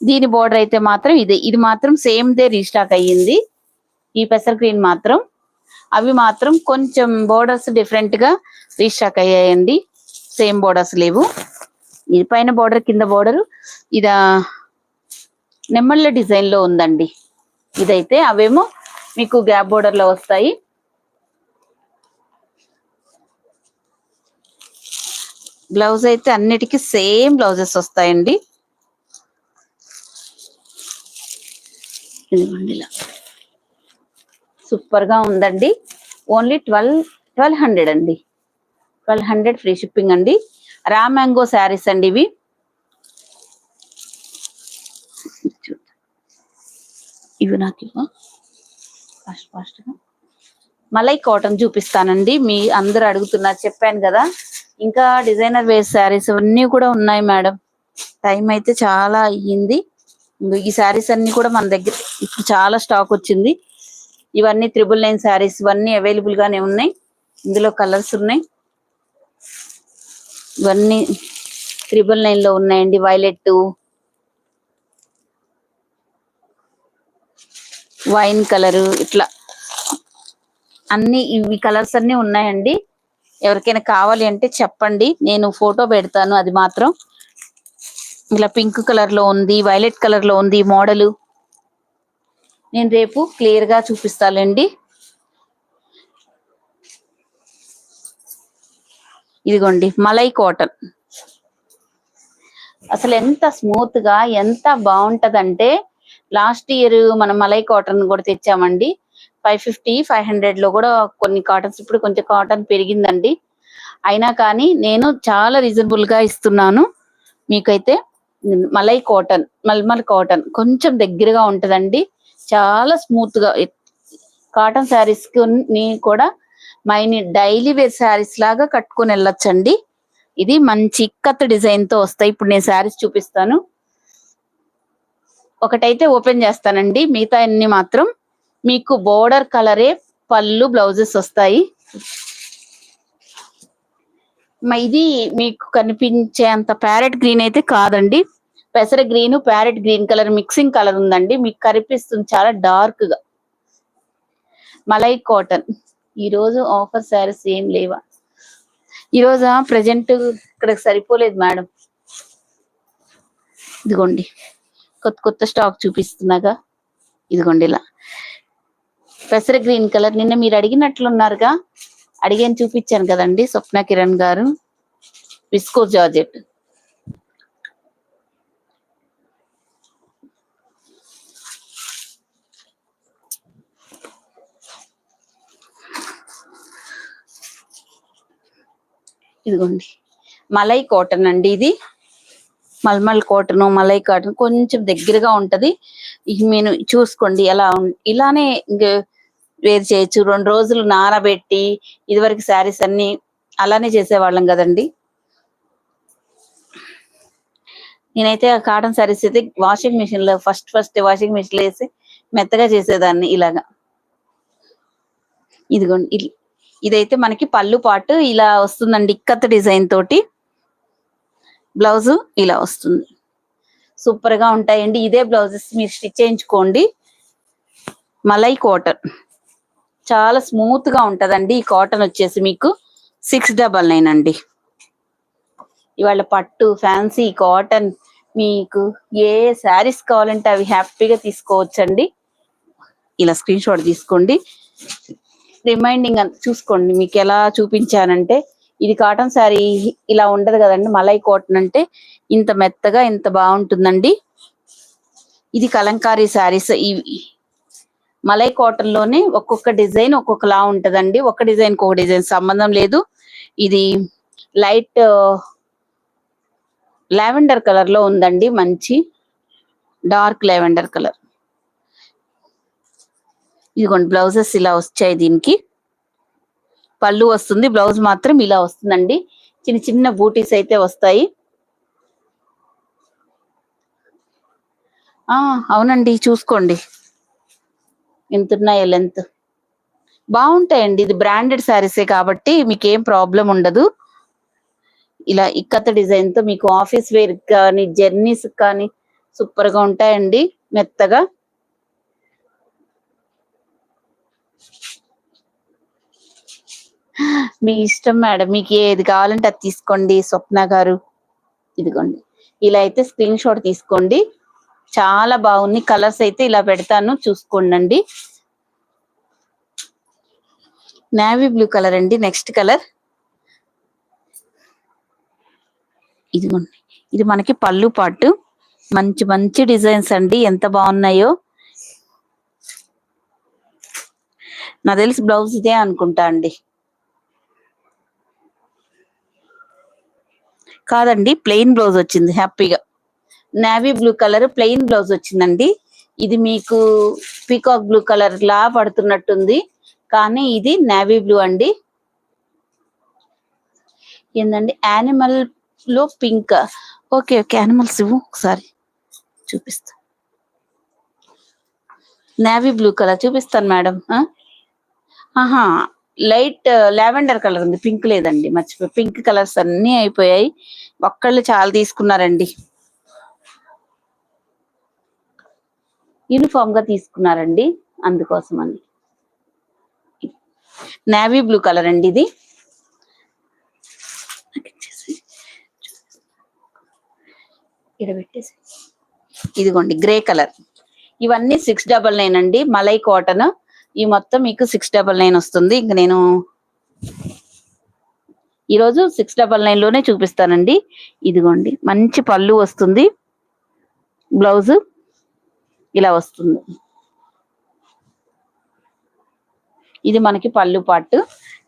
దీని బోర్డర్ అయితే మాత్రం ఇది మాత్రం సేమ్ దే రీస్టాక్ అయ్యింది. ఈ పెసర్ గ్రీన్ మాత్రం, అవి మాత్రం కొంచెం బోర్డర్స్ డిఫరెంట్ గా రీస్టాక్ అయ్యాయండి. సేమ్ బోర్డర్స్ లేవు. ఇది పైన బోర్డర్ కింద బోర్డర్ ఇది నెమ్మళ్ళ డిజైన్ లో ఉందండి. ఇదైతే అవేమో మీకు గ్యాప్ బోర్డర్ లో వస్తాయి. బ్లౌజ్ అయితే అన్నిటికీ సేమ్ బ్లౌజెస్ వస్తాయండి. సూపర్ గా ఉందండి. ఓన్లీ 1200 అండి. 1200 ఫ్రీ షిప్పింగ్ అండి. రా మ్యాంగో శారీస్ అండి ఇవి. ఇవి నాకు ఫాస్ట్ గా మలై కాటన్ చూపిస్తానండి. మీ అందరు అడుగుతున్నారు, చెప్పాను కదా. ఇంకా డిజైనర్ వేర్ శారీస్ అన్నీ కూడా ఉన్నాయి మేడం. టైం అయితే చాలా అయ్యింది. ఈ శారీస్ అన్ని కూడా మన దగ్గర ఇప్పుడు చాలా స్టాక్ వచ్చింది. ఇవన్నీ 999 శారీస్, ఇవన్నీ అవైలబుల్ గానే ఉన్నాయి. ఇందులో కలర్స్ ఉన్నాయి. ఇవన్నీ 999 లో ఉన్నాయండి. వైలెట్, వైన్ కలర్, ఇట్లా అన్ని ఇవి కలర్స్ అన్ని ఉన్నాయండి. ఎవరికైనా కావాలి అంటే చెప్పండి, నేను ఫోటో పెడతాను. అది మాత్రం ఇలా పింక్ కలర్ లో ఉంది, వైలెట్ కలర్ లో ఉంది మోడల్. నేను రేపు క్లియర్ గా చూపిస్తానండి. ఇదిగోండి మలై కాటన్. అసలు ఎంత స్మూత్ గా ఎంత బాగుంటదంటే, లాస్ట్ ఇయర్ మనం మలై కాటన్ కూడా తెచ్చామండి. 550, 500 లో కూడా కొన్ని కాటన్స్. ఇప్పుడు కొంచెం కాటన్ పెరిగిందండి. అయినా కానీ నేను చాలా రీజనబుల్ గా ఇస్తున్నాను మీకైతే. మలై కాటన్, మల్మల్ కాటన్ కొంచెం దగ్గరగా ఉంటదండి. చాలా స్మూత్ గా కాటన్ శారీస్ ని కూడా మైని డైలీ వేర్ శారీస్ లాగా కట్టుకొని వెళ్ళొచ్చండి. ఇది మంచి ఇక్కత్ డిజైన్ తో వస్తాయి. ఇప్పుడు నేను శారీస్ చూపిస్తాను. ఒకటైతే ఓపెన్ చేస్తానండి, మిగతా అన్ని మాత్రం మీకు బోర్డర్ కలరే పళ్ళు బ్లౌజెస్ వస్తాయి. ఇది మీకు కనిపించే అంత ప్యారెట్ గ్రీన్ అయితే కాదండి. పెసర green, parrot green colour mixing colour ఉందండి. మీకు కనిపిస్తుంది చాలా డార్క్ గా. మలై కాటన్. ఈ రోజు ఆఫర్ శారీస్ ఏం లేవా? ఈ రోజు ప్రెజెంట్ ఇక్కడ సరిపోలేదు మేడం. ఇదిగోండి కొత్త కొత్త స్టాక్ చూపిస్తున్నాగా. ఇదిగోండి ఇలా పెసర గ్రీన్ కలర్. నిన్న మీరు అడిగినట్లున్నారుగా, అడిగాను చూపించాను కదండి స్వప్న కిరణ్ గారు. Visco georgette. ఇదిగోండి మలై కాటన్ అండి. ఇది మల్మల్ కాటన్, మలై కాటన్ కొంచెం దగ్గరగా ఉంటది. మీరు చూసుకోండి ఎలా ఇలానే వేరు చేయొచ్చు. 2 రోజులు నానబెట్టి, ఇదివరకు శారీస్ అన్ని అలానే చేసేవాళ్ళం కదండి. నేనైతే ఆ కాటన్ శారీస్ అయితే వాషింగ్ మిషన్ లో ఫస్ట్ వాషింగ్ మిషన్ లో వేసి మెత్తగా చేసేదాన్ని ఇలాగా. ఇదిగోండి ఇదైతే మనకి పళ్ళు పాటు ఇలా వస్తుందండి, ఇక్కత్ డిజైన్ తోటి. బ్లౌజ్ ఇలా వస్తుంది. సూపర్ గా ఉంటాయండి. ఇదే బ్లౌజెస్ మీరు స్టిచ్ చేయించుకోండి. మలై కాటన్ చాలా స్మూత్ గా ఉంటదండి. ఈ కాటన్ వచ్చేసి మీకు 699 అండి. ఇవాళ పట్టు, ఫ్యాన్సీ, కాటన్ మీకు ఏ శారీస్ కావాలంటే అవి హ్యాపీగా తీసుకోవచ్చండి. ఇలా స్క్రీన్ షాట్ తీసుకోండి. రిమైండింగ్ చూసుకోండి. మీకు ఎలా చూపించానంటే, ఇది కాటన్ శారీ ఇలా ఉండదు కదండి. మలై కాటన్ అంటే ఇంత మెత్తగా ఇంత బాగుంటుందండి. ఇది కలంకారీ శారీస్. ఇవి మలై కాటన్ లోనే ఒక్కొక్క డిజైన్ ఒక్కొక్కలా ఉంటదండి. ఒక డిజైన్ ఒక డిజైన్ సంబంధం లేదు. ఇది లైట్ లావెండర్ కలర్ లో ఉందండి, మంచి డార్క్ లావెండర్ కలర్. ఇదిగోండి బ్లౌజెస్ ఇలా వచ్చాయి. దీనికి పళ్ళు వస్తుంది, బ్లౌజ్ మాత్రం ఇలా వస్తుందండి. చిన్న చిన్న బూటీస్ అయితే వస్తాయి. అవునండి చూసుకోండి ఎంత ఉన్నాయో లెంత్. బాగుంటాయండి. ఇది బ్రాండెడ్ శారీసే కాబట్టి మీకు ఏం ప్రాబ్లం ఉండదు. ఇలా ఇక్కత డిజైన్ తో మీకు ఆఫీస్ వేర్ కానీ జర్నీస్ కానీ సూపర్ గా ఉంటాయండి, మెత్తగా. మీ ఇష్టం మేడం, మీకు ఏది కావాలంటే అది తీసుకోండి స్వప్న గారు. ఇదిగోండి ఇలా అయితే స్క్రీన్ షాట్ తీసుకోండి. చాలా బాగుంది. కలర్స్ అయితే ఇలా పెడతాను చూసుకోండి. నేవీ బ్లూ కలర్ అండి నెక్స్ట్ కలర్. ఇదిగోండి ఇది మనకి పళ్ళు పాటు. మంచి మంచి డిజైన్స్ అండి, ఎంత బాగున్నాయో. నాకు తెలిసి బ్లౌజ్ ఇదే అనుకుంటా అండి. కాదండి, ప్లెయిన్ బ్లౌజ్ వచ్చింది హ్యాపీగా. Navy blue colour plain blouse వచ్చిందండి. ఇది మీకు పీకాక్ బ్లూ కలర్ లా పడుతున్నట్టుంది, కానీ ఇది నేవీ బ్లూ అండి. ఏందండి యానిమల్ లో పింక్. ఓకే ఓకే, యానిమల్స్ ఇవ్వు ఒకసారి చూపిస్తా. నేవీ బ్లూ కలర్ చూపిస్తాను మేడం. ఆహా, లైట్ లావెండర్ కలర్ ఉంది, పింక్ లేదండి, మర్చిపోయి. పింక్ కలర్స్ అన్ని అయిపోయాయి, ఒక్కళ్ళు చాలా తీసుకున్నారండి, యూనిఫామ్ గా తీసుకున్నారండి, అందుకోసం అని. నేవీ బ్లూ కలర్ అండి ఇది. పెట్టేసి ఇదిగోండి గ్రే కలర్. ఇవన్నీ 699 అండి, మలై కాటన్. ఈ మొత్తం మీకు 699 వస్తుంది. ఇంక నేను ఈరోజు 699 లోనే చూపిస్తానండి. ఇదిగోండి మంచి పళ్ళు వస్తుంది, బ్లౌజ్ ఇలా వస్తుంది. ఇది మనకి పళ్ళు పార్ట్,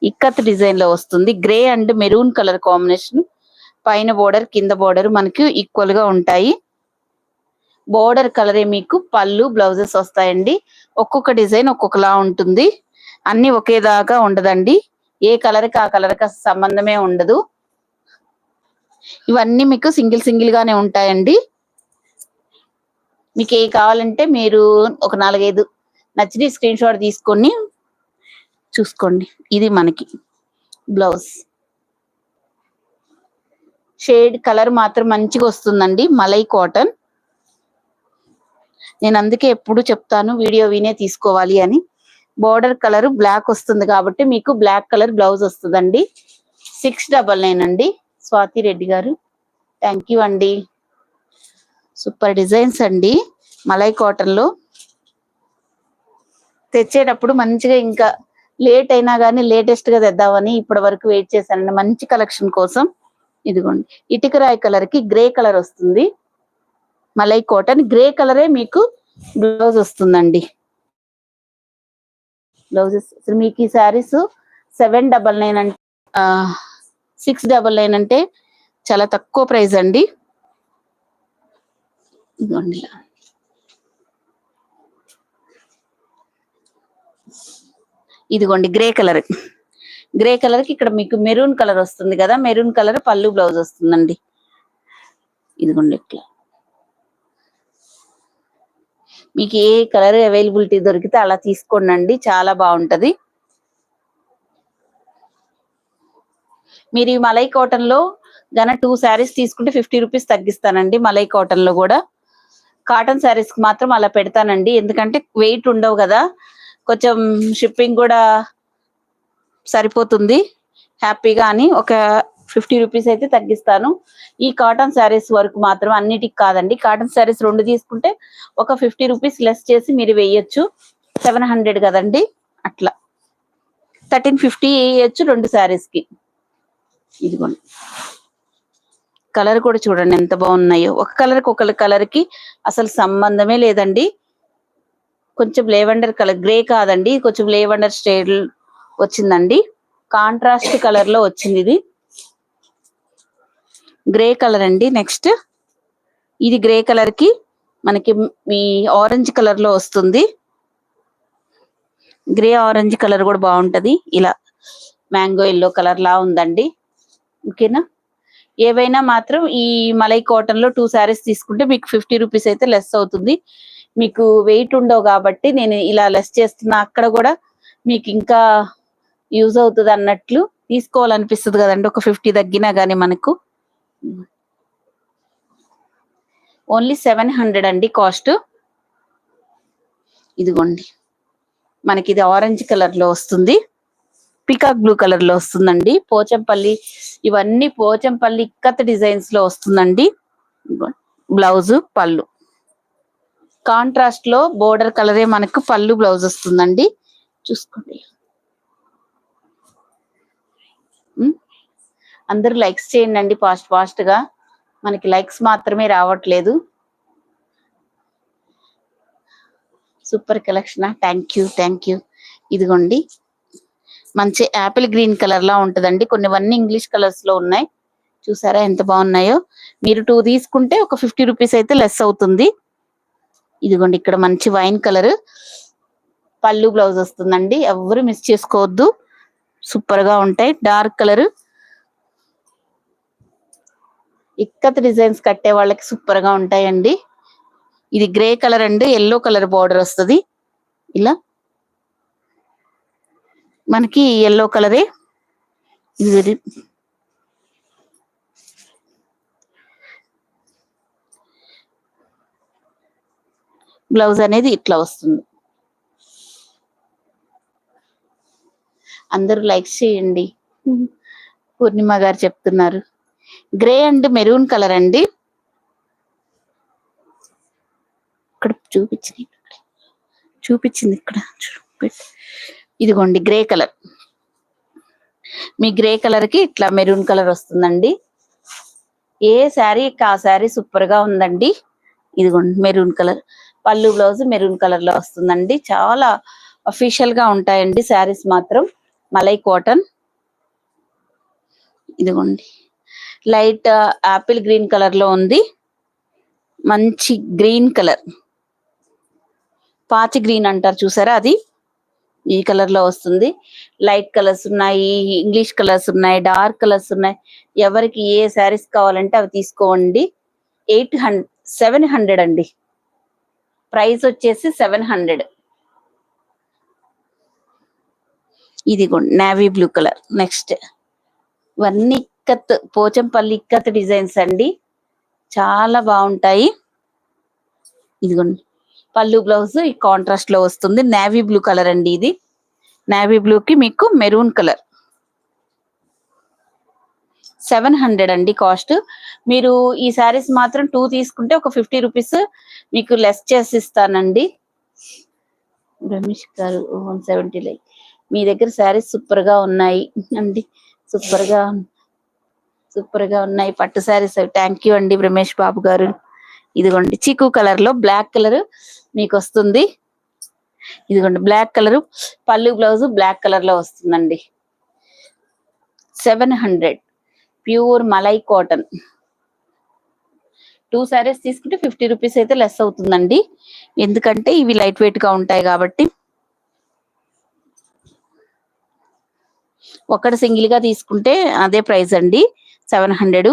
ఇక్కత్ డిజైన్ లో వస్తుంది. Grey and maroon colour combination. పైన బోర్డర్ కింద బోర్డర్ మనకి ఈక్వల్ గా ఉంటాయి. బోర్డర్ కలరే మీకు పళ్ళు బ్లౌజెస్ వస్తాయండి. ఒక్కొక్క డిజైన్ ఒక్కొక్కలా ఉంటుంది, అన్ని ఒకేదాకా ఉండదండి. ఏ కలర్ కి ఆ కలర్ కి సంబంధమే ఉండదు. ఇవన్నీ మీకు సింగిల్ సింగిల్ గానే ఉంటాయండి. మీకు ఏ కావాలంటే మీరు ఒక 4-5 నచ్చిన స్క్రీన్ షాట్ తీసుకొని చూసుకోండి. ఇది మనకి బ్లౌజ్ షేడ్ కలర్ మాత్రం మంచిగా వస్తుందండి, మలై కాటన్. నేను అందుకే ఎప్పుడు చెప్తాను వీడియో వినే తీసుకోవాలి అని. బోర్డర్ కలర్ బ్లాక్ వస్తుంది కాబట్టి మీకు బ్లాక్ కలర్ బ్లౌజ్ వస్తుందండి. 699 అండి. స్వాతి రెడ్డి గారు, థ్యాంక్ యూ అండి. సూపర్ డిజైన్స్ అండి, మలై కాటన్ లో. తెచ్చేటప్పుడు మంచిగా, ఇంకా లేట్ అయినా కానీ లేటెస్ట్ గా తెద్దామని ఇప్పటి వరకు వెయిట్ చేశానండి మంచి కలెక్షన్ కోసం. ఇదిగోండి ఇటుక రాయి కలర్ కి గ్రే కలర్ వస్తుంది, మలై కాటన్. గ్రే కలరే మీకు బ్లౌజ్ వస్తుందండి. బ్లౌజెస్ మీకు ఈ శారీస్ 799 అంటే 699 అంటే చాలా తక్కువ ప్రైస్ అండి. ఇదిగోండి ఇదిగోండి గ్రే కలర్. గ్రే కలర్ కి ఇక్కడ మీకు మెరూన్ కలర్ వస్తుంది కదా, మెరూన్ కలర్ పళ్ళు బ్లౌజ్ వస్తుందండి. ఇదిగోండి ఇట్లా మీకు ఏ కలర్ అవైలబిలిటీ దొరికితే అలా తీసుకోండి, చాలా బాగుంటది. మీరు ఈ మలై కాటన్ లో గన 2 శారీస్ తీసుకుంటే 50 రూపీస్ తగ్గిస్తానండి. మలై కాటన్ లో కూడా కాటన్ శారీస్ కి మాత్రం అలా పెడతానండి, ఎందుకంటే వెయిట్ ఉండవు కదా, కొంచెం షిప్పింగ్ కూడా సరిపోతుంది హ్యాపీగా అని ఒక 50 రూపీస్ అయితే తగ్గిస్తాను. ఈ కాటన్ శారీస్ వరకు మాత్రం, అన్నిటికి కాదండి. కాటన్ శారీస్ 2 తీసుకుంటే ఒక 50 రూపీస్ లెస్ చేసి మీరు వేయచ్చు. 700 కదండి, అట్లా 1350 వేయచ్చు 2 శారీస్ కి. ఇదిగోండి కలర్ కూడా చూడండి ఎంత బాగున్నాయో. ఒక కలర్ కి ఒక కలర్ కి అసలు సంబంధమే లేదండి. కొంచెం లేవెండర్ కలర్, గ్రే కాదండి, కొంచెం లేవెండర్ షేడ్ వచ్చిందండి. కాంట్రాస్ట్ కలర్ లో వచ్చింది, ఇది గ్రే కలర్ అండి. నెక్స్ట్ ఇది గ్రే కలర్ కి మనకి మీ ఆరెంజ్ కలర్ లో వస్తుంది. గ్రే ఆరెంజ్ కలర్ కూడా బాగుంటది, ఇలా మ్యాంగో ఎల్లో కలర్ లా ఉందండి. ఓకేనా, ఏవైనా మాత్రం ఈ మలై కాటన్ లో 2 శారీస్ తీసుకుంటే మీకు 50 రూపీస్ అయితే లెస్ అవుతుంది. మీకు వెయిట్ ఉండవు కాబట్టి నేను ఇలా లెస్ చేస్తున్నా. అక్కడ కూడా మీకు ఇంకా యూజ్ అవుతుంది అన్నట్లు తీసుకోవాలనిపిస్తుంది కదండి, ఒక 50 తగ్గినా గానీ మనకు. ఓన్లీ 700 అండి కాస్ట్. ఇదిగోండి మనకి ఇది ఆరెంజ్ కలర్ లో వస్తుంది, పికాక్ బ్లూ కలర్ లో వస్తుందండి. పోచంపల్లి, ఇవన్నీ పోచంపల్లి ఇక్కత్ డిజైన్స్ లో వస్తుందండి. బ్లౌజ్ పళ్ళు కాంట్రాస్ట్ లో బోర్డర్ కలరే మనకు పళ్ళు బ్లౌజ్ వస్తుందండి. చూసుకోండి, అందరూ లైక్స్ చేయండి ఫాస్ట్ గా, మనకి లైక్స్ మాత్రమే రావట్లేదు. Super collection, thank you. ఇదిగోండి మంచి యాపిల్ గ్రీన్ కలర్ లా ఉంటదండి. కొన్నివన్నీ ఇంగ్లీష్ కలర్స్ లో ఉన్నాయి, చూసారా ఎంత బాగున్నాయో. మీరు 2 తీసుకుంటే ఒక 50 రూపీస్ అయితే లెస్ అవుతుంది. ఇదిగోండి ఇక్కడ మంచి వైన్ కలర్ పళ్ళు బ్లౌజ్ వస్తుందండి, ఎవరు మిస్ చేసుకోవద్దు, సూపర్ గా ఉంటాయి. డార్క్ కలర్ ఇక్కత్ డిజైన్స్ కట్టే వాళ్ళకి సూపర్ గా ఉంటాయండి. ఇది grey colour and yellow colour border వస్తుంది. ఇలా మనకి ఎల్లో కలరే ఇది బ్లౌజ్ అనేది ఇట్లా వస్తుంది. అందరూ లైక్స్ చేయండి. పూర్ణిమ గారు చెప్తున్నారు. గ్రే అండ్ మెరూన్ కలర్ అండి. ఇక్కడ చూపించింది ఇక్కడ ఇదిగోండి గ్రే కలర్. మీ గ్రే కలర్ కి ఇట్లా మెరూన్ కలర్ వస్తుందండి. ఏ శారీ ఆ శారీ సూపర్ గా ఉందండి. ఇదిగోండి మెరూన్ కలర్ పళ్ళు, బ్లౌజ్ మెరూన్ కలర్ లో వస్తుందండి. చాలా అఫీషియల్ గా ఉంటాయండి శారీస్ మాత్రం. మలై కాటన్. ఇదిగోండి లైట్ ఆపిల్ గ్రీన్ కలర్ లో ఉంది. మంచి గ్రీన్ కలర్, పాచి గ్రీన్ అంటారు చూసారా, అది ఈ కలర్ లో వస్తుంది. లైట్ కలర్స్ ఉన్నాయి, ఇంగ్లీష్ కలర్స్ ఉన్నాయి, డార్క్ కలర్స్ ఉన్నాయి. ఎవరికి ఏ శారీస్ కావాలంటే అవి తీసుకోండి. 700 అండి. ప్రైస్ వచ్చేసి 700. ఇదిగోండి నేవీ బ్లూ కలర్. నెక్స్ట్ ఇవన్నీ ఇక్కత్, పోచంపల్లి ఇక్కత్ డిజైన్స్ అండి. చాలా బాగుంటాయి. ఇదిగోండి పళ్ళు, బ్లౌజ్ ఈ కాంట్రాస్ట్ లో వస్తుంది. నేవీ బ్లూ కలర్ అండి. ఇది నేవీ బ్లూ కి మీకు మెరూన్ కలర్. 700 అండి కాస్ట్. మీరు ఈ శారీస్ మాత్రం 2 తీసుకుంటే ఒక 50 రూపీస్ మీకు లెస్ చేసి ఇస్తానండి. రమేష్ గారు 170 లైక్. మీ దగ్గర శారీస్ సూపర్ గా ఉన్నాయి అండి. సూపర్ గా ఉన్నాయి పట్టు శారీస్. థ్యాంక్ యూ అండి రమేష్ బాబు గారు. ఇదిగోండి చీకు కలర్ లో బ్లాక్ కలర్ మీకు వస్తుంది. ఇదిగోండి బ్లాక్ కలర్ పళ్ళు, బ్లౌజ్ బ్లాక్ కలర్ లో వస్తుందండి. 700 ప్యూర్ మలై కాటన్. 2 శారీస్ తీసుకుంటే 50 రూపీస్ అయితే లెస్ అవుతుందండి. ఎందుకంటే ఇవి లైట్ వెయిట్ గా ఉంటాయి కాబట్టి. ఒకటి సింగిల్ గా తీసుకుంటే అదే ప్రైస్ అండి 700.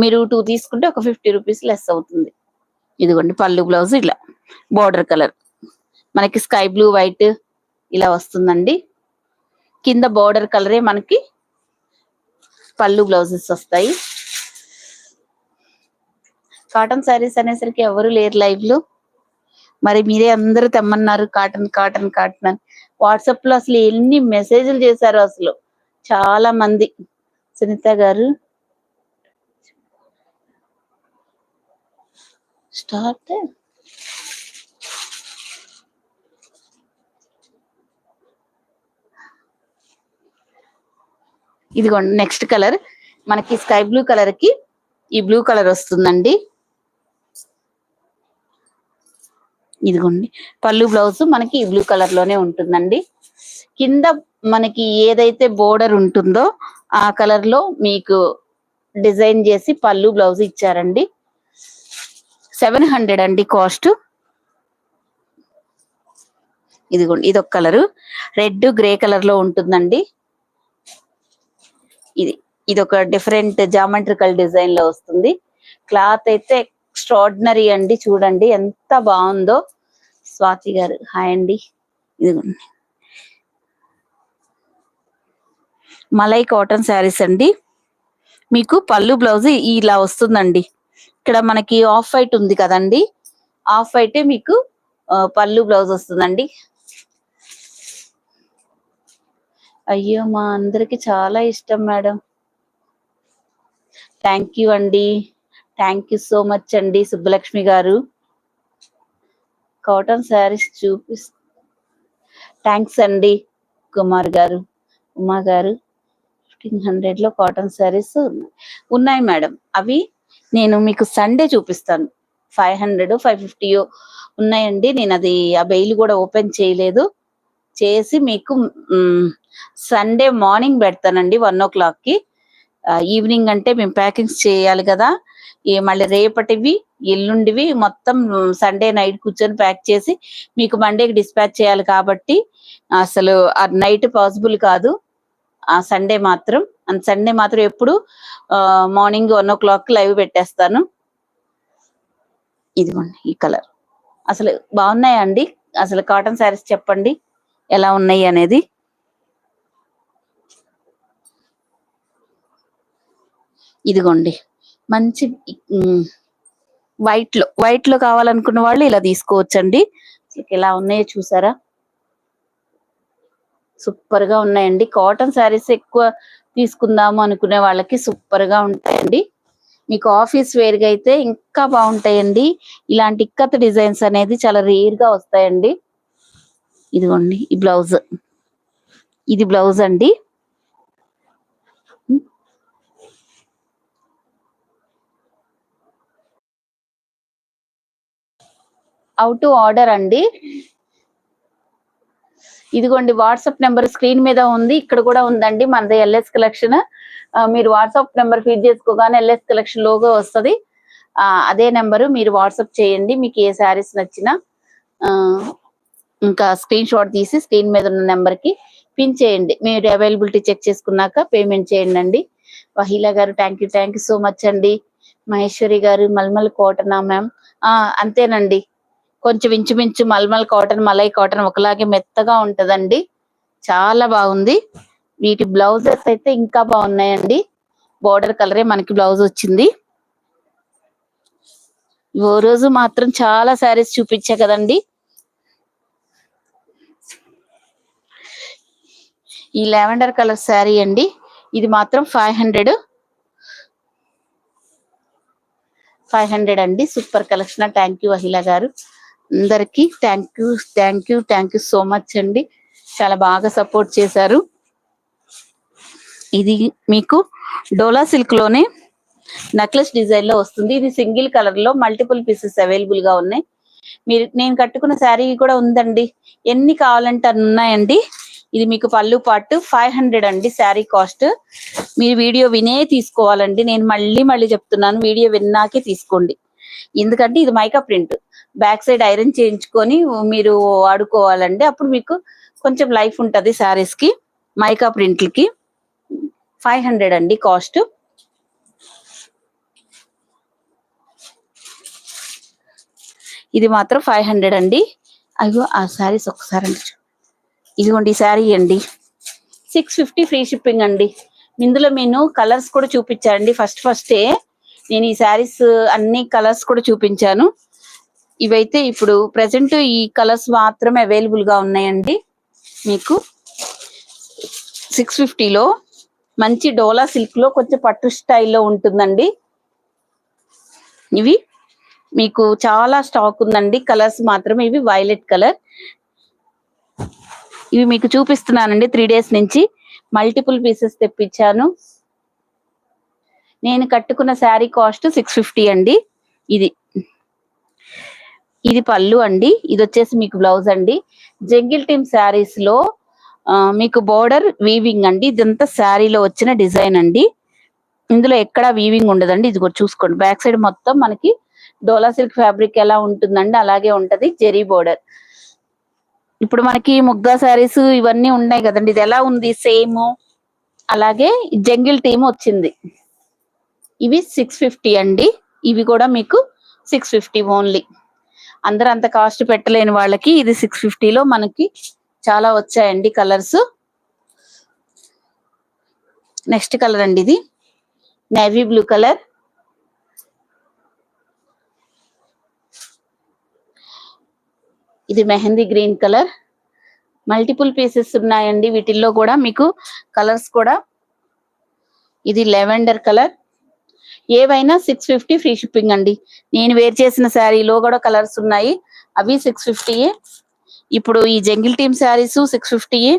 మీరు 2 తీసుకుంటే ఒక 50 రూపీస్ లెస్ అవుతుంది. ఇదిగోండి పళ్ళు, బ్లౌజ్ ఇలా బోర్డర్ కలర్ మనకి స్కై బ్లూ వైట్ ఇలా వస్తుందండి. కింద బోర్డర్ కలరే మనకి పళ్ళు, బ్లౌజెస్ వస్తాయి. కాటన్ శారీస్ అనేసరికి ఎవరు లేరు లైవ్ లో. మరి మీరే అందరూ తెమ్మన్నారు కాటన్ కాటన్ కాటన్ అని. వాట్సాప్ లో అసలు ఎన్ని మెసేజ్లు చేశారు అసలు చాలా మంది. సునీత గారు స్టార్ట్. ఇదిగోండి నెక్స్ట్ కలర్ మనకి స్కై బ్లూ కలర్ కి ఈ బ్లూ కలర్ వస్తుందండి. ఇదిగోండి పళ్ళు, బ్లౌజ్ మనకి ఈ బ్లూ కలర్ లోనే ఉంటుందండి. కింద మనకి ఏదైతే బోర్డర్ ఉంటుందో ఆ కలర్ లో మీకు డిజైన్ చేసి పళ్ళు, బ్లౌజ్ ఇచ్చారండి. 700 అండి కాస్ట్. ఇదిగోండి ఇదొక కలరు రెడ్ గ్రే కలర్ లో ఉంటుందండి. ఇదొక డిఫరెంట్ జామెట్రికల్ డిజైన్ లో వస్తుంది. క్లాత్ అయితే ఎక్స్ట్రాడినరీ అండి. చూడండి ఎంత బాగుందో. స్వాతి గారు హాయ్ అండి. ఇదిగోండి మలై కాటన్ శారీస్ అండి. మీకు పళ్ళు, బ్లౌజ్ ఇలా వస్తుందండి. ఇక్కడ మనకి ఆఫ్ వైట్ ఉంది కదండి, ఆఫ్ వైట్ మీకు పళ్ళు, బ్లౌజ్ వస్తుందండి. అయ్యో మా అందరికి చాలా ఇష్టం మేడం. థ్యాంక్ యూ అండి. థ్యాంక్ యూ సో మచ్ అండి సుబ్బలక్ష్మి గారు. కాటన్ శారీస్ థ్యాంక్స్ అండి కుమార్ గారు, ఉమా గారు. 1500 లో కాటన్ శారీస్ ఉన్నాయి మేడం. అవి నేను మీకు సండే చూపిస్తాను. 500 550 ఉన్నాయండి. నేను అది ఆ బెయిల్ కూడా ఓపెన్ చేయలేదు. చేసి మీకు సండే మార్నింగ్ పెడతానండి 1 o'clock కి. ఈవినింగ్ అంటే మేము ప్యాకింగ్స్ చేయాలి కదా. మళ్ళీ రేపటివి, ఎల్లుండివి మొత్తం సండే నైట్ కూర్చొని ప్యాక్ చేసి మీకు మండేకి డిస్పాచ్ చేయాలి కాబట్టి అసలు ఆ నైట్ పాసిబుల్ కాదు. ఆ సండే మాత్రం ఎప్పుడు మార్నింగ్ 1 o'clock లైవ్ పెట్టేస్తాను. ఇదిగోండి ఈ కలర్ అసలు బాగున్నాయా అండి. అసలు కాటన్ శారీస్ చెప్పండి ఎలా ఉన్నాయి అనేది. ఇదిగోండి మంచి వైట్ లో కావాలనుకున్న వాళ్ళు ఇలా తీసుకోవచ్చండి. ఎలా ఉన్నాయో చూసారా, సూపర్ గా ఉన్నాయండి. కాటన్ శారీస్ ఎక్కువ తీసుకుందాము అనుకునే వాళ్ళకి సూపర్ గా ఉంటాయండి. మీకు ఆఫీస్ వేర్ గా అయితే ఇంకా బాగుంటాయండి. ఇలాంటి ఇక్కత్ డిజైన్స్ అనేది చాలా రేర్ గా వస్తాయండి. ఇదిగోండి ఈ బ్లౌజ్, ఇది బ్లౌజ్ అండి. హౌ టు ఆర్డర్ అండి, ఇదిగోండి వాట్సాప్ నెంబర్ స్క్రీన్ మీద ఉంది, ఇక్కడ కూడా ఉందండి మనది ఎల్ఎస్ కలెక్షన్. మీరు వాట్సాప్ నెంబర్ ఫీడ్ చేసుకోగానే ఎల్ఎస్ కలెక్షన్ లోగో వస్తుంది. అదే నెంబరు మీరు వాట్సాప్ చేయండి. మీకు ఏ శారీస్ నచ్చినా ఇంకా స్క్రీన్ షాట్ తీసి స్క్రీన్ మీద ఉన్న నెంబర్ కి పిన్ చేయండి. మీరు అవైలబిలిటీ చెక్ చేసుకున్నాక పేమెంట్ చేయండి అండి. వహీలా గారు థ్యాంక్ యూ సో మచ్ అండి. మహేశ్వరి గారు మల్మల్ కాటనా మ్యామ్? అంతేనండి, కొంచెం ఇంచుమించు మల్మల్ కాటన్ మలై కాటన్ ఒకలాగే మెత్తగా ఉంటదండి. చాలా బాగుంది. వీటి బ్లౌజెస్ అయితే ఇంకా బాగున్నాయండి. బోర్డర్ కలరే మనకి బ్లౌజ్ వచ్చింది. ఓ రోజు మాత్రం చాలా శారీస్ చూపించా కదండి. ఈ లావెండర్ కలర్ శారీ అండి, ఇది మాత్రం 500 అండి. Super collection. థ్యాంక్ యూ అహిల గారు. అందరికి థ్యాంక్ యూ సో మచ్ అండి. చాలా బాగా సపోర్ట్ చేశారు. ఇది మీకు డోలా సిల్క్ లోనే నెక్లెస్ డిజైన్ లో వస్తుంది. ఇది సింగిల్ కలర్ లో మల్టిపుల్ పీసెస్ అవైలబుల్ గా ఉన్నాయి. నేను కట్టుకున్న శారీ కూడా ఉందండి, ఎన్ని కావాలంటే అన్ని ఉన్నాయండి. ఇది మీకు పళ్ళు పాటు 500 అండి శారీ కాస్ట్. మీరు వీడియో వినే తీసుకోవాలండి. నేను మళ్ళీ చెప్తున్నాను, వీడియో విన్నాకే తీసుకోండి. ఎందుకంటే ఇది mica print, back side iron చేయించుకొని మీరు వాడుకోవాలండి. అప్పుడు మీకు కొంచెం లైఫ్ ఉంటది శారీస్ కి. మైకా ప్రింట్లకి 500 అండి కాస్ట్. ఇది మాత్రం 500 అండి. అయ్యో ఆ శారీస్ ఒక్కసారి అండి, ఇదిగోండి శారీ అండి 650 ఫ్రీ షిప్పింగ్ అండి. ఇందులో నేను కలర్స్ కూడా చూపించానండి. ఫస్టే నేను ఈ శారీస్ అన్ని కలర్స్ కూడా చూపించాను. ఇవైతే ఇప్పుడు ప్రెసెంట్ ఈ కలర్స్ మాత్రమే అవైలబుల్ గా ఉన్నాయండి. మీకు 650లో మంచి డోలా సిల్క్ లో కొంచెం పట్టు స్టైల్లో ఉంటుందండి. ఇవి మీకు చాలా స్టాక్ ఉందండి. కలర్స్ మాత్రమే ఇవి వైలెట్ కలర్. ఇవి మీకు చూపిస్తున్నానండి 3 days నుంచి మల్టిపుల్ పీసెస్ తెప్పించాను. నేను కట్టుకున్న శారీ కాస్ట్ 650 అండి. ఇది పళ్ళు అండి. ఇది వచ్చేసి మీకు బ్లౌజ్ అండి. జంగిల్ టీమ్ శారీస్ లో మీకు బోర్డర్ వీవింగ్ అండి. ఇదంతా శారీలో వచ్చిన డిజైన్ అండి. ఇందులో ఎక్కడా వీవింగ్ ఉండదండి. ఇది కూడా చూసుకోండి, బ్యాక్ సైడ్ మొత్తం మనకి డోలా సిల్క్ ఫ్యాబ్రిక్ ఎలా ఉంటుందండి అలాగే ఉంటది. జెరీ బోర్డర్. ఇప్పుడు మనకి ముగ్గా శారీస్ ఇవన్నీ ఉన్నాయి కదండి, ఇది ఎలా ఉంది సేమ్ అలాగే జంగిల్ టీమ్ వచ్చింది. ఇవి 650 అండి. ఇవి కూడా మీకు 650 ఓన్లీ. అందరూ అంత కాస్ట్ పెట్టలేని వాళ్ళకి ఇది 650లో మనకి చాలా వచ్చాయండి కలర్స్. నెక్స్ట్ కలర్ అండి, ఇది నేవీ బ్లూ కలర్. ఇది mehndi green colour. Multiple pieces ఉన్నాయండి వీటిల్లో కూడా మీకు కలర్స్ కూడా. ఇది లెవెండర్ కలర్. ఏవైనా 650 ఫ్రీ షిప్పింగ్ అండి. నేను వేర్ చేసిన శారీలో కూడా కలర్స్ ఉన్నాయి, అవి 650. ఇప్పుడు ఈ జంగిల్ టీమ్ శారీస్ 650.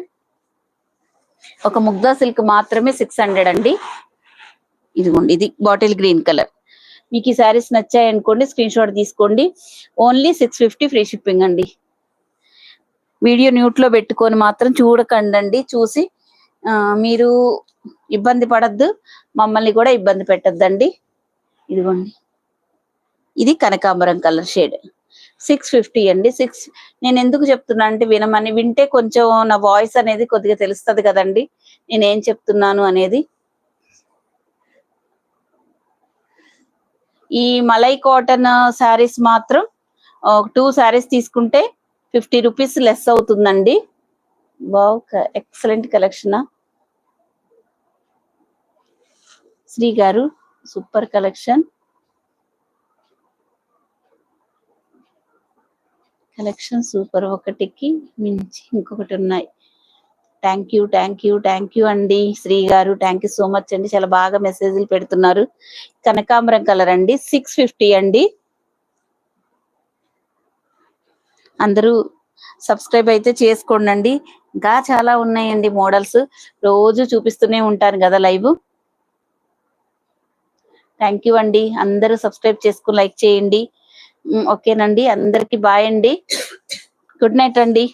ఒక ముగ్ధా సిల్క్ మాత్రమే 600 అండి. ఇదిగోండి ఇది బాటిల్ గ్రీన్ కలర్. మీకు ఈ శారీస్ నచ్చాయి అనుకోండి, స్క్రీన్ షాట్ తీసుకోండి. ఓన్లీ 650 ఫ్రీ షిప్పింగ్ అండి. వీడియో మ్యూట్ లో పెట్టుకొని మాత్రం చూడకండి. చూసి మీరు ఇబ్బంది పడద్దు, మమ్మల్ని కూడా ఇబ్బంది పెట్టద్దండి. ఇదిగోండి ఇది కనకాంబరం కలర్ షేడ్ 650 అండి. నేను ఎందుకు చెప్తున్నా అంటే వింటే కొంచెం నా వాయిస్ అనేది కొద్దిగా తెలుస్తుంది కదండి నేనేం చెప్తున్నాను అనేది. ఈ మలై కాటన్ శారీస్ మాత్రం 2 శారీస్ తీసుకుంటే 50 రూపీస్ లెస్ అవుతుందండి. Wow, excellent collection. శ్రీ గారు సూపర్ కలెక్షన్. కలెక్షన్ సూపర్, ఒకటికి మించి ఇంకొకటి ఉన్నాయి. థ్యాంక్ యూ అండి శ్రీ గారు, థ్యాంక్ యూ సో మచ్ అండి. చాలా బాగా మెసేజ్లు పెడుతున్నారు. కనకాంబరం కలర్ అండి, 650 అండి. అందరూ సబ్స్క్రైబ్ అయితే చేసుకోండి. ఇంకా చాలా ఉన్నాయండి మోడల్స్, రోజు చూపిస్తూనే ఉంటాను కదా లైవ్. థ్యాంక్ యూ అండి, అందరూ సబ్స్క్రైబ్ చేసుకుని లైక్ చేయండి. ఓకేనండి, అందరికి బాయ్ అండి, గుడ్ నైట్ అండి.